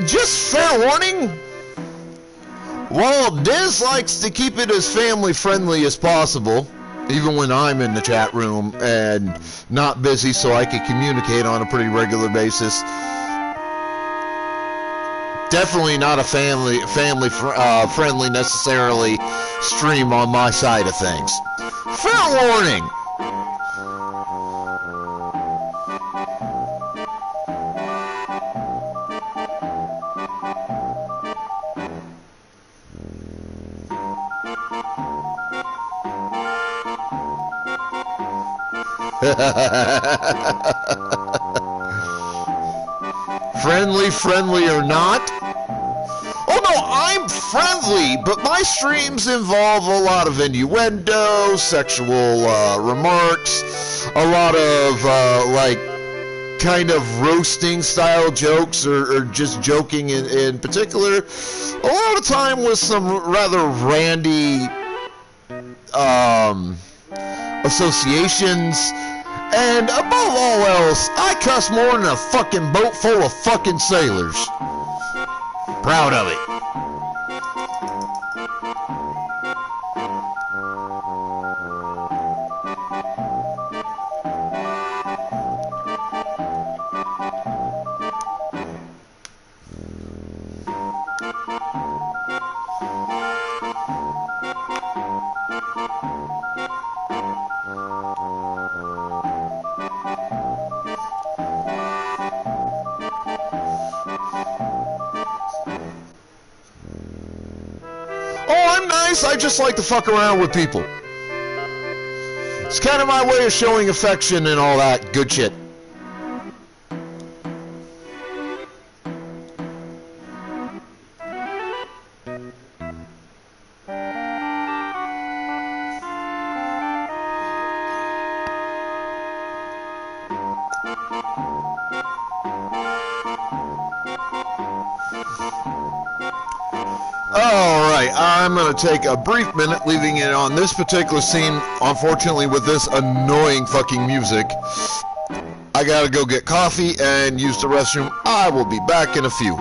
Just fair warning, while Diz likes to keep it as family friendly as possible, even when I'm in the chat room and not busy so I can communicate on a pretty regular basis, definitely not a family friendly necessarily stream on my side of things. Fair warning. Friendly or not? Oh I'm friendly, but my streams involve a lot of innuendo, sexual remarks, a lot of like kind of roasting style jokes, or just joking in particular. A lot of time with some rather randy associations. And above all else, I cuss more than a fucking boat full of fucking sailors. Proud of it. I just like to fuck around with people. It's kind of my way of showing affection and all that good shit. I'm going to take a brief minute, leaving it on this particular scene, unfortunately, with this annoying fucking music. I gotta go get coffee and use the restroom. I will be back in a few.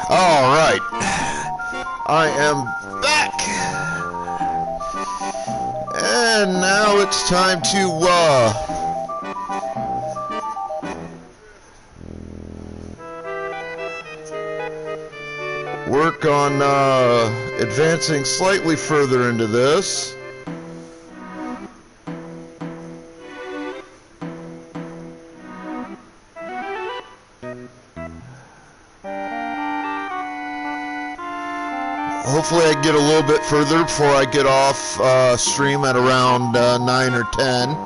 All right, I am back, and now it's time to work on advancing slightly further into this. Hopefully I can get a little bit further before I get off stream at around 9 or 10.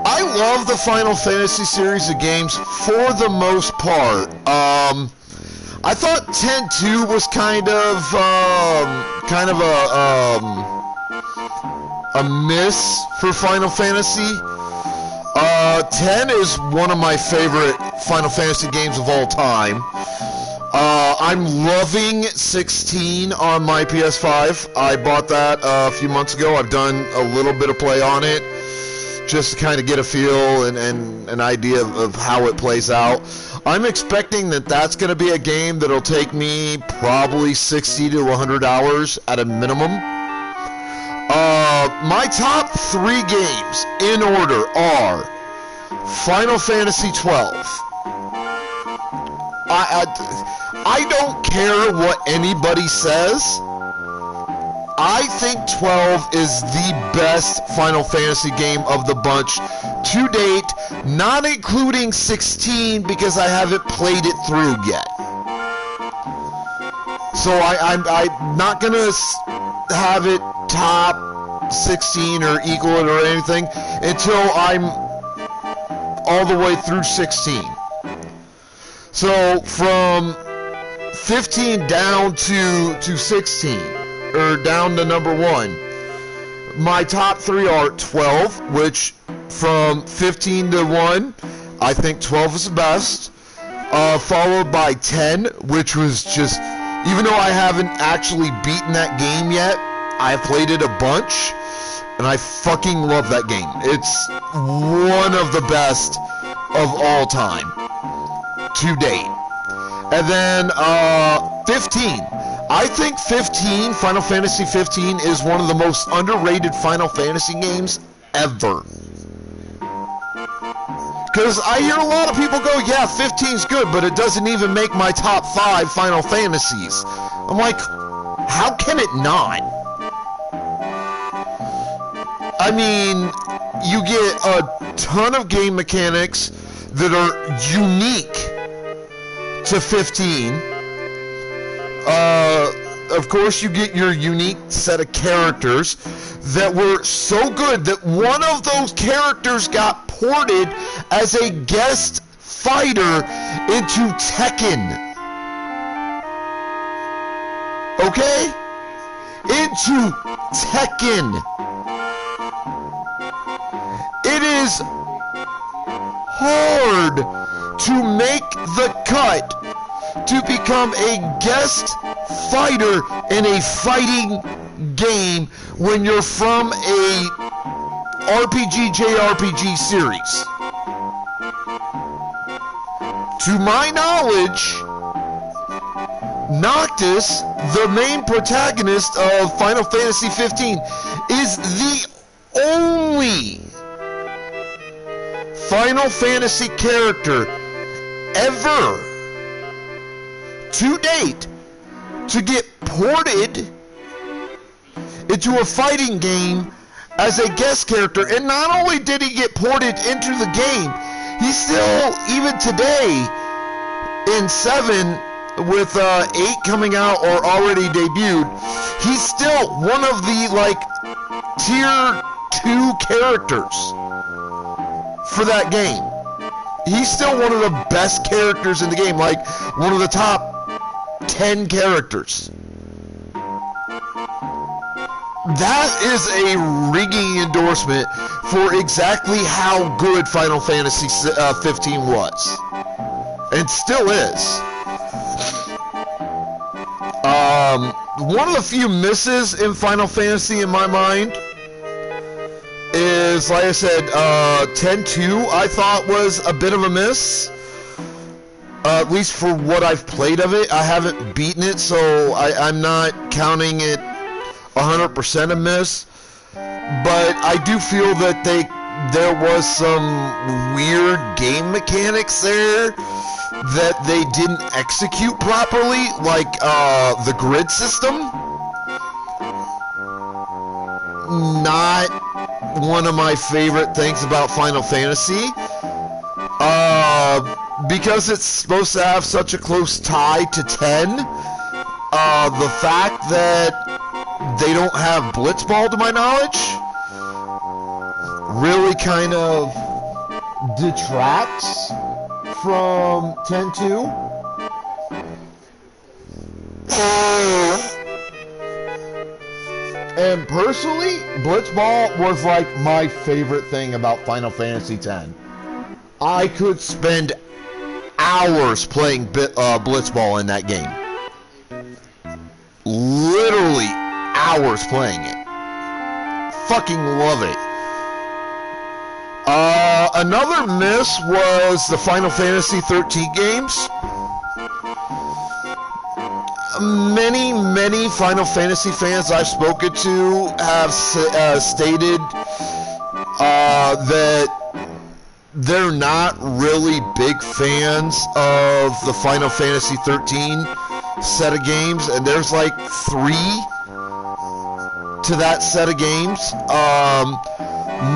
I love the Final Fantasy series of games for the most part. I thought 10-2 was kind of a miss for Final Fantasy. 10 is one of my favorite Final Fantasy games of all time. I'm loving 16 on my PS5. I bought that a few months ago. I've done a little bit of play on it, just to kind of get a feel and an idea of how it plays out. I'm expecting that that's going to be a game that'll take me probably 60 to 100 hours at a minimum. My top 3 games in order are Final Fantasy 12. I don't care what anybody says. I think 12 is the best Final Fantasy game of the bunch to date, not including 16 because I haven't played it through yet. So I'm not going to have it top 16 or equal it or anything until I'm all the way through 16. So from 15 down to 16, or down to number 1, my top 3 are 12, which from 15 to 1, I think 12 is the best, followed by 10, which was just, even though I haven't actually beaten that game yet, I've played it a bunch, and I fucking love that game. It's one of the best of all time to date. And then 15. I think 15, Final Fantasy 15, is one of the most underrated Final Fantasy games ever. Because I hear a lot of people go, yeah, 15's good, but it doesn't even make my top 5 Final Fantasies. I'm like, how can it not? I mean, you get a ton of game mechanics that are unique to 15. Of course, you get your unique set of characters that were so good that one of those characters got ported as a guest fighter into Tekken. Okay? Into Tekken. It is hard to make the cut to become a guest fighter in a fighting game when you're from a RPG JRPG series. To my knowledge, Noctis, the main protagonist of Final Fantasy 15, is the only Final Fantasy character ever to date to get ported into a fighting game as a guest character. And not only did he get ported into the game, he still, even today, in 7, with 8 coming out or already debuted, he's still one of the, like, tier 2 characters for that game. He's still one of the best characters in the game, like one of the top 10 characters. That is a ringing endorsement for exactly how good Final Fantasy 15 was. And still is. One of the few misses in Final Fantasy in my mind is, like I said, 10-2 I thought was a bit of a miss. At least for what I've played of it. I haven't beaten it, so I'm not counting it 100% a miss. But I do feel that there was some weird game mechanics there that they didn't execute properly, like the grid system. Not one of my favorite things about Final Fantasy. Because it's supposed to have such a close tie to 10, the fact that they don't have Blitzball, to my knowledge, really kind of detracts from 10-2. And personally, Blitzball was like my favorite thing about Final Fantasy X. I could spend hours playing Blitzball in that game. Literally hours playing it. Fucking love it. Another miss was the Final Fantasy 13 games. Many Final Fantasy fans I've spoken to have stated that they're not really big fans of the Final Fantasy 13 set of games, and there's like 3 to that set of games.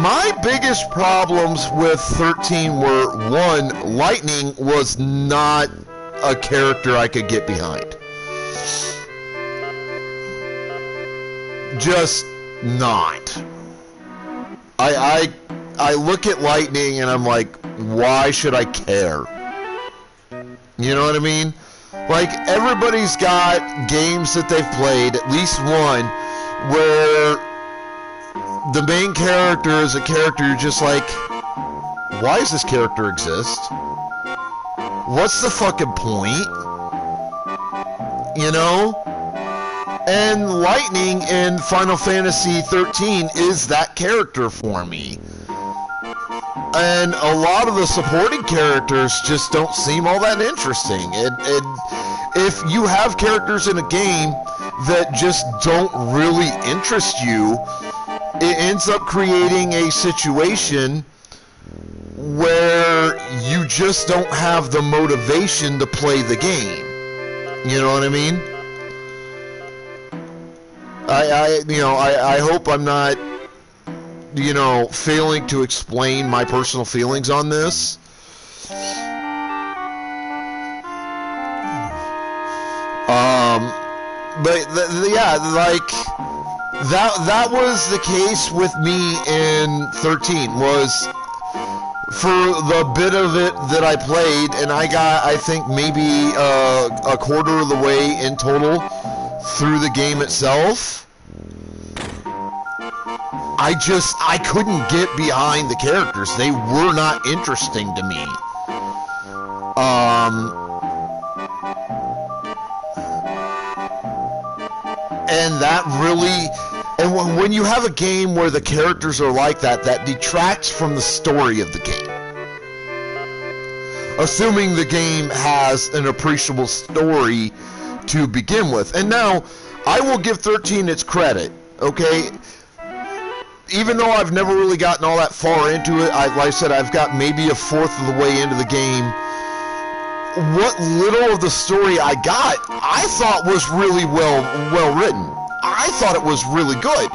My biggest problems with 13 were, 1, Lightning was not a character I could get behind. Just not. I look at Lightning and I'm like, why should I care? You know what I mean? Like, everybody's got games that they've played, at least one, where the main character is a character you're just like, why does this character exist? What's the fucking point? You know? And Lightning in Final Fantasy 13 is that character for me. And a lot of the supporting characters just don't seem all that interesting. If you have characters in a game that just don't really interest you, it ends up creating a situation where you just don't have the motivation to play the game. You know what I mean? I hope I'm not, failing to explain my personal feelings on this. That was the case with me in 13, was for the bit of it that I played, and I got, I think, maybe a quarter of the way in total through the game itself. I couldn't get behind the characters. They were not interesting to me. And that really, and when you have a game where the characters are like that, that detracts from the story of the game. Assuming the game has an appreciable story to begin with. And now, I will give 13 its credit, okay? Even though I've never really gotten all that far into it, like I said, I've got maybe a fourth of the way into the game. What little of the story I got, I thought was really well written. I thought it was really good.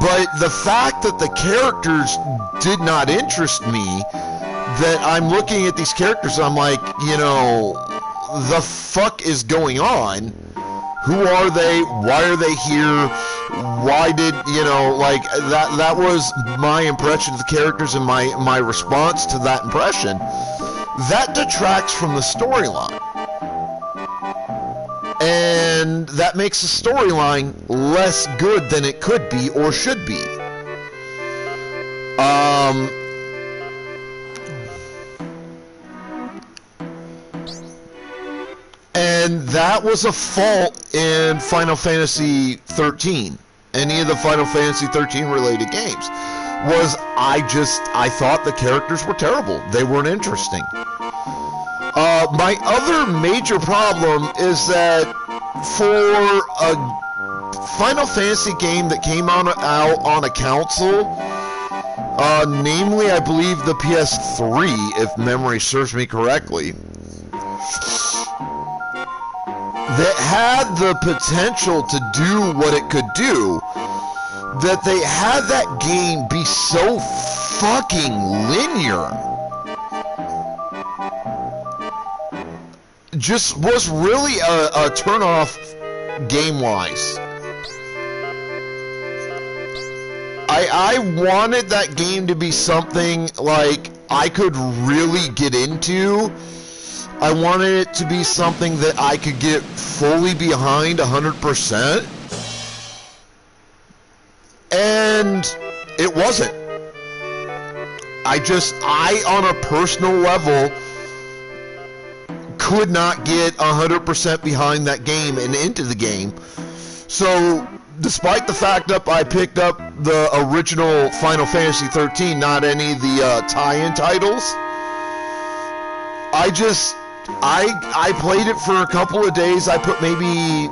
But the fact that the characters did not interest me, that I'm looking at these characters, I'm like, you know, the fuck is going on? Who are they? Why are they here? Why did, you know, like, that was my impression of the characters and my response to that impression. That detracts from the storyline. And that makes the storyline less good than it could be or should be. And that was a fault in Final Fantasy 13. Any of the Final Fantasy 13 related games. Was I thought the characters were terrible. They weren't interesting. My other major problem is that for a Final Fantasy game that came out on a console, namely I believe the PS3, if memory serves me correctly, that had the potential to do what it could do, that they had that game be so fucking linear, just was really a turn-off game-wise. I wanted that game to be something like I could really get into. I wanted it to be something that I could get fully behind 100%. And it wasn't. I on a personal level could not get 100% behind that game and into the game. So, despite the fact that I picked up the original Final Fantasy 13, not any of the tie-in titles, I played it for a couple of days. I put maybe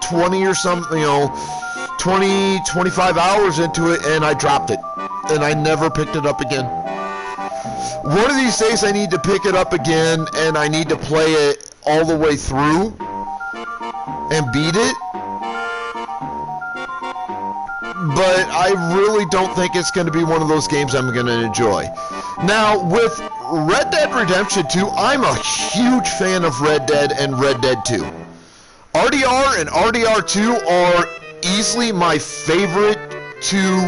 20 or something, 20, 25 hours into it, and I dropped it. And I never picked it up again. One of these days I need to pick it up again, and I need to play it all the way through and beat it. But I really don't think it's going to be one of those games I'm going to enjoy. Now, with Red Dead Redemption 2, I'm a huge fan of Red Dead and Red Dead 2. RDR and RDR 2 are easily my favorite two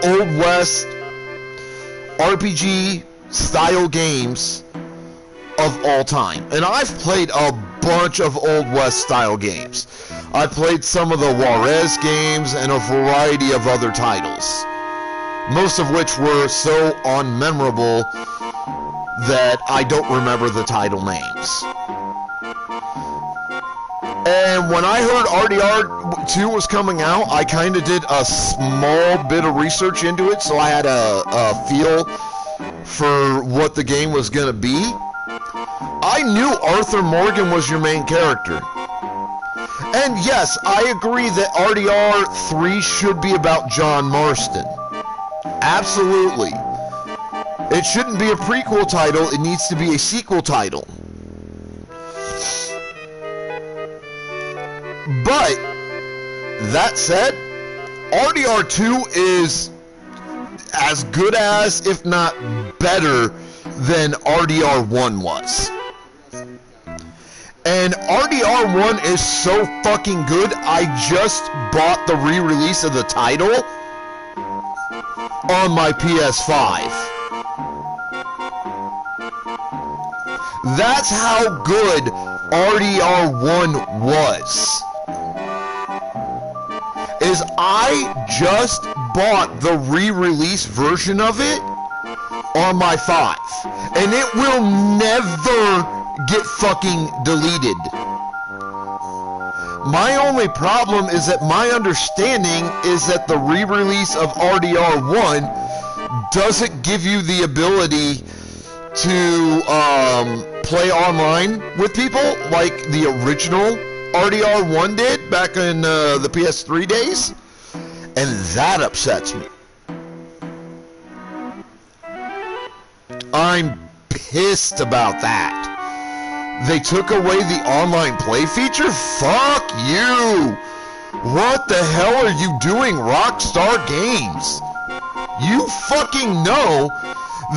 Old West RPG style games of all time. And I've played a bunch of Old West style games. I played some of the Juarez games and a variety of other titles, most of which were so unmemorable that I don't remember the title names. And when I heard RDR 2 was coming out, I kind of did a small bit of research into it, so I had a feel for what the game was going to be. I knew Arthur Morgan was your main character. And yes, I agree that RDR 3 should be about John Marston. Absolutely. It shouldn't be a prequel title, it needs to be a sequel title. But, that said, RDR 2 is as good as, if not better, than RDR 1 was. And RDR 1 is so fucking good, I just bought the re-release of the title on my PS5. That's how good RDR 1 was. Is I just bought the re-release version of it on my 5. And it will never get fucking deleted. My only problem is that my understanding is that the re-release of RDR1 doesn't give you the ability to play online with people like the original RDR1 did back in the PS3 days, and that upsets me. I'm pissed about that. They took away the online play feature? Fuck you! What the hell are you doing, Rockstar Games? You fucking know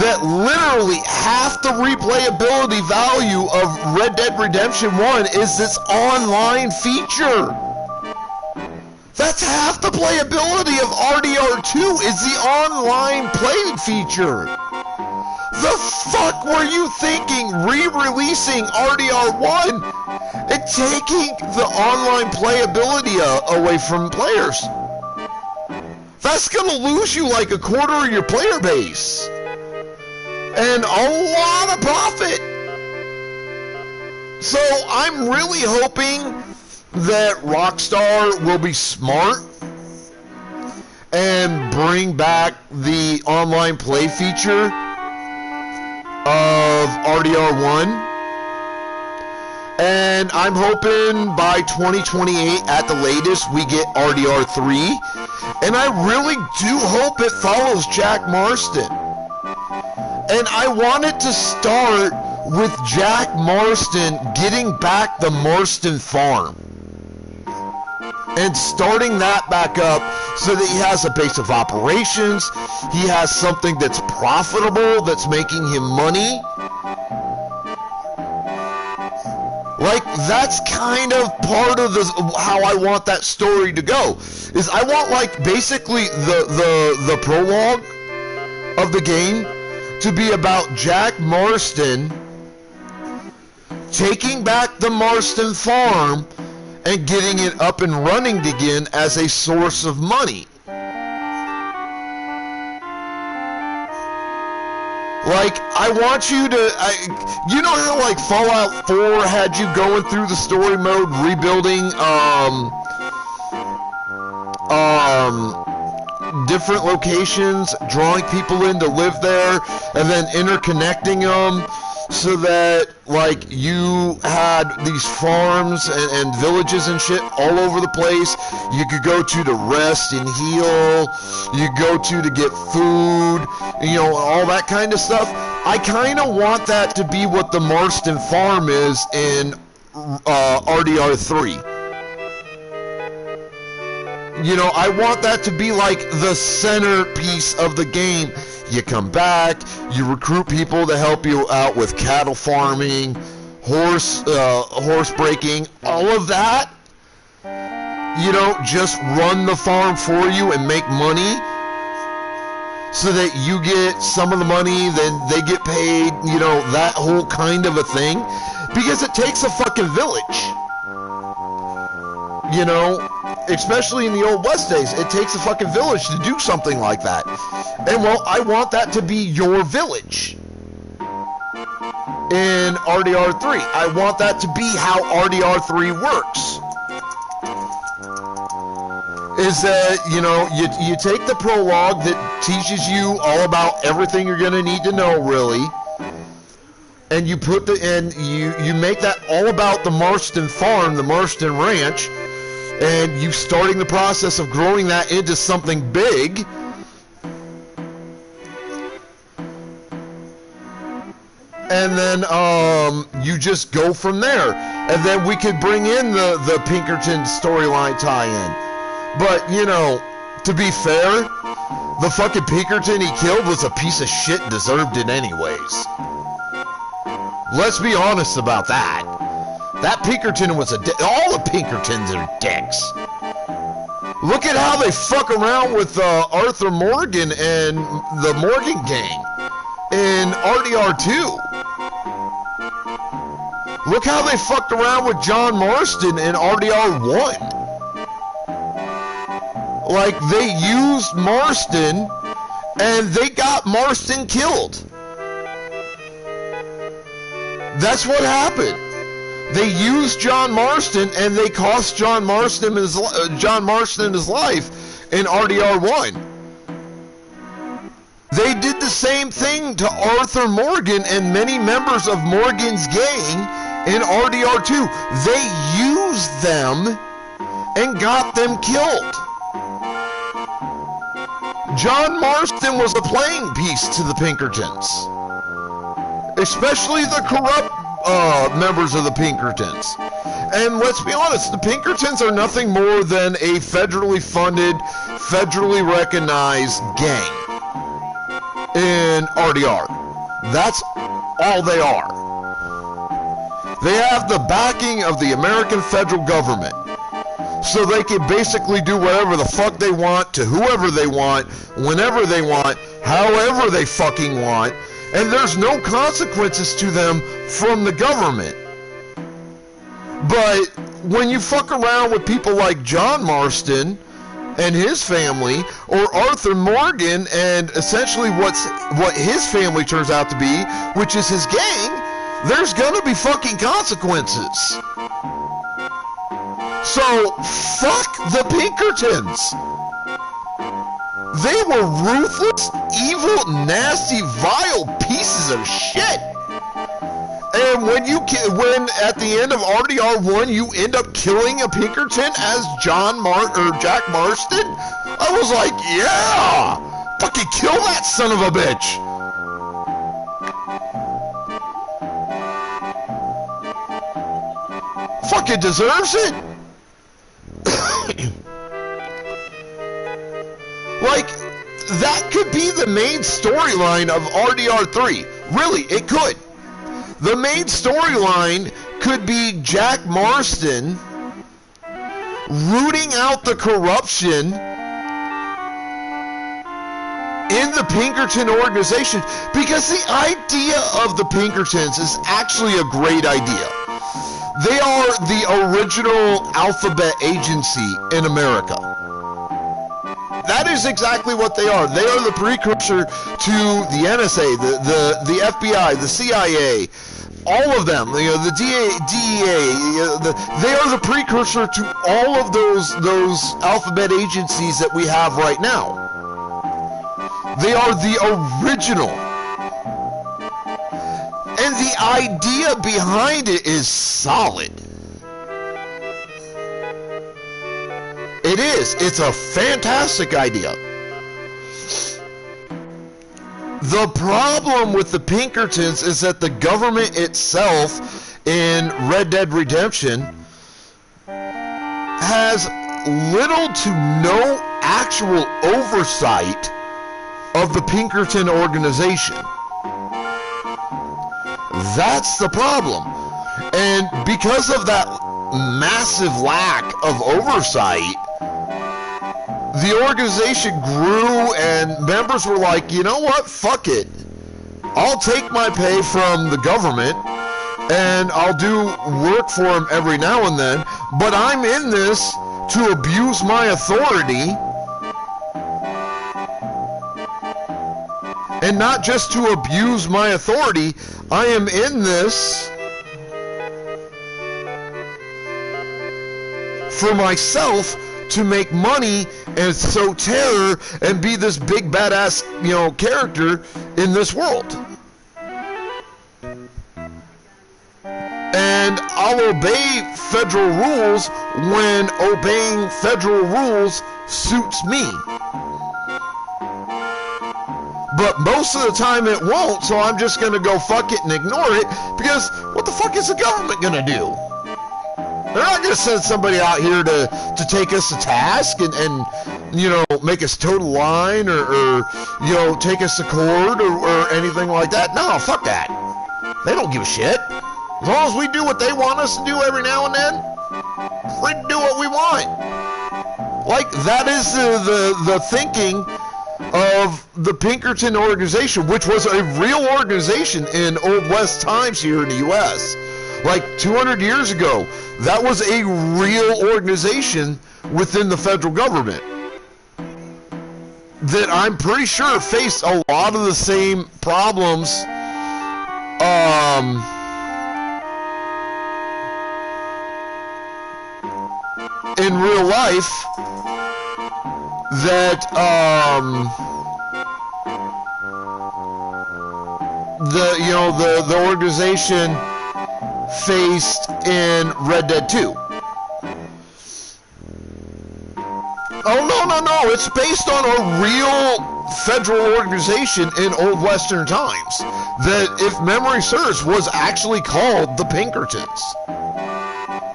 that literally half the replayability value of Red Dead Redemption 1 is this online feature. That's half the playability of RDR2 is the online play feature. The fuck were you thinking re-releasing RDR1 and taking the online playability away from players? That's gonna lose you like a quarter of your player base. And a lot of profit. So I'm really hoping that Rockstar will be smart and bring back the online play feature of RDR1, and I'm hoping by 2028 at the latest we get RDR3, and I really do hope it follows Jack Marston. And I want it to start with Jack Marston getting back the Marston farm and starting that back up so that he has a base of operations, he has something that's profitable, that's making him money. Like, that's kind of part of how I want that story to go. Is I want, like, basically the prologue of the game to be about Jack Marston taking back the Marston farm and getting it up and running again as a source of money. Like, I want you to, you know how like Fallout 4 had you going through the story mode, rebuilding, different locations, drawing people in to live there, and then interconnecting them so that, like, you had these farms and villages and shit all over the place. You could go to rest and heal. You go to get food, you know, all that kind of stuff. I kind of want that to be what the Marston farm is in RDR3. You know, I want that to be like the centerpiece of the game. You come back, you recruit people to help you out with cattle farming, horse breaking, all of that. You know, just run the farm for you and make money so that you get some of the money, then they get paid, you know, that whole kind of a thing. Because it takes a fucking village. You know, especially in the old West days, it takes a fucking village to do something like that. And, well, I want that to be your village in RDR3. I want that to be how RDR3 works. Is that, you know, you take the prologue that teaches you all about everything you're going to need to know, really, and you put you make that all about the Marston farm, the Marston ranch, and you starting the process of growing that into something big. And then you just go from there. And then we could bring in the Pinkerton storyline tie-in. But, you know, to be fair, the fucking Pinkerton he killed was a piece of shit and deserved it anyways. Let's be honest about that. That Pinkerton was a dick. All the Pinkertons are dicks. Look at how they fuck around with Arthur Morgan and the Morgan gang in RDR2. Look how they fucked around with John Marston in RDR1. Like, they used Marston and they got Marston killed. That's what happened. They used John Marston, and they cost John Marston his life in RDR1. They did the same thing to Arthur Morgan and many members of Morgan's gang in RDR2. They used them and got them killed. John Marston was a playing piece to the Pinkertons, especially the corrupt members of the Pinkertons. And let's be honest, the Pinkertons are nothing more than a federally funded, federally recognized gang in RDR. That's all they are. They have the backing of the American federal government, so they can basically do whatever the fuck they want to whoever they want, whenever they want, however they fucking want, and there's no consequences to them from the government. But when you fuck around with people like John Marston and his family, or Arthur Morgan and essentially what his family turns out to be, which is his gang, there's gonna be fucking consequences. So, fuck the Pinkertons. They were ruthless, evil, nasty, vile pieces of shit. And when at the end of RDR1 you end up killing a Pinkerton as Jack Marston, I was like, yeah, fucking kill that son of a bitch. Fucking deserves it. Like, that could be the main storyline of RDR3. Really, it could. The main storyline could be Jack Marston rooting out the corruption in the Pinkerton organization, because the idea of the Pinkertons is actually a great idea. They are the original alphabet agency in America. That is exactly what they are. They are the precursor to the NSA, the FBI, the CIA, all of them, the DEA. They are the precursor to all of those alphabet agencies that we have right now. They are the original. And the idea behind it is solid. It is. It's a fantastic idea. The problem with the Pinkertons is that the government itself in Red Dead Redemption has little to no actual oversight of the Pinkerton organization. That's the problem. And because of that massive lack of oversight, the organization grew and members were like, you know what, fuck it. I'll take my pay from the government and I'll do work for them every now and then, but I'm in this to abuse my authority. And not just to abuse my authority, I am in this for myself to make money and sow terror and be this big badass, character in this world. And I'll obey federal rules when obeying federal rules suits me. But most of the time it won't, so I'm just going to go fuck it and ignore it, because what the fuck is the government going to do? They're not going to send somebody out here to take us to task and make us toe the line or take us to court or anything like that. No, fuck that. They don't give a shit. As long as we do what they want us to do every now and then, we can do what we want. Like, that is the thinking of the Pinkerton organization, which was a real organization in Old West times here in the U.S. Like 200 years ago, that was a real organization within the federal government that I'm pretty sure faced a lot of the same problems in real life that the organization faced in Red Dead 2. Oh, no, it's based on a real federal organization in old Western times that, if memory serves, was actually called the Pinkertons.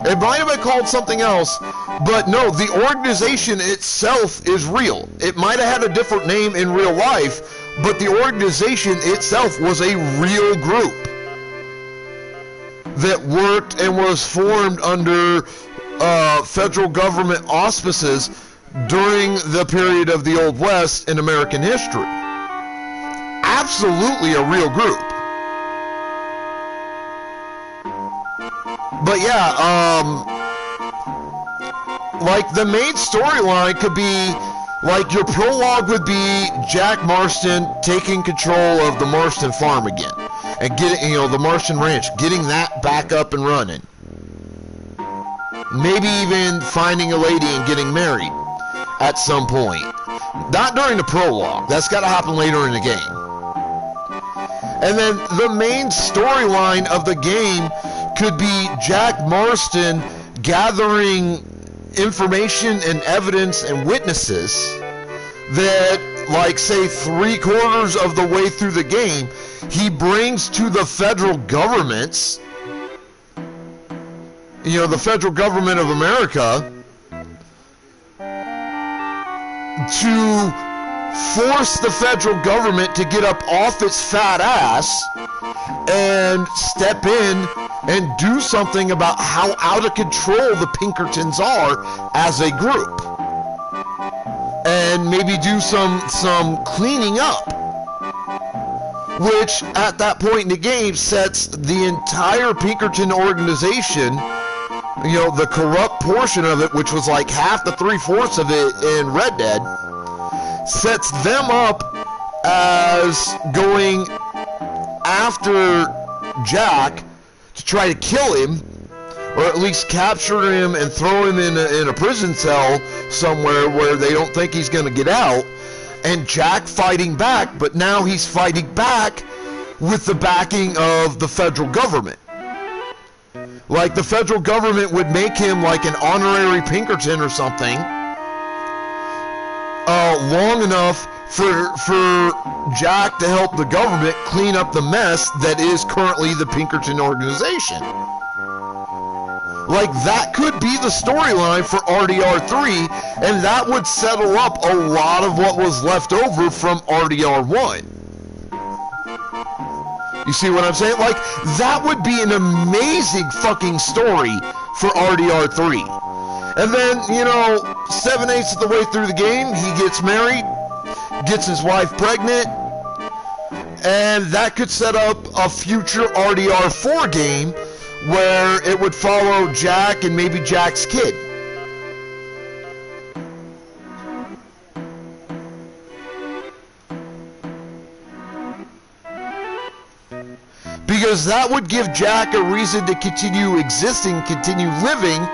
It might have been called something else, but no, the organization itself is real. It might have had a different name in real life, but the organization itself was a real group that worked and was formed under federal government auspices during the period of the Old West in American history. Absolutely a real group. But yeah, like the main storyline could be, like your prologue would be Jack Marston taking control of the Marston farm again. And getting, the Marston Ranch, getting that back up and running. Maybe even finding a lady and getting married at some point. Not during the prologue. That's got to happen later in the game. And then the main storyline of the game could be Jack Marston gathering information and evidence and witnesses that, like, say 3/4 of the way through the game, he brings to the federal governments, the federal government of America, to force the federal government to get up off its fat ass and step in and do something about how out of control the Pinkertons are as a group. And maybe do some cleaning up, which at that point in the game sets the entire Pinkerton organization, the corrupt portion of it, which was like half to 3/4 of it in Red Dead, sets them up as going after Jack to try to kill him, or at least capture him and throw him in a prison cell somewhere where they don't think he's going to get out, and Jack fighting back, but now he's fighting back with the backing of the federal government. Like, the federal government would make him like an honorary Pinkerton or something, long enough for Jack to help the government clean up the mess that is currently the Pinkerton organization. Like, that could be the storyline for RDR3, and that would settle up a lot of what was left over from RDR1. You see what I'm saying? Like, that would be an amazing fucking story for RDR3. And then, 7/8 of the way through the game, he gets married, gets his wife pregnant, and that could set up a future RDR4 game where it would follow Jack and maybe Jack's kid. Because that would give Jack a reason to continue existing, continue living,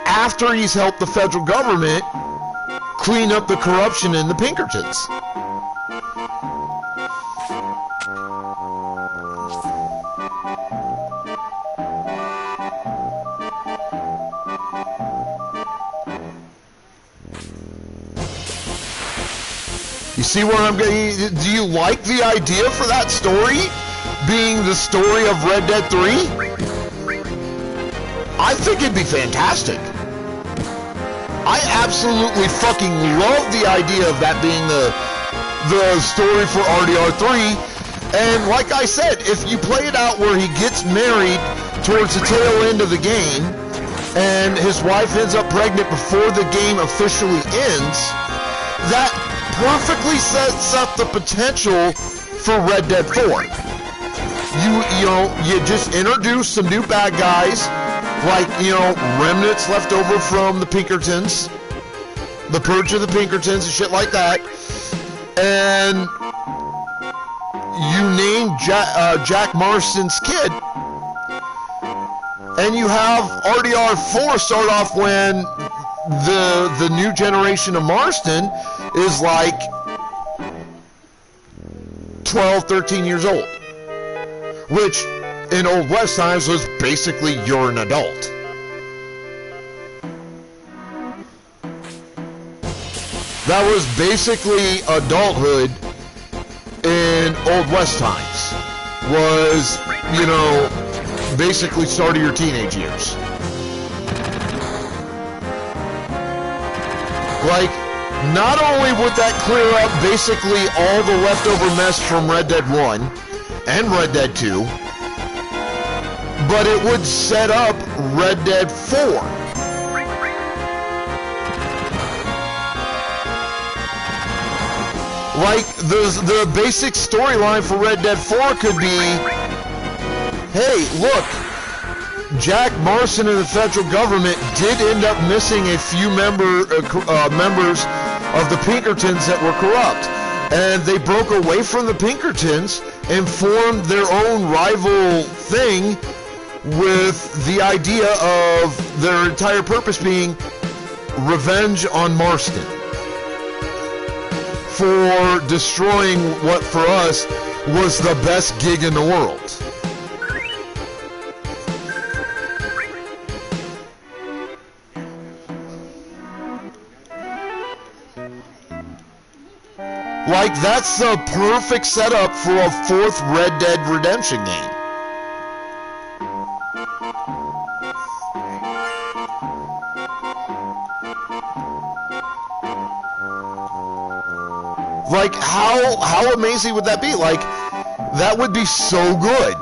after he's helped the federal government clean up the corruption in the Pinkertons. You see where I'm going? Do you like the idea for that story being the story of Red Dead 3? I think it'd be fantastic. I absolutely fucking love the idea of that being the story for RDR3. And like I said, if you play it out where he gets married towards the tail end of the game and his wife ends up pregnant before the game officially ends, that perfectly sets up the potential for Red Dead 4. You just introduce some new bad guys, like, remnants left over from the Pinkertons, the purge of the Pinkertons and shit like that, and you name Jack Marston's kid And you have RDR4 start off when the new generation of Marston is like 12, 13 years old, which in Old West times was basically you're an adult. That was basically adulthood in Old West times, was, you know, basically start of your teenage years. Like, not only would that clear up basically all the leftover mess from Red Dead 1 and Red Dead 2, but it would set up Red Dead 4. Like, the basic storyline for Red Dead 4 could be, hey, look, Jack Marston and the federal government did end up missing a few members of the Pinkertons that were corrupt. And they broke away from the Pinkertons and formed their own rival thing with the idea of their entire purpose being revenge on Marston for destroying what for us was the best gig in the world. Like, that's the perfect setup for a fourth Red Dead Redemption game. Like, how amazing would that be? Like, that would be so good.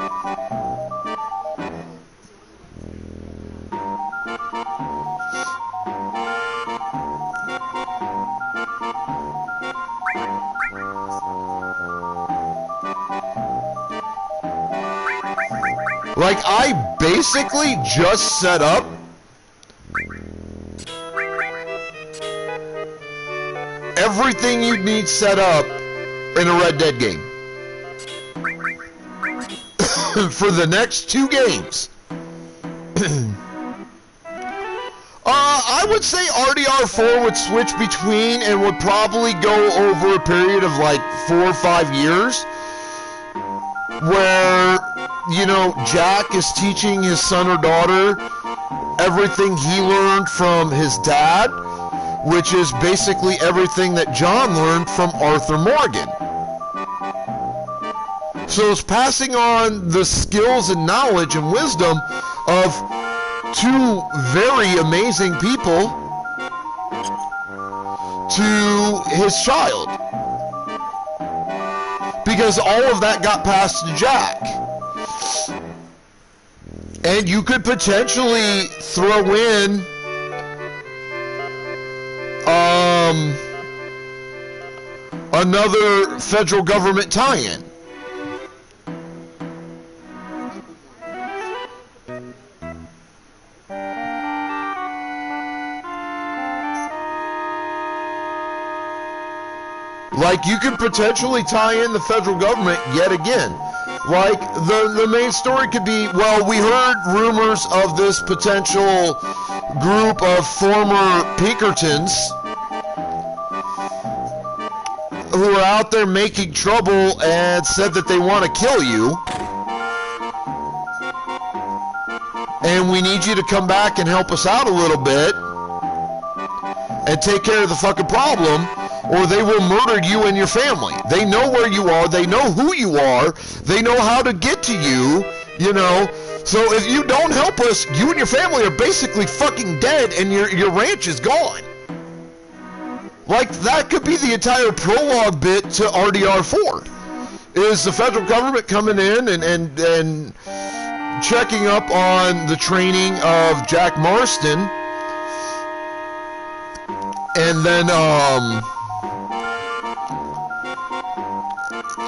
Like, I basically just set up everything you'd need set up in a Red Dead game for the next 2 games. I would say RDR4 would switch between and would probably go over a period of like 4 or 5 years where, you know, Jack is teaching his son or daughter everything he learned from his dad, which is basically everything that John learned from Arthur Morgan. So it's passing on the skills and knowledge and wisdom of 2 very amazing people to his child. Because all of that got passed to Jack. And you could potentially throw in another federal government tie-in. Like, you could potentially tie in the federal government yet again. Like, the main story could be, well, we heard rumors of this potential group of former Pinkertons who are out there making trouble and said that they want to kill you. And we need you to come back and help us out a little bit and take care of the fucking problem, or they will murder you and your family. They know where you are. They know who you are. They know how to get to you, you know. So if you don't help us, you and your family are basically fucking dead and your ranch is gone. Like, that could be the entire prologue bit to RDR4. Is the federal government coming in and checking up on the training of Jack Marston, and then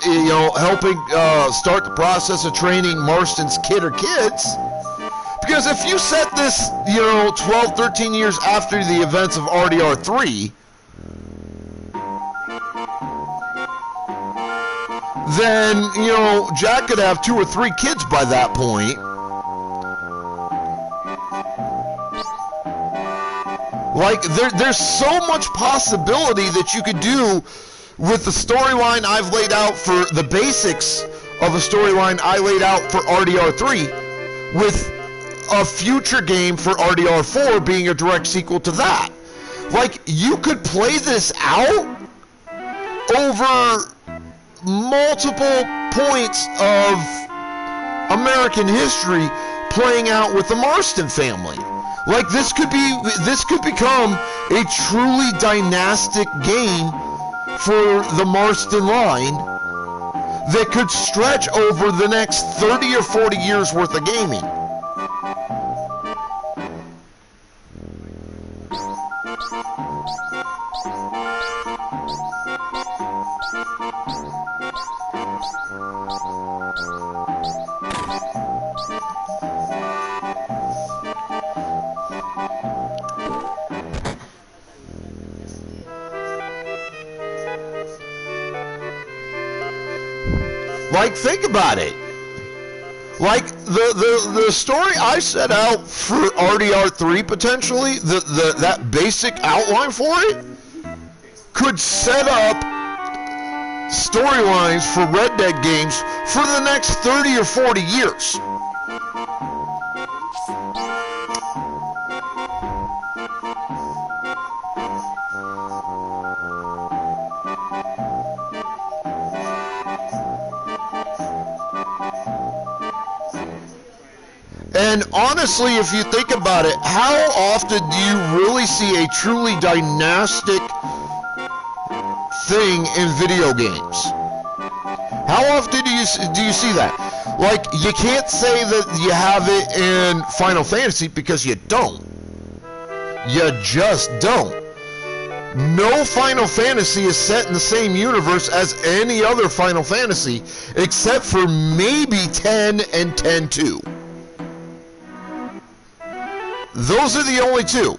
you know, helping start the process of training Marston's kid or kids. Because if you set this, you know, 12, 13 years after the events of RDR3, then, you know, Jack could have 2 or 3 kids by that point. Like, there's so much possibility that you could do with the storyline I've laid out for the basics of a storyline I laid out for RDR3, with a future game for RDR4 being a direct sequel to that. Like, you could play this out over multiple points of American history, playing out with the Marston family. Like, this could become a truly dynastic game for the Marston line that could stretch over the next 30 or 40 years worth of gaming. Like, think about it. Like, the story I set out for RDR3, potentially, that basic outline for it, could set up storylines for Red Dead games for the next 30 or 40 years. And honestly, if you think about it, how often do you really see a truly dynastic thing in video games? How often do you see that? Like, you can't say that you have it in Final Fantasy because you don't. You just don't. No Final Fantasy is set in the same universe as any other Final Fantasy, except for maybe 10 and 10-2. Those are the only two.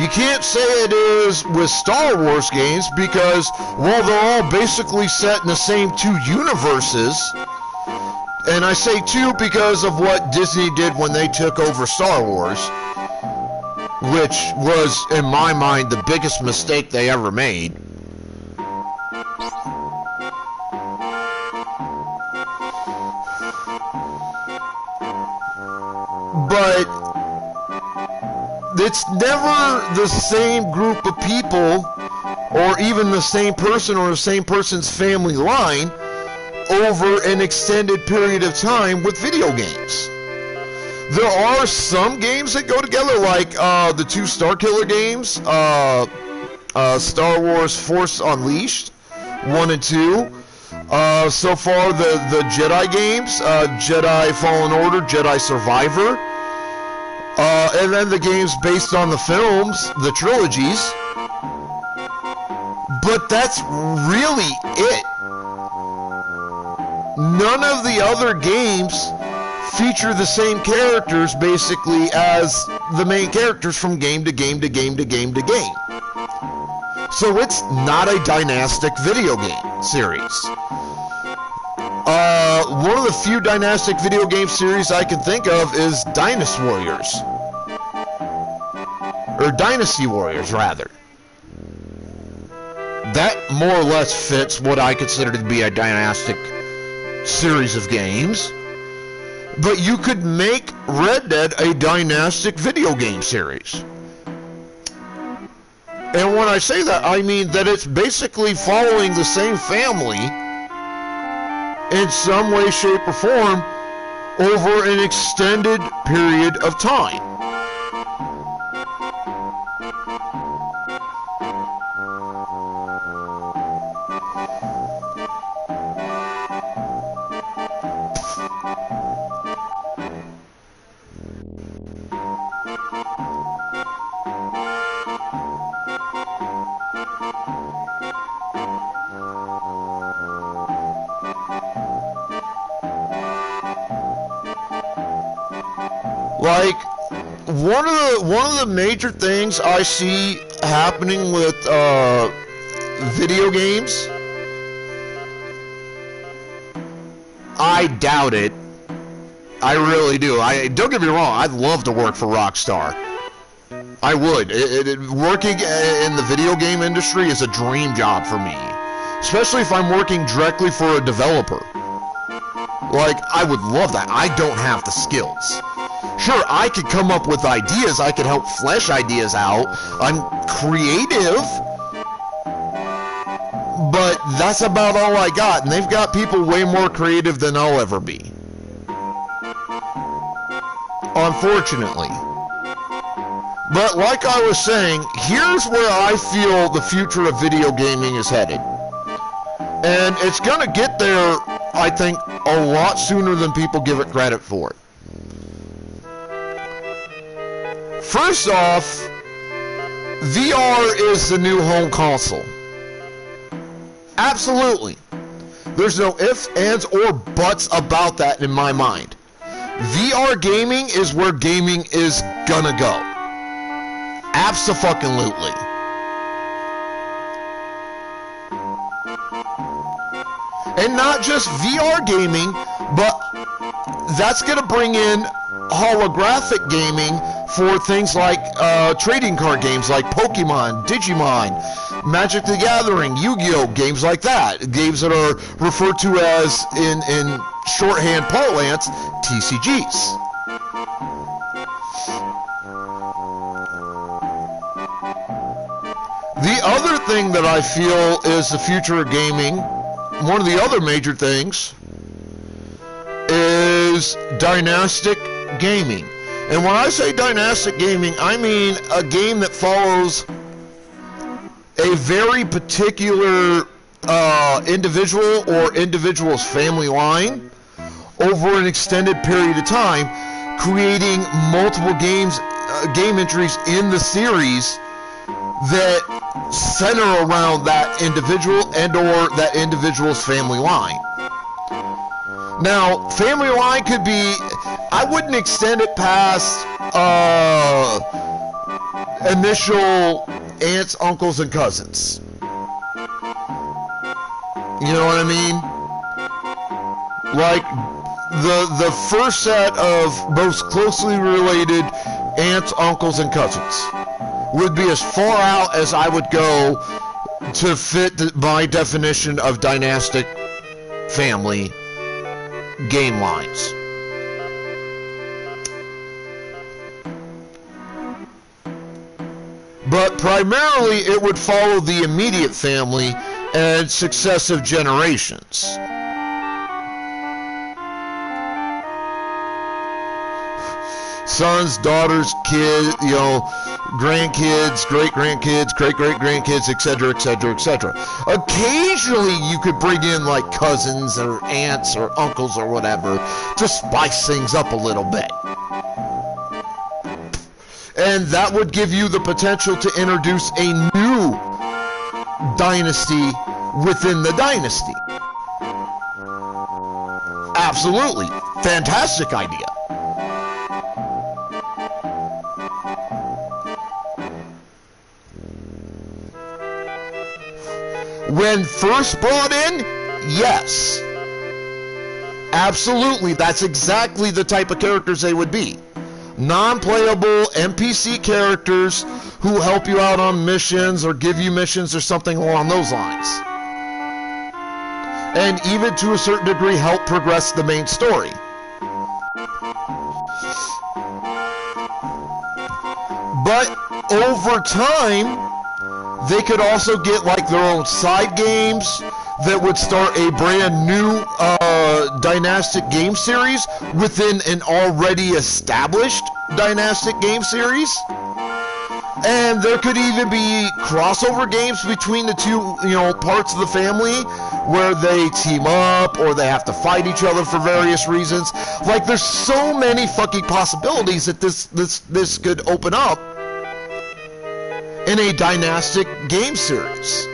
You can't say it is with Star Wars games because, well, they're all basically set in the same two universes. And I say two because of what Disney did when they took over Star Wars, which was, in my mind, the biggest mistake they ever made. But it's never the same group of people, or even the same person or the same person's family line, over an extended period of time with video games. There are some games that go together, like the two Starkiller games, Star Wars Force Unleashed 1 and 2. So far, the Jedi games, Jedi Fallen Order, Jedi Survivor, and then the games based on the films, the trilogies. But that's really it. None of the other games feature the same characters, basically, as the main characters from game to game to game to game to game. So it's not a dynastic video game series. One of the few dynastic video game series I can think of is Dynasty Warriors. Or Dynasty Warriors, rather. That more or less fits what I consider to be a dynastic series of games. But you could make Red Dead a dynastic video game series. And when I say that, I mean that it's basically following the same family in some way, shape, or form over an extended period of time. Like, one of the major things I see happening with video games, I doubt it, I really do. Don't get me wrong. I'd love to work for Rockstar. I would. Working in the video game industry is a dream job for me, especially if I'm working directly for a developer. Like, I would love that. I don't have the skills. Sure, I could come up with ideas. I could help flesh ideas out. I'm creative, but that's about all I got. And they've got people way more creative than I'll ever be. Unfortunately. But like I was saying, here's where I feel the future of video gaming is headed. And it's going to get there, I think, a lot sooner than people give it credit for. First off, VR is the new home console. Absolutely. There's no ifs, ands, or buts about that in my mind. VR gaming is where gaming is gonna go. Abso-fucking-lutely. And not just VR gaming, but that's gonna bring in holographic gaming for things like trading card games like Pokemon, Digimon, Magic the Gathering, Yu-Gi-Oh! Games like that. Games that are referred to as, in shorthand parlance, TCGs. The other thing that I feel is the future of gaming, one of the other major things, is dynastic gaming. And when I say dynastic gaming, I mean a game that follows a very particular individual or individual's family line over an extended period of time, creating multiple game entries in the series that center around that individual and or that individual's family line. Now, family line could be, I wouldn't extend it past initial aunts, uncles, and cousins. You know what I mean? Like, the first set of most closely related aunts, uncles, and cousins would be as far out as I would go to fit my definition of dynastic family game lines. But primarily it would follow the immediate family and successive generations. Sons, daughters, kids, grandkids, great-grandkids, great-great-grandkids, etc., etc., etc. Occasionally you could bring in like cousins or aunts or uncles or whatever to spice things up a little bit. And that would give you the potential to introduce a new dynasty within the dynasty. Absolutely. Fantastic idea. When first brought in, yes. Absolutely, that's exactly the type of characters they would be. Non-playable NPC characters who help you out on missions or give you missions or something along those lines. And even to a certain degree help progress the main story. But over time, they could also get like their own side games that would start a brand new dynastic game series within an already established dynastic game series. And there could even be crossover games between the two, parts of the family where they team up or they have to fight each other for various reasons. Like, there's so many fucking possibilities that this could open up in a dynastic game series.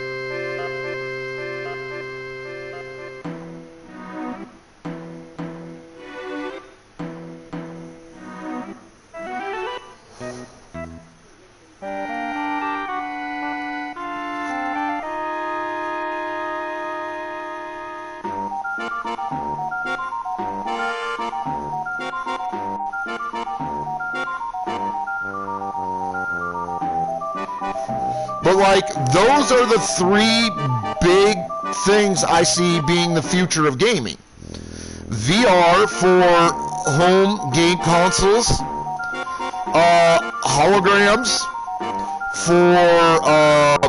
like, those are the three big things I see being the future of gaming. VR for home game consoles, holograms for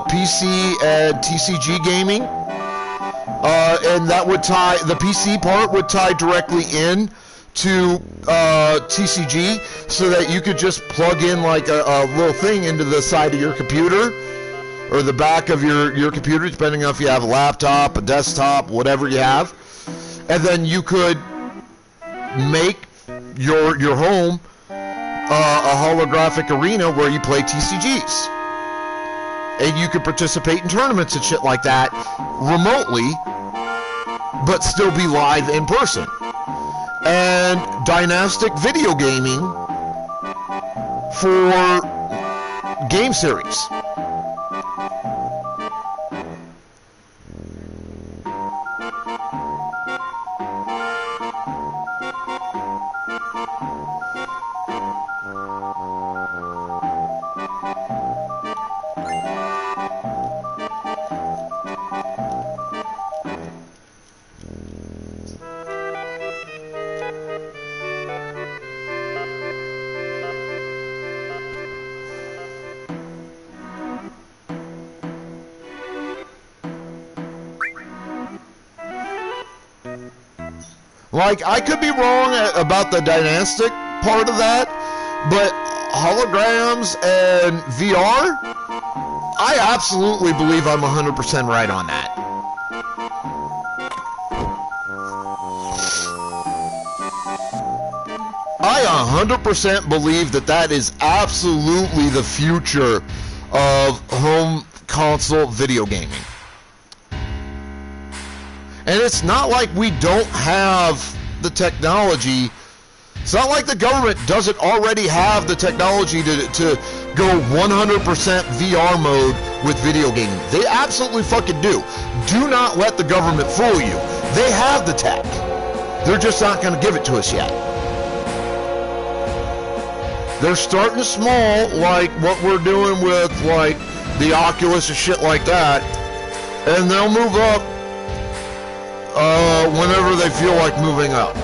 PC and TCG gaming, and that would tie, the PC part would tie directly in to TCG, so that you could just plug in like a little thing into the side of your computer or the back of your computer, depending on if you have a laptop, a desktop, whatever you have, and then you could make your home a holographic arena where you play TCGs, and you could participate in tournaments and shit like that remotely, but still be live in person. And dynastic video gaming for game series. Like, I could be wrong about the dynastic part of that, but holograms and VR, I absolutely believe I'm 100% right on that. I 100% believe that that is absolutely the future of home console video gaming. And it's not like we don't have the technology. It's not like the government doesn't already have the technology to go 100% VR mode with video gaming. They absolutely fucking do. Do not let the government fool you. They have the tech. They're just not going to give it to us yet. They're starting small, like what we're doing with like the Oculus and shit like that, and they'll move up whenever they feel like moving up.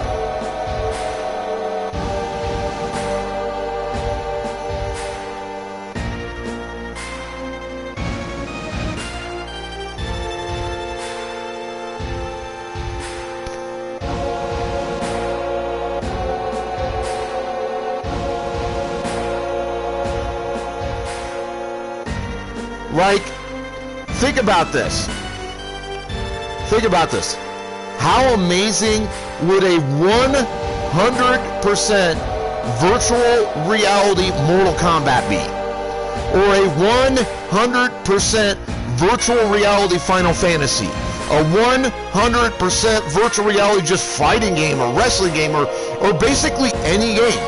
Like, think about this. Think about this. How amazing would a 100% virtual reality Mortal Kombat be? Or a 100% virtual reality Final Fantasy? A 100% virtual reality just fighting game or wrestling game or basically any game.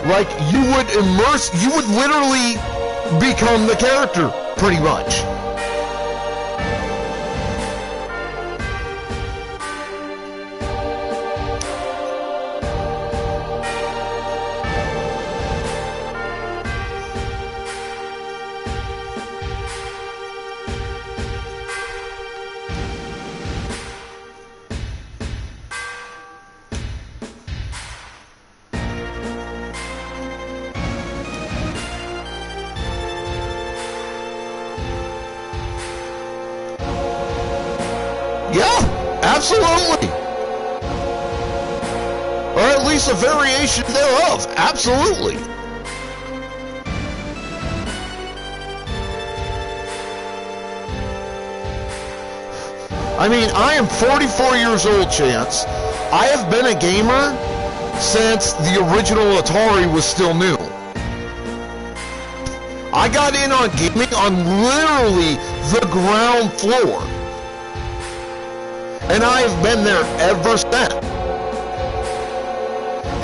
Like, you would literally become the character, pretty much. Yeah, absolutely. Or at least a variation thereof. Absolutely. I mean, I am 44 years old, Chance. I have been a gamer since the original Atari was still new. I got in on gaming on literally the ground floor. And I have been there ever since.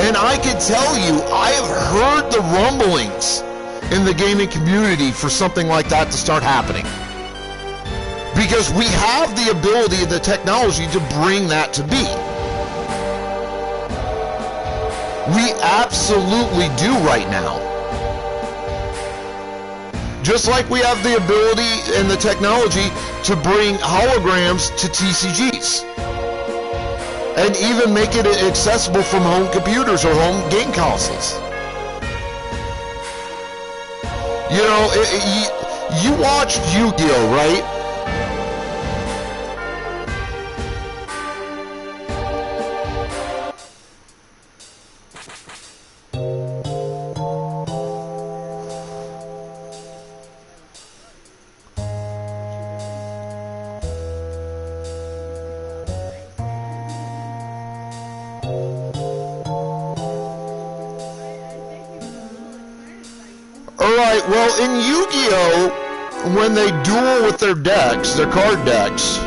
And I can tell you, I have heard the rumblings in the gaming community for something like that to start happening. Because we have the ability and the technology to bring that to be. We absolutely do right now. Just like we have the ability and the technology to bring holograms to TCGs. And even make it accessible from home computers or home game consoles. You know, you watched Yu-Gi-Oh, right? Alright, well, in Yu-Gi-Oh, when they duel with their decks, their card decks,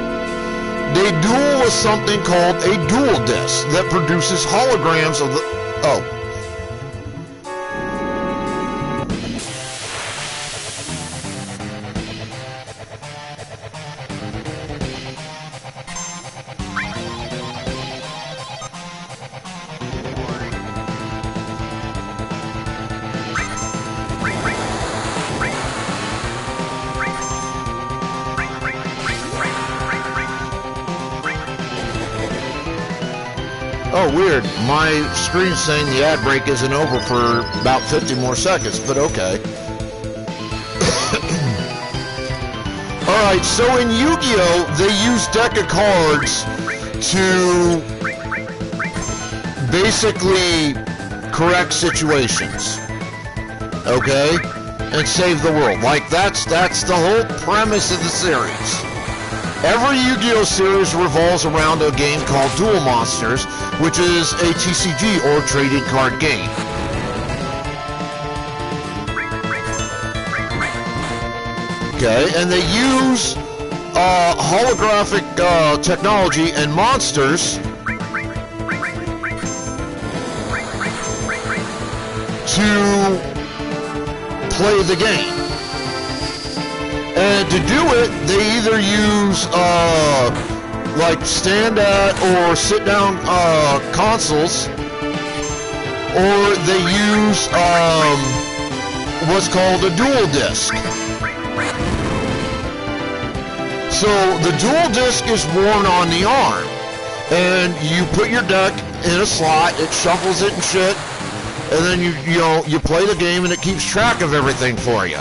they duel with something called a dual disc that produces holograms of the... Oh. Oh, weird. My screen's saying the ad break isn't over for about 50 more seconds, but okay. Alright, so in Yu-Gi-Oh, they use deck of cards to basically correct situations. Okay? And save the world. Like, that's the whole premise of the series. Every Yu-Gi-Oh! Series revolves around a game called Duel Monsters, which is a TCG or trading card game. Okay, and they use holographic technology and monsters to play the game. And to do it, they either use like stand at or sit down consoles, or they use what's called a dual disc. So the dual disc is worn on the arm, and you put your deck in a slot, it shuffles it and shit, and then you play the game and it keeps track of everything for you.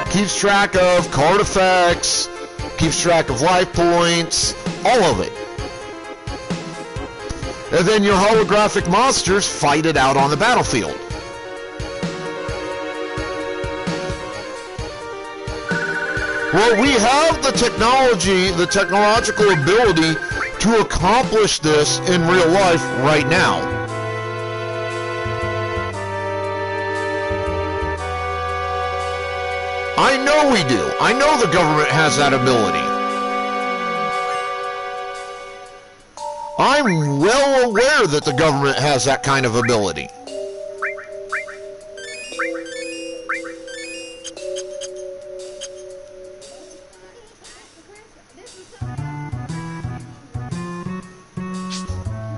Keeps track of card effects, keeps track of life points, all of it. And then your holographic monsters fight it out on the battlefield. Well, we have the technology, the technological ability to accomplish this in real life right now. I know we do. I know the government has that ability. I'm well aware that the government has that kind of ability.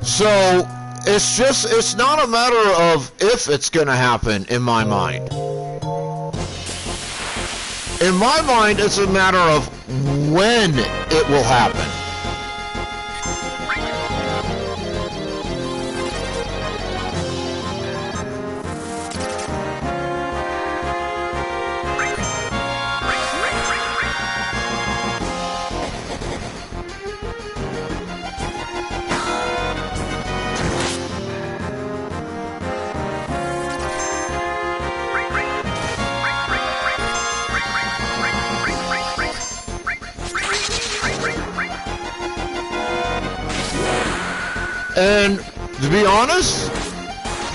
So, it's not a matter of if it's going to happen in my mind. In my mind, it's a matter of when it will happen. And to be honest,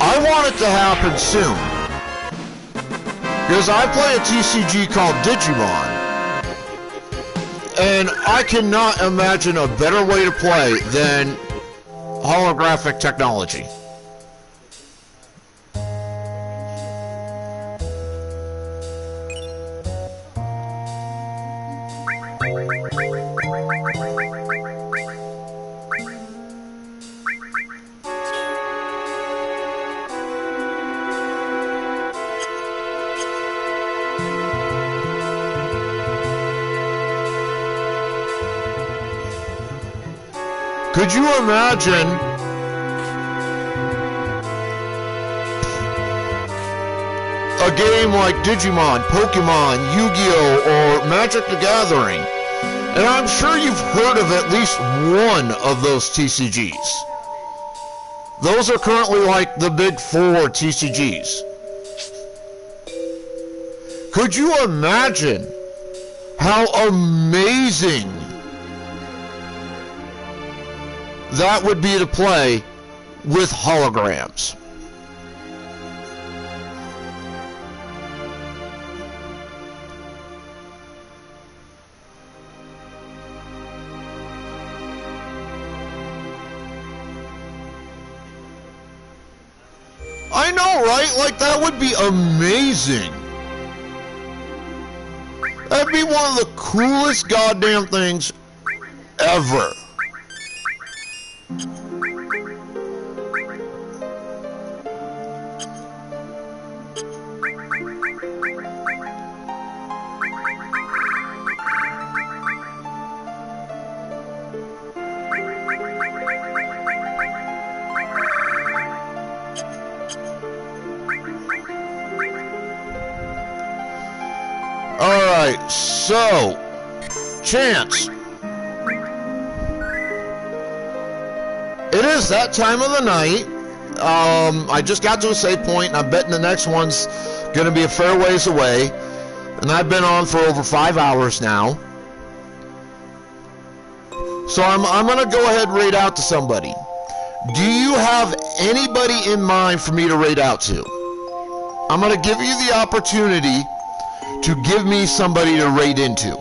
I want it to happen soon. Because I play a TCG called Digimon. And I cannot imagine a better way to play than holographic technology. Could you imagine a game like Digimon, Pokemon, Yu-Gi-Oh, or Magic the Gathering? And I'm sure you've heard of at least one of those TCGs. Those are currently like the big 4 TCGs. Could you imagine how amazing that would be to play with holograms? I know, right? Like, that would be amazing. That'd be one of the coolest goddamn things ever. Alright, so, Chance. It is that time of the night. I just got to a save point, and I'm betting the next one's going to be a fair ways away. And I've been on for over 5 hours now. So I'm going to go ahead and raid out to somebody. Do you have anybody in mind for me to raid out to? I'm going to give you the opportunity to give me somebody to raid into.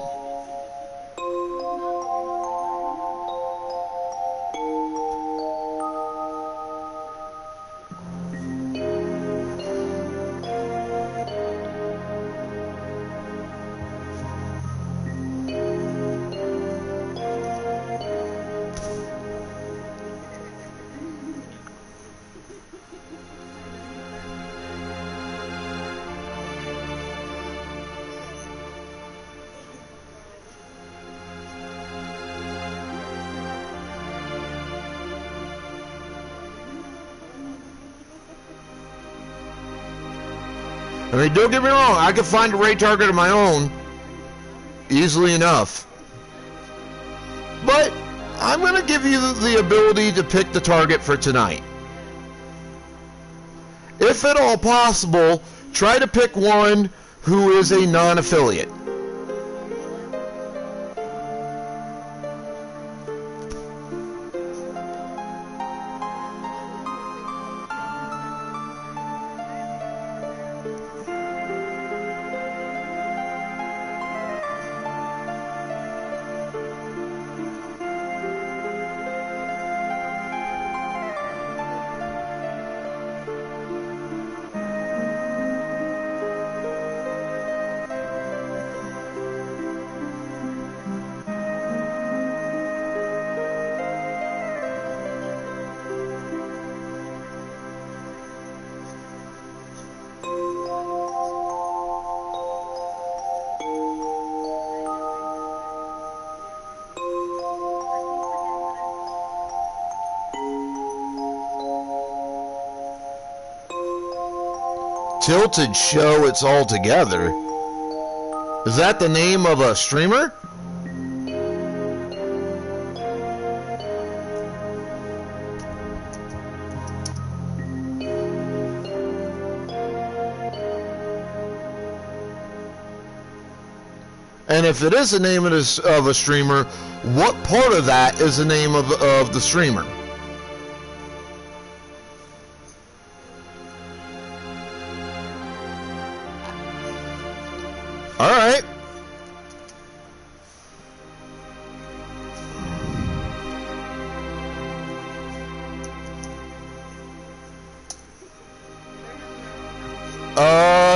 I mean, don't get me wrong, I can find a raid target of my own easily enough. But I'm going to give you the ability to pick the target for tonight. If at all possible, try to pick one who is a non-affiliate. Tilted Show It's All Together. Is that the name of a streamer? And if it is the name of a streamer, what part of that is the name of the streamer? Alright.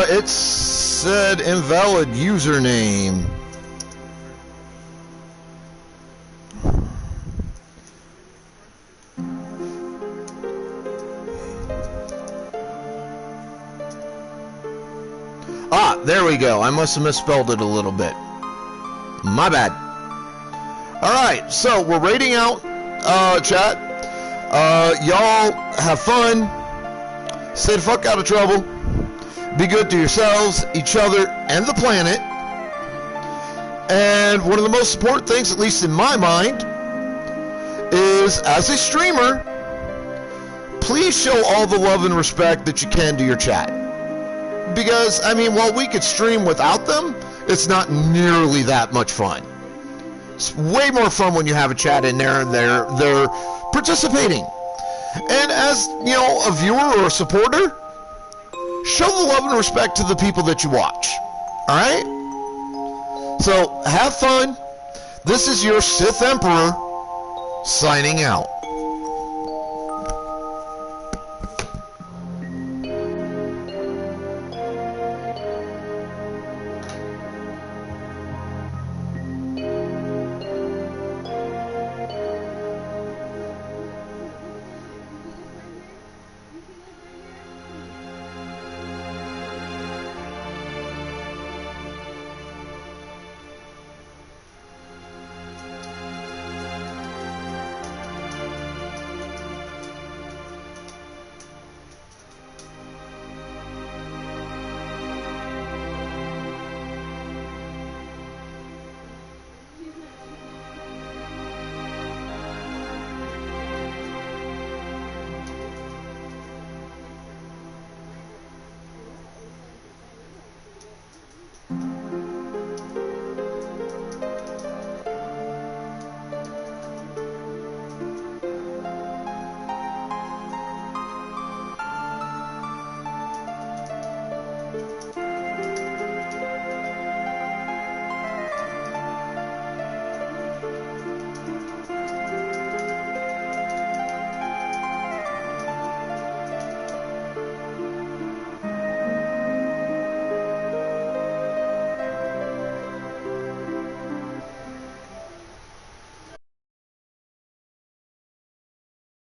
It said invalid username. Ah, there we go. I must have misspelled it a little bit. My bad. Alright, so we're raiding out chat. Y'all have fun. Stay the fuck out of trouble. Be good to yourselves, each other, and the planet. And one of the most important things, at least in my mind, is as a streamer, please show all the love and respect that you can to your chat. Because, I mean, while we could stream without them, it's not nearly that much fun. It's way more fun when you have a chat in there and they're participating. And as, you know, a viewer or a supporter, show the love and respect to the people that you watch. Alright? So, have fun. This is your Sith Emperor signing out.